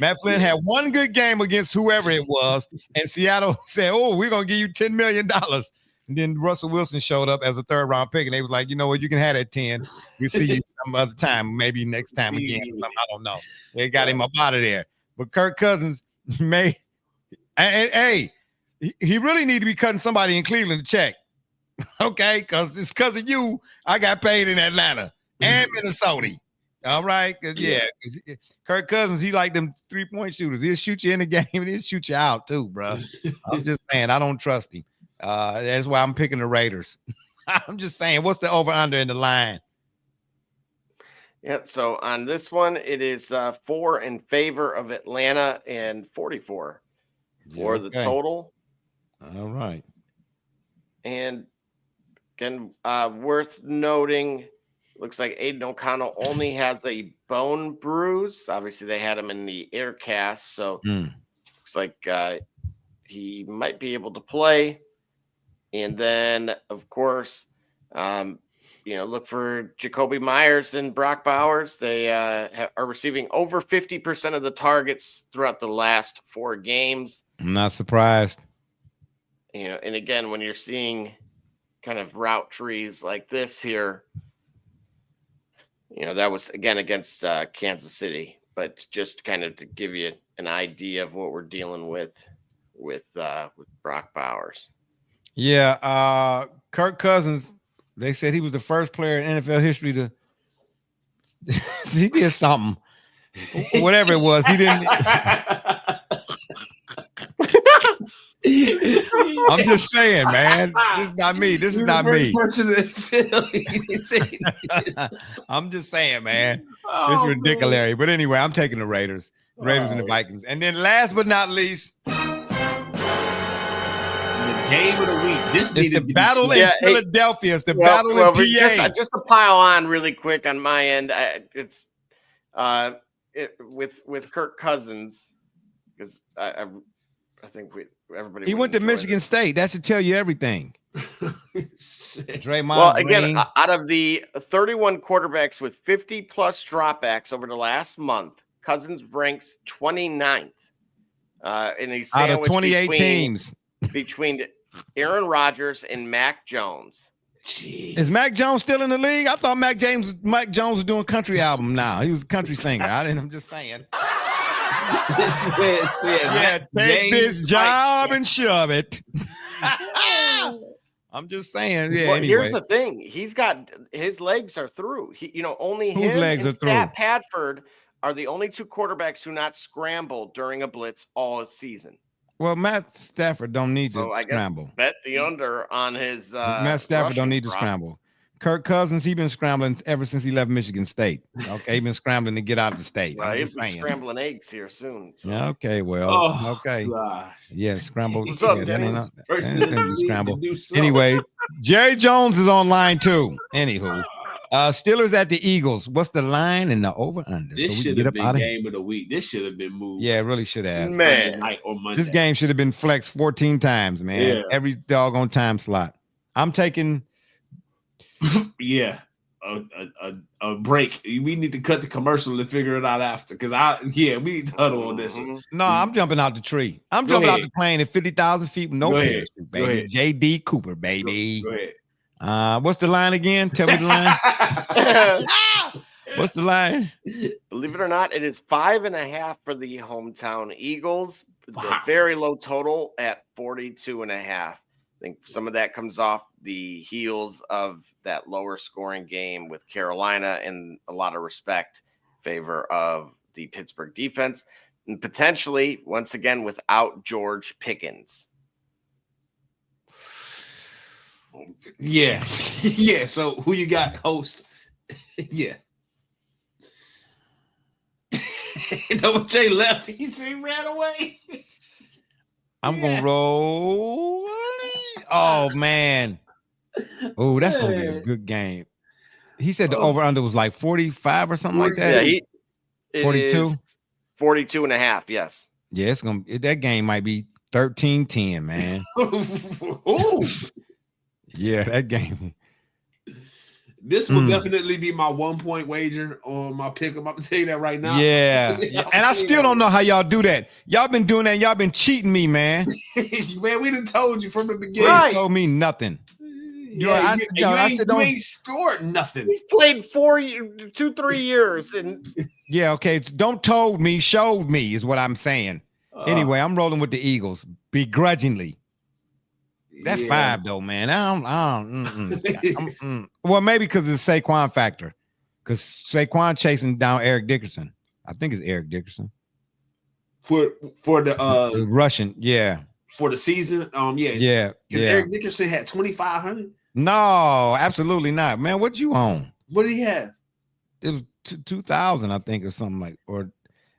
Matt Flynn had one good game against whoever it was, and Seattle said, "Oh, we're gonna give you $10 million." And then Russell Wilson showed up as a 3rd-round pick, and they was like, "You know what? You can have that 10. We'll see you some other time, maybe next time again. I don't know." They got him up out of there. But Kirk Cousins he really need to be cutting somebody in Cleveland a check. Okay, because it's because of you. I got paid in Atlanta and Minnesota. All right, Kirk Cousins, he like them 3-point shooters. He'll shoot you in the game and he'll shoot you out too, bro. I'm just saying, I don't trust him. That's why I'm picking the Raiders. I'm just saying, what's the over/under in the line? Yeah, so on this one, it is 4 in favor of Atlanta and 44 for the total. All right. And again, worth noting, looks like Aiden O'Connell only has a bone bruise. Obviously, they had him in the air cast, so looks like he might be able to play. And then, of course, look for Jacoby Myers and Brock Bowers. They are receiving over 50% of the targets throughout the last 4 games. I'm not surprised. And again, when you're seeing kind of route trees like this here, that was again against Kansas City, but just kind of to give you an idea of what we're dealing with Brock Bowers. Yeah, Kirk Cousins, they said he was the first player in NFL history to he did something. Whatever it was, he didn't. I'm just saying, man. This is not me. This is not me. I'm just saying, man. It's ridiculous. But anyway, I'm taking the Raiders. Raiders and the Vikings. And then last but not least, the game of the week. It's the battle in Philadelphia. It's the battle in PA. Just to pile on really quick on my end, it's with Kirk Cousins, because I think everybody. He went to Michigan State. That should tell you everything. Draymond Well, again, Green. out of the 31 quarterbacks with 50 plus dropbacks over the last month, Cousins ranks 29th. And he's Out of sandwiched 28 teams. between Aaron Rodgers and Mac Jones. Jeez. Is Mac Jones still in the league? I thought Mac Jones was doing country album now. He was a country singer. I'm just saying. Take this job and shove it. I'm just saying. Yeah. Well, anyway. Here's the thing: he's got his legs are through. Only Whose him legs and are through? Padford are the only two quarterbacks who not scramble during a blitz all season. Well, Matt Stafford don't need to scramble. Bet the under on his. Matt Stafford don't need to scramble. Kirk Cousins, he been scrambling ever since he left Michigan State. Okay, he been scrambling to get out of the state. Well, he's been scrambling eggs here soon. So. Yeah, okay, well, okay. Gosh. Yeah, scramble. What's up, Scramble. Anyway, Jerry Jones is online too. Anywho, Steelers at the Eagles. What's the line and the over/under? This should have been game of the week. This should have been moved. Yeah, it really should have. Man, night or Monday. This game should have been flexed 14 times, man. Yeah. Every doggone time slot. I'm taking. Yeah, a break. We need to cut the commercial and figure it out after. Because we need to huddle on this one. No, I'm jumping out the tree. I'm jumping out the plane at 50,000 feet with no parachute, baby. J.D. Cooper, baby. Go ahead. What's the line again? Tell me the line. What's the line? Believe it or not, it is 5.5 for the hometown Eagles. The very low total at 42.5. I think some of that comes off the heels of that lower scoring game with Carolina and a lot of respect in favor of the Pittsburgh defense and potentially once again without George Pickens. Yeah. Yeah. So who you got host? Yeah. Double J left. He ran away. I'm gonna roll. Oh man. Oh, that's gonna be a good game. He said the over-under was like 45 or something like that. Yeah, 42. 42.5, yes. Yeah, it's gonna that game might be 13-10, man. Ooh. Yeah, that game. This will definitely be my 1 point wager on my pick. I'm going to tell you that right now. Yeah. And I still don't know how y'all do that. Y'all been doing that. Y'all been cheating me, man. Man, we done told you from the beginning. Right. Told me nothing. You ain't scored nothing. He's played 2-3 years. And yeah, okay. Don't told me, showed me is what I'm saying. Anyway, I'm rolling with the Eagles begrudgingly. That 5 though, man. Well, maybe because it's a Saquon factor. Because Saquon chasing down Eric Dickerson. I think it's Eric Dickerson. For the Russian, yeah. For the season, yeah. Eric Dickerson had 2,500. No, absolutely not, man. What you own? What did he have? It was 2,000, I think, or something like. Or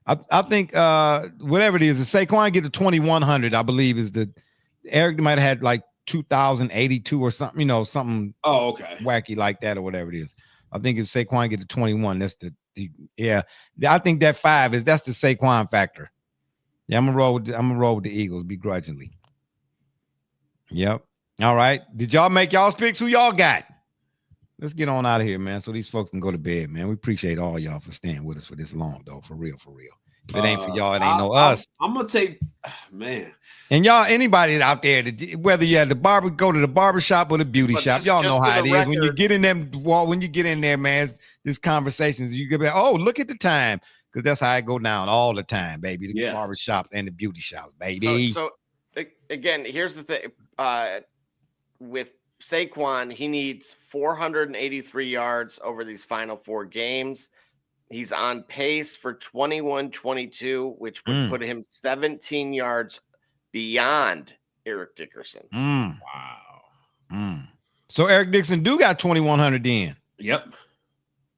I think whatever it is, if Saquon get to 2,100, I believe is the Eric might have had like 2,082 or something, something. Oh, okay. Wacky like that or whatever it is. I think if Saquon get to 21, that's yeah. I think that 5 that's the Saquon factor. Yeah, I'm gonna roll with the Eagles begrudgingly. Yep. All right. Did y'all make y'all's picks? Who y'all got? Let's get on out of here, man. So these folks can go to bed, man. We appreciate all y'all for staying with us for this long, though. For real, for real. If it ain't for y'all, it ain't us. I'm gonna take, man. And y'all, anybody out there, whether you at the go to the barber shop or the beauty shop, y'all know how it is. When you get in there, man, this conversations, you get back, oh, look at the time. Because that's how I go down all the time, baby. The barber shop and the beauty shops, baby. So again, here's the thing. With Saquon, he needs 483 yards over these final 4 games. He's on pace for 21-22, which would put him 17 yards beyond Eric Dickerson. Wow. So Eric Dickerson do got 2,100 then. Yep.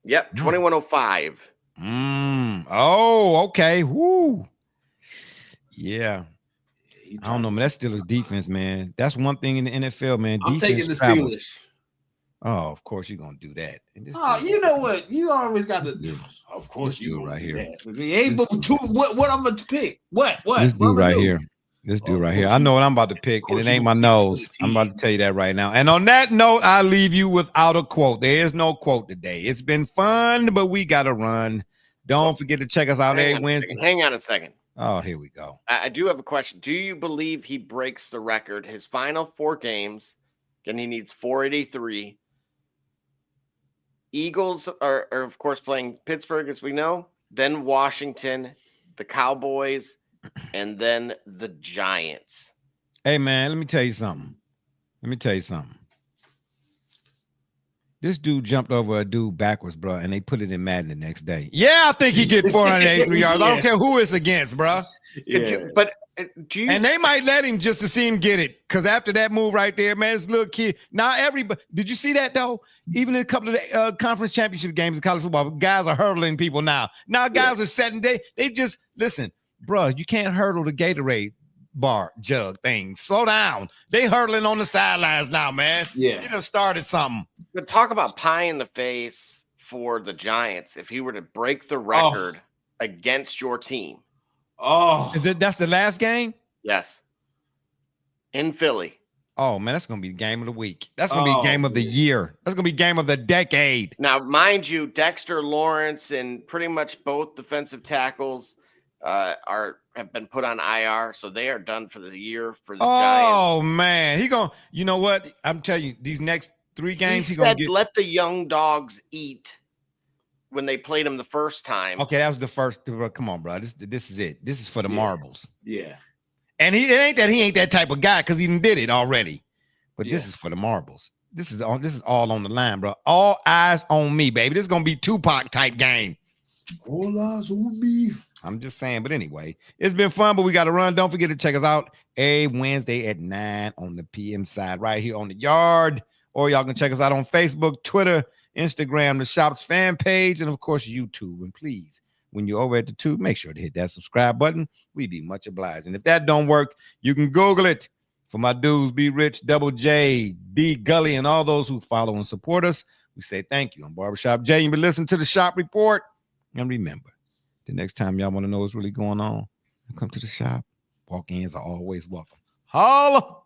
2,105. Oh, okay. Woo. Yeah. I don't know, man. That's still his defense, man. That's one thing in the NFL, man. I'm taking the Steelers. Oh, of course you're gonna do that. You know what? You always got to. Of course you right here. What I'm gonna pick? What? This dude right here. This dude right here. I know what I'm about to pick, and it ain't my nose. I'm about to tell you that right now. And on that note, I leave you without a quote. There is no quote today. It's been fun, but we got to run. Don't forget to check us out every Wednesday. Hang on a second. Oh, here we go. I do have a question. Do you believe he breaks the record? His final 4 games, and he needs 483. Eagles are of course, playing Pittsburgh, as we know, then Washington, the Cowboys, and then the Giants. Hey, man, let me tell you something. This dude jumped over a dude backwards, bro, and they put it in Madden the next day. Yeah, I think he get 483 yards. I don't care who it's against, bro. Yeah. And they might let him just to see him get it, because after that move right there, man, this little kid. Now everybody, did you see that though? Even in a couple of the conference championship games in college football, guys are hurdling people now. Now guys are setting they just listen, bro. You can't hurdle the Gatorade bar jug thing. Slow down. They hurdling on the sidelines now, man. Yeah, you just started something. But talk about pie in the face for the Giants if he were to break the record against your team. Oh, that's the last game? Yes. In Philly. Oh, man, that's going to be the game of the week. That's going to be game of the year. That's going to be game of the decade. Now, mind you, Dexter Lawrence and pretty much both defensive tackles have been put on IR, so they are done for the year for the Giants. Oh, man. You know what? I'm telling you, these next 3 games, he said, let the young dogs eat when they played him the first time. Okay, that was the first. Come on, bro. This is it. This is for the marbles. Yeah. And he ain't that type of guy, because he did it already. But this is for the marbles. This is all on the line, bro. All eyes on me, baby. This is gonna be Tupac type game. All eyes on me. I'm just saying. But anyway, it's been fun, but we got to run. Don't forget to check us out every Wednesday at 9 on the PM side, right here on the Yard. Or y'all can check us out on Facebook, Twitter, Instagram, the Shop's fan page, and of course YouTube. And please, when you're over at the tube, make sure to hit that subscribe button. We'd be much obliged. And if that don't work, you can Google it. For my dudes, Be Rich, Double J, D Gully, and all those who follow and support us, we say thank you. I'm Barbershop J. You've been listening to the Shop Report. And remember, the next time y'all want to know what's really going on, come to the shop. Walk-ins are always welcome. Holla!